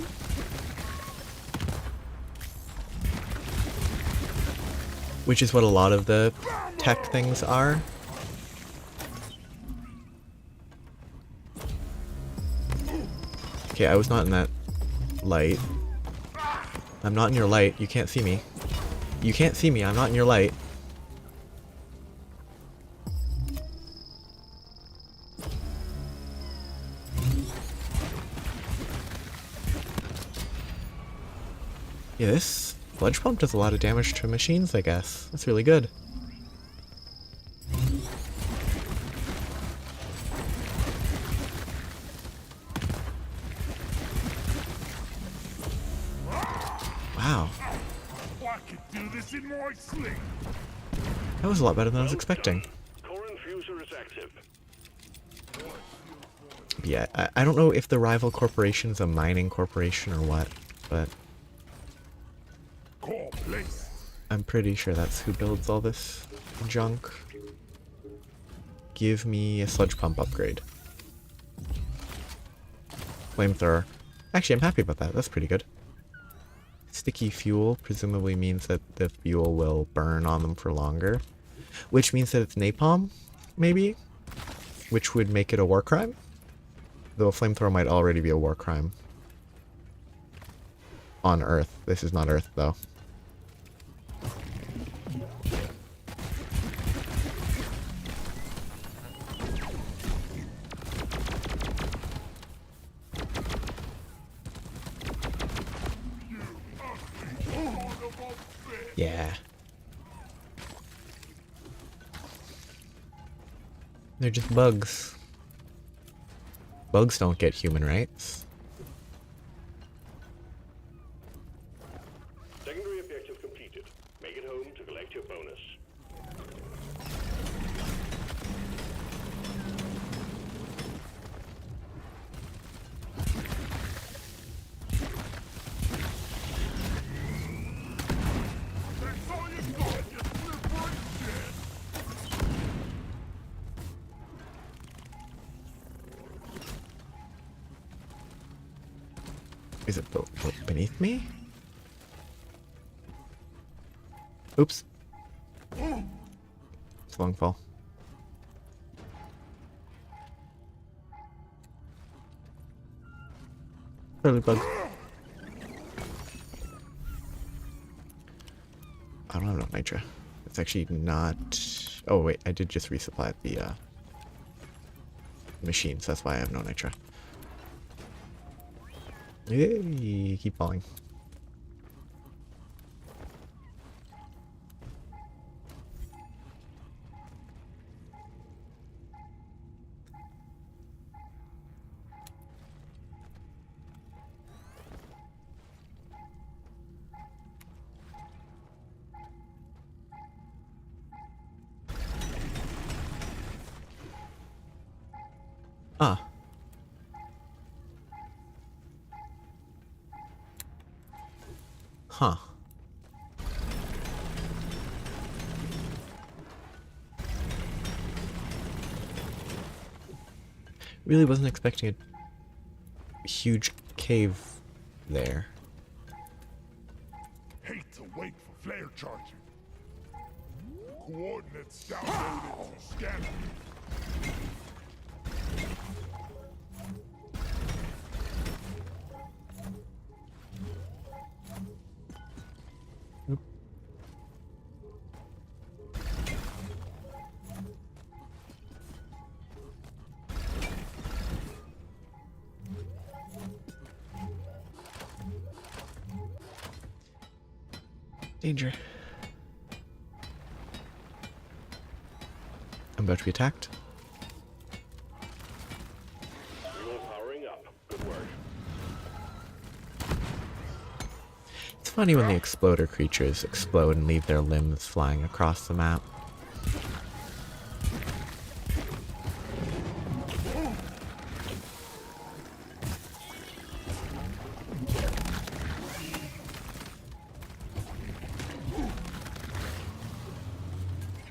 Which is what a lot of the tech things are. Okay, I was not in that light. I'm not in your light. You can't see me. You can't see me. I'm not in your light. Yeah, this sludge pump does a lot of damage to machines, I guess. That's really good. Wow. I could do this in my sleep. That was a lot better than I was expecting. Core infuser is active. Yeah, I don't know if the rival corporation's a mining corporation or what, but Core place. I'm pretty sure that's who builds all this junk. Give me a sludge pump upgrade. Flamethrower. Actually, I'm happy about that. That's pretty good. Sticky fuel presumably means that the fuel will burn on them for longer, which means that it's napalm, maybe? Which would make it a war crime? Though a flamethrower might already be a war crime. On Earth. This is not Earth, though. Yeah. They're just bugs. Bugs don't get human rights. Secondary objective completed. Make it home to collect your bonus. That's all you got, you slippery shit. Is it beneath me? Oops. It's a long fall. Early bug. I don't have no nitra. It's actually not... Oh wait, I did just resupply the machine, so that's why I have no nitra. Yay, keep falling. Ah. Huh. Really wasn't expecting a huge cave there. Hate to wait for flare charging. Coordinates downloaded to scanner. Danger. I'm about to be attacked. Fuel powering up. Good work. It's funny when the exploder creatures explode and leave their limbs flying across the map.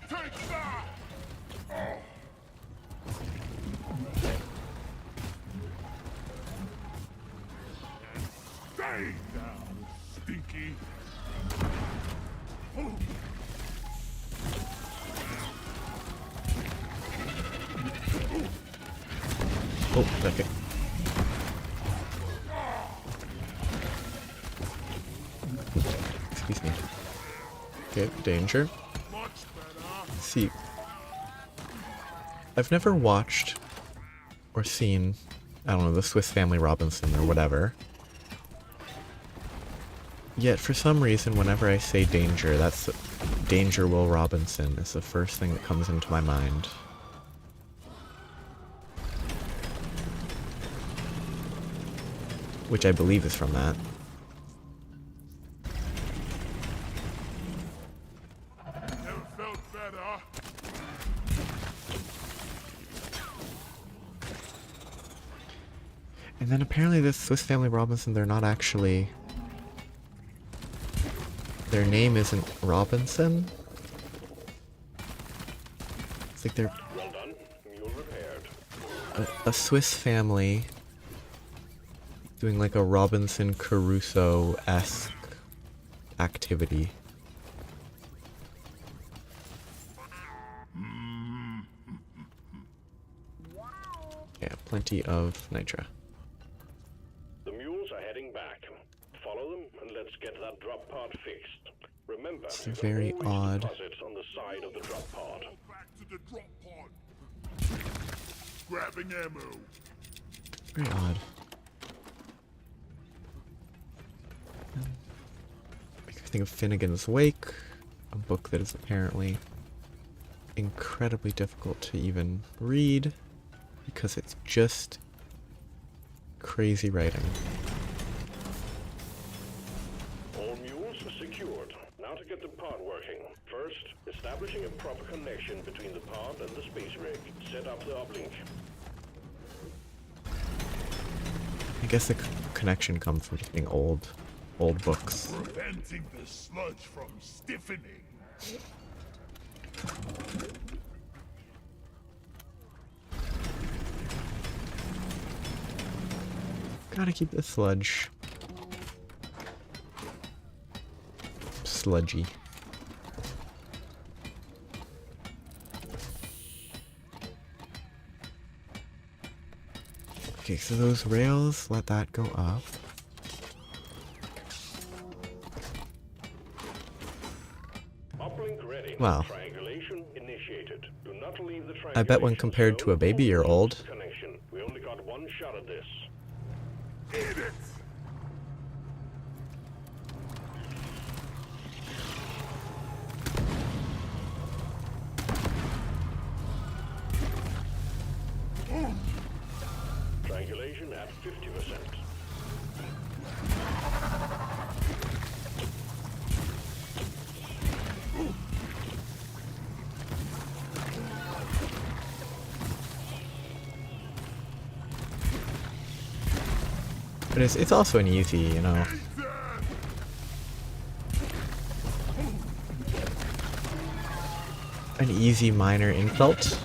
Take that! Stay down, stinky. Oh, okay. Excuse me. Okay, danger. Much better. See, I've never watched or seen, I don't know, the Swiss Family Robinson or whatever. Yet for some reason, whenever I say danger, that's Danger Will Robinson is the first thing that comes into my mind. Which I believe is from that. apparently this Swiss Family Robinson, they're not actually... Their name isn't Robinson. It's like they're Well done. Mule repaired. a Swiss family doing like a Robinson Crusoe-esque activity. Yeah, plenty of nitra. The mules are heading back. Follow them and let's get that drop pod fixed. Remember, It's you can very always odd. deposit on the side of the drop pod. Back to the drop pod. Grabbing ammo. Very odd. I think of Finnegan's Wake, a book that is apparently incredibly difficult to even read because it's just crazy writing. All mules are secured. Now to get the pod working. First, establishing a proper connection between the pod and the space rig. Set up the uplink. I guess the connection comes from just being old books. Preventing the sludge from stiffening. Gotta keep the sludge sludgy. Okay, so those rails, let that go up. Uplink ready. Wow. Triangulation initiated. Do not leave the I bet when triangulation compared to zone a baby-year-old, connection. We only got one shot at this. Eat it! Triangulation at 50%. but it's also an easy, you know. An easy minor insult.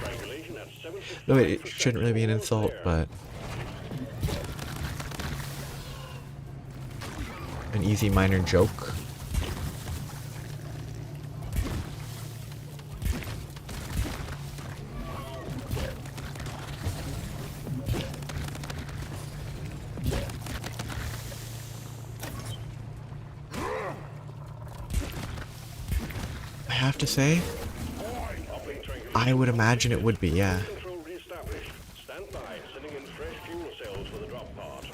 Triangulation at 75%. No, it shouldn't really be an insult, but an easy minor joke. I have to say, Uplink triangulation. I would imagine it would be, yeah. Control reestablished. Stand by. Sending in fresh fuel cells for the drop pod.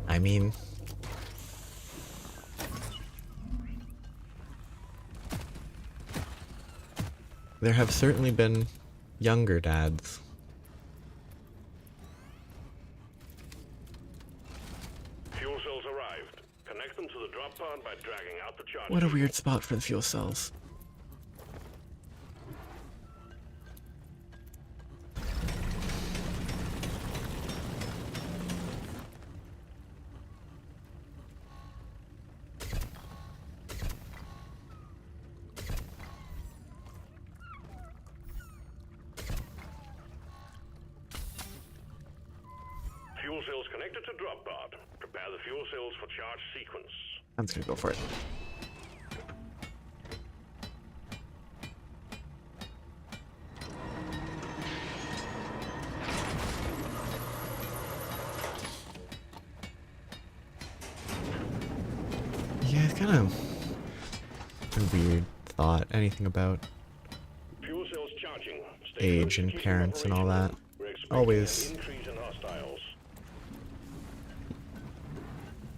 I mean, there have certainly been younger dads. Fuel cells arrived. Connect them to the drop pod by dragging out the charge. What a weird spot for the fuel cells. Fuel cells connected to drop pod. Prepare the fuel cells for charge sequence. I'm just gonna go for it. Yeah, it's kind of a weird thought. Anything about Fuel cells charging. Stay age close and keep them parents and all operational. that. We're expecting Always an increase in hostiles.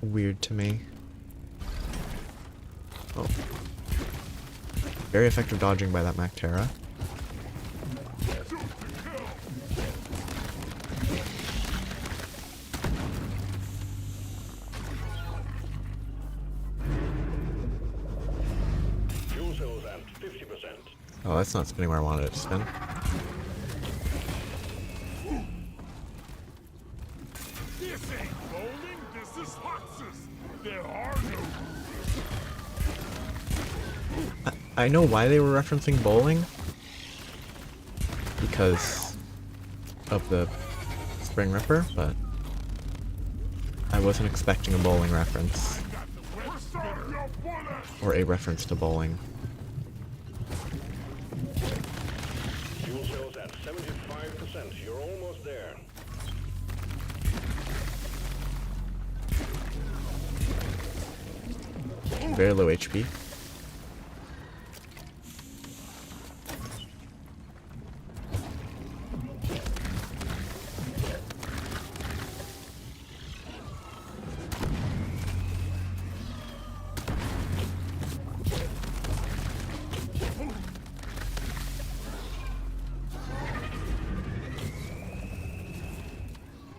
weird to me. Oh. Very effective dodging by that Mactera. Fuel cells at 50%. Oh, Oh, that's not spinning where I wanted it to spin. This ain't bowling, this is Hoxus. There are no rules. I know why they were referencing bowling. Because of the Spring Ripper, but I wasn't expecting a bowling reference. Or a reference to bowling. Fuel cells at 75%. You're almost there. Very low HP.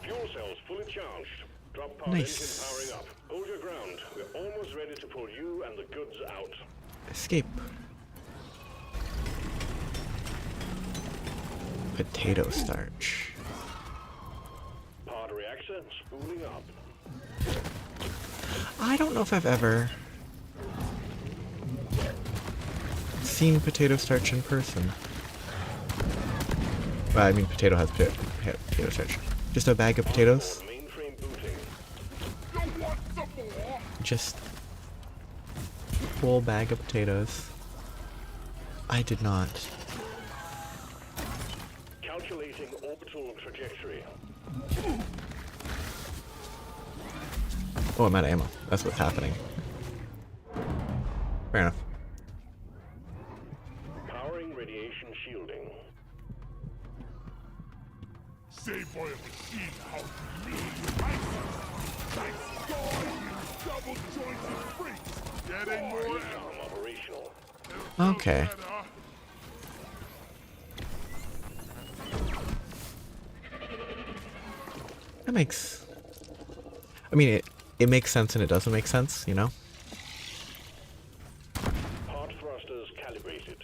Fuel cells fully charged. Drop pod Nice. engine powering up. Hold your ground. We're almost ready to pull you and the goods out. Escape. Potato starch. Pod reactor spooling up. I don't know if I've ever seen potato starch in person. Well, I mean, potato has potato starch. Just a bag of potatoes. Mainframe booting. You want some more? Just full bag of potatoes. I did not. Calculating orbital trajectory. Oh, I'm out of ammo. That's what's happening. Fair enough. Powering radiation shielding. Say boy a machine how to lead with ISIS. Nice guy, you double jointed freaks. Getting more Recon operational. Okay. That makes... I mean, it makes sense and it doesn't make sense, you know? Pod thrusters calibrated.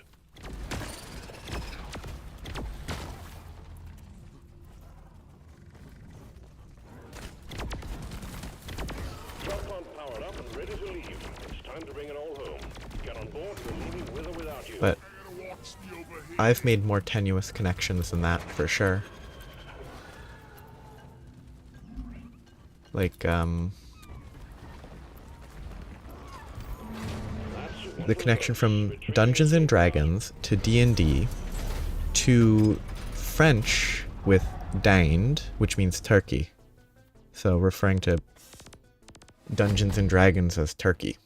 Drop pod powered up and ready to leave. It's time to bring it all home. Get on board, we're leaving with or without you. But Watch me over here. I've made more tenuous connections than that, for sure. Like, the connection from Dungeons and Dragons to D&D to French with dinde, which means turkey. So referring to Dungeons and Dragons as turkey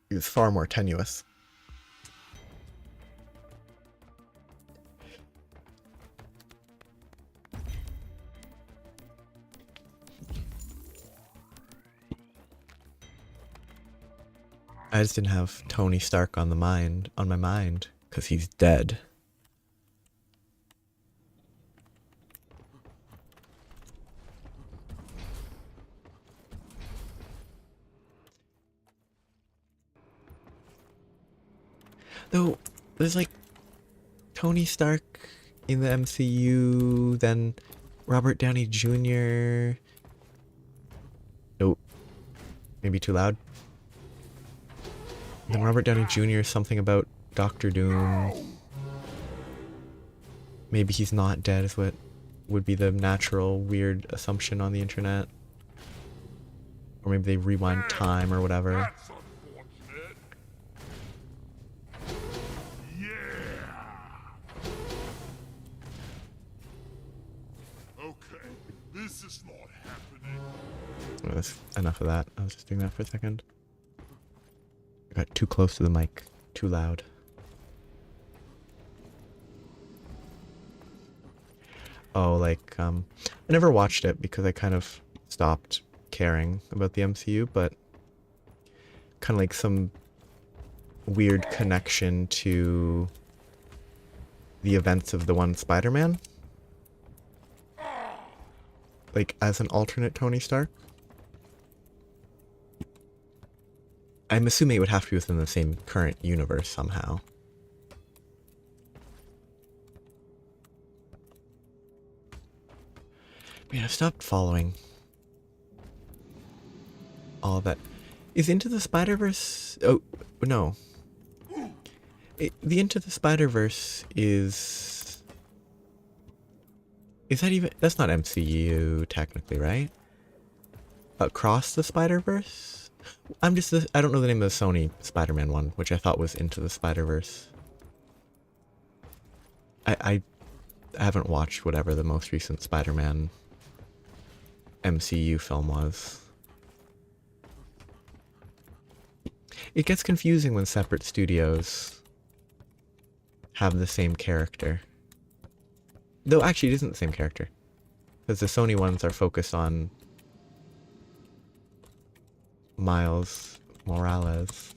is far more tenuous. I just didn't have Tony Stark on my mind, because he's dead. Though, there's like Tony Stark in the MCU, then Robert Downey Jr. Nope. Maybe too loud. Then Robert Downey Jr. something about Doctor Doom. Maybe he's not dead is what would be the natural weird assumption on the internet. Or maybe they rewind time or whatever. That's unfortunate. Yeah. Okay, this is not happening. Oh, that's enough of that. I was just doing that for a second. I got too close to the mic. Too loud. Oh, like, I never watched it because I kind of stopped caring about the MCU, but kind of like some weird connection to the events of the one Spider-Man. Like, as an alternate Tony Stark. I'm assuming it would have to be within the same current universe somehow. Man, I've stopped following all of that. Is Into the Spider-Verse... Oh, no. The Into the Spider-Verse is... Is that even... That's not MCU, technically, right? Across the Spider-Verse? I don't know the name of the Sony Spider-Man one, which I thought was Into the Spider-Verse. I haven't watched whatever the most recent Spider-Man MCU film was. It gets confusing when separate studios have the same character. Though actually it isn't the same character. Because the Sony ones are focused on Miles Morales.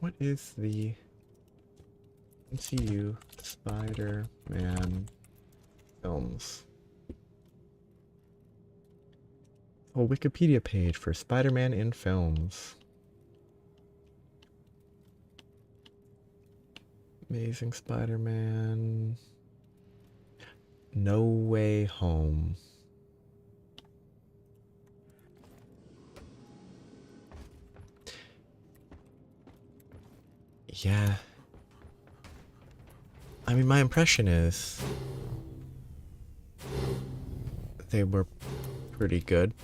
What is the MCU Spider-Man films? A Wikipedia page for Spider-Man in films. Amazing Spider-Man. No Way Home. Yeah. I mean, my impression is they were pretty good.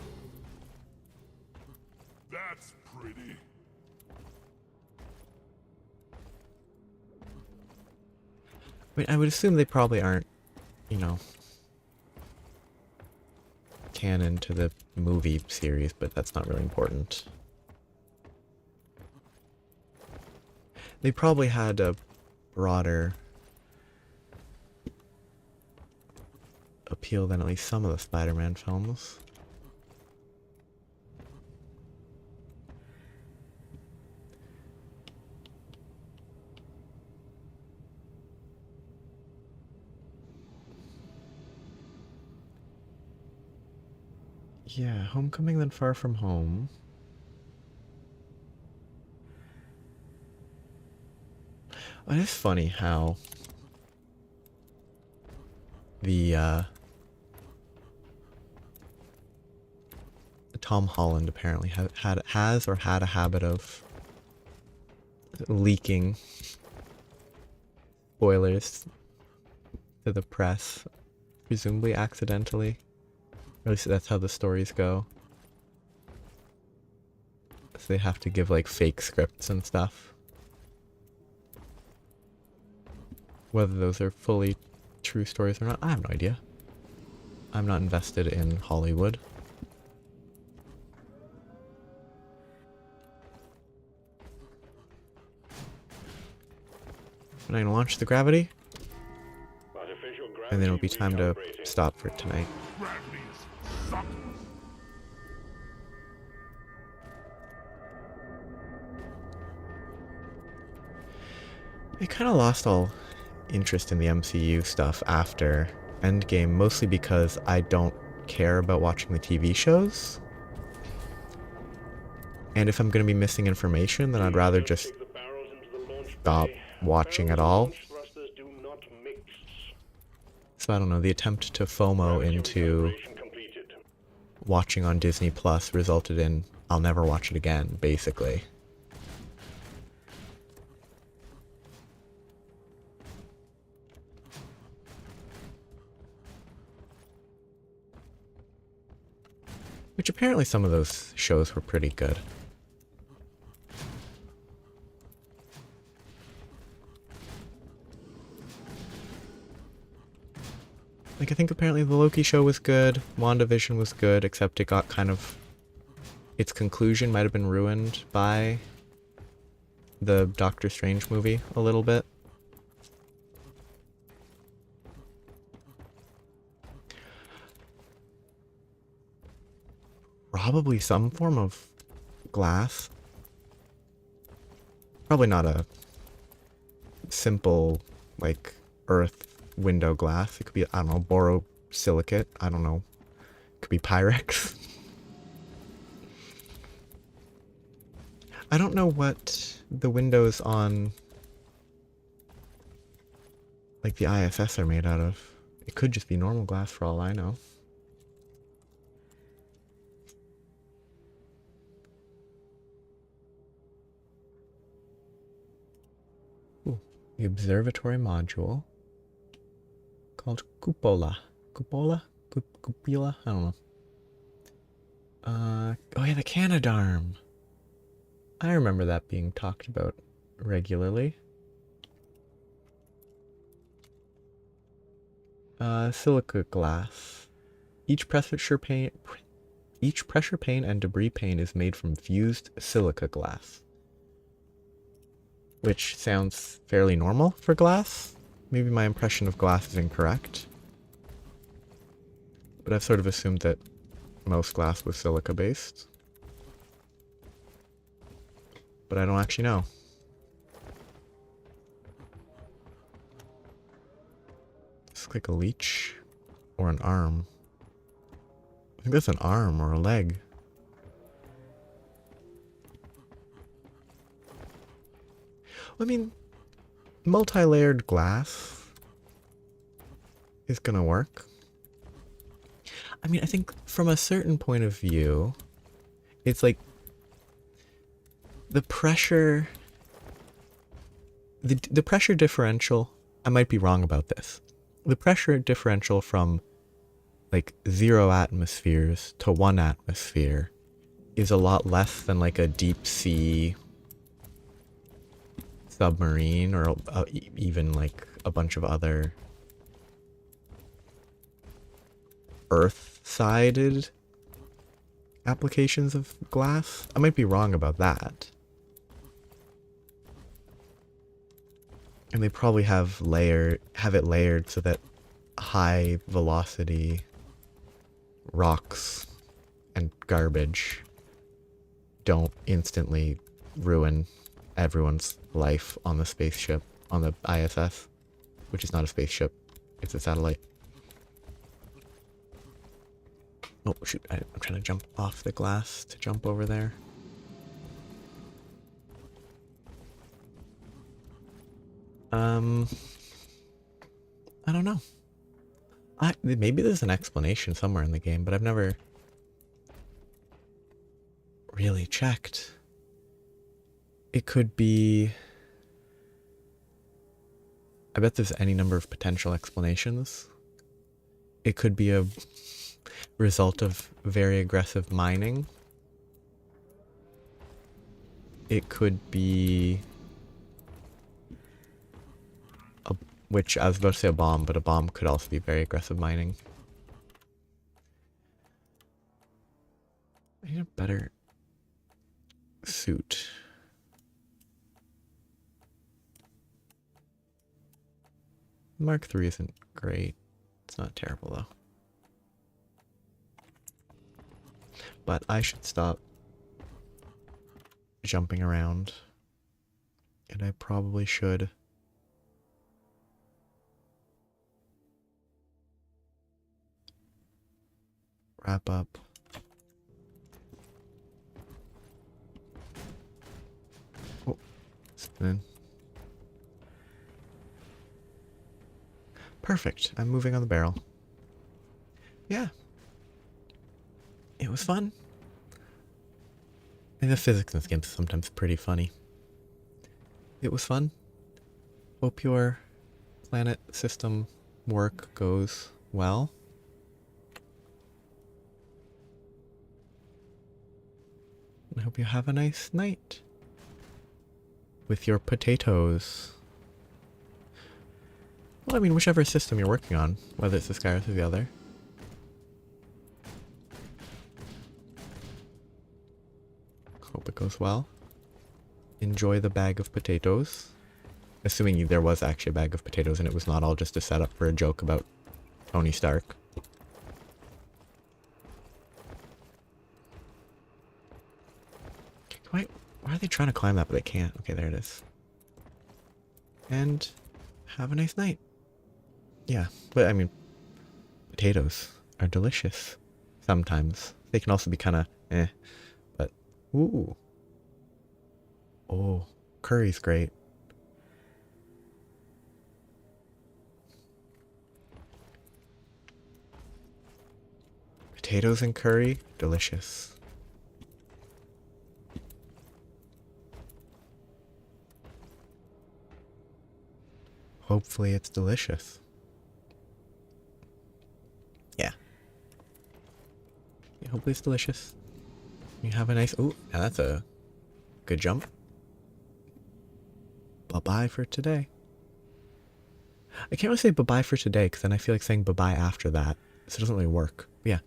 That's pretty. I mean, I would assume they probably aren't, you know, canon to the movie series, but that's not really important. They probably had a broader appeal than at least some of the Spider-Man films. Yeah, Homecoming then Far From Home. It is funny how the Tom Holland apparently has or had a habit of leaking spoilers to the press, presumably accidentally. At least that's how the stories go. So they have to give like fake scripts and stuff. Whether those are fully true stories or not, I have no idea. I'm not invested in Hollywood. Am I gonna launch the gravity? And then it'll be time to stop for tonight. Gravity is something. I kind of lost all interest in the MCU stuff after Endgame, mostly because I don't care about watching the TV shows. And if I'm going to be missing information, then I'd rather just stop watching at all. So I don't know, the attempt to FOMO into watching on Disney Plus resulted in I'll never watch it again, basically. Which apparently some of those shows were pretty good. Like, I think apparently the Loki show was good, WandaVision was good, except it got kind of... its conclusion might have been ruined by the Doctor Strange movie a little bit. Probably some form of glass. Probably not a simple, like, earth window glass. It could be, I don't know, borosilicate. I don't know. It could be Pyrex. I don't know what the windows on like the ISS are made out of. It could just be normal glass for all I know. Ooh, the observatory module called cupola. Cupola? Cupola? I don't know. Oh yeah, the Canadarm. I remember that being talked about regularly. Silica glass. Each pressure pane and debris pane is made from fused silica glass. Which sounds fairly normal for glass. Maybe my impression of glass is incorrect. But I've sort of assumed that most glass was silica based. But I don't actually know. This looks like a leech or an arm. I think that's an arm or a leg. I mean, multi-layered glass is gonna work. I mean, I think from a certain point of view, it's like the pressure, the pressure differential, I might be wrong about this. The pressure differential from like 0 atmospheres to 1 atmosphere is a lot less than like a deep sea submarine or even like a bunch of other earth-sided applications of glass. I might be wrong about that. And they probably have it layered so that high velocity rocks and garbage don't instantly ruin everyone's life on the spaceship, on the ISS, which is not a spaceship, it's a satellite. Oh shoot, I'm trying to jump off the glass to jump over there. I don't know. Maybe there's an explanation somewhere in the game, but I've never really checked. It could be... I bet there's any number of potential explanations. It could be a result of very aggressive mining. It could be... which, I was about to say a bomb, but a bomb could also be very aggressive mining. I need a better suit. Mark III isn't great. It's not terrible, though. But I should stop jumping around. And I probably should wrap up. Oh, spin. Perfect. I'm moving on the barrel. Yeah. It was fun. And the physics in this game is sometimes pretty funny. It was fun. Hope your planet system work goes well. I hope you have a nice night with your potatoes. Well, I mean, whichever system you're working on, whether it's the Skyris or the other. Hope it goes well. Enjoy the bag of potatoes. Assuming there was actually a bag of potatoes and it was not all just a setup for a joke about Tony Stark. Why are they trying to climb that but they can't? Okay, there it is. And have a nice night. Yeah, but I mean, potatoes are delicious sometimes. They can also be kind of but ooh. Oh, curry's great. Potatoes and curry, delicious. Hopefully it's delicious. Yeah. Yeah, hopefully it's delicious. You have a nice... Ooh, now that's a good jump. Bye-bye for today. I can't really say bye-bye for today, because then I feel like saying bye-bye after that. So it doesn't really work. Yeah.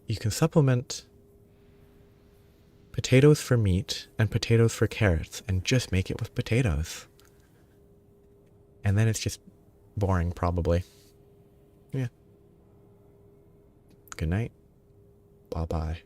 You can supplement potatoes for meat and potatoes for carrots and just make it with potatoes. And then it's just boring, probably. Yeah. Good night. Bye-bye.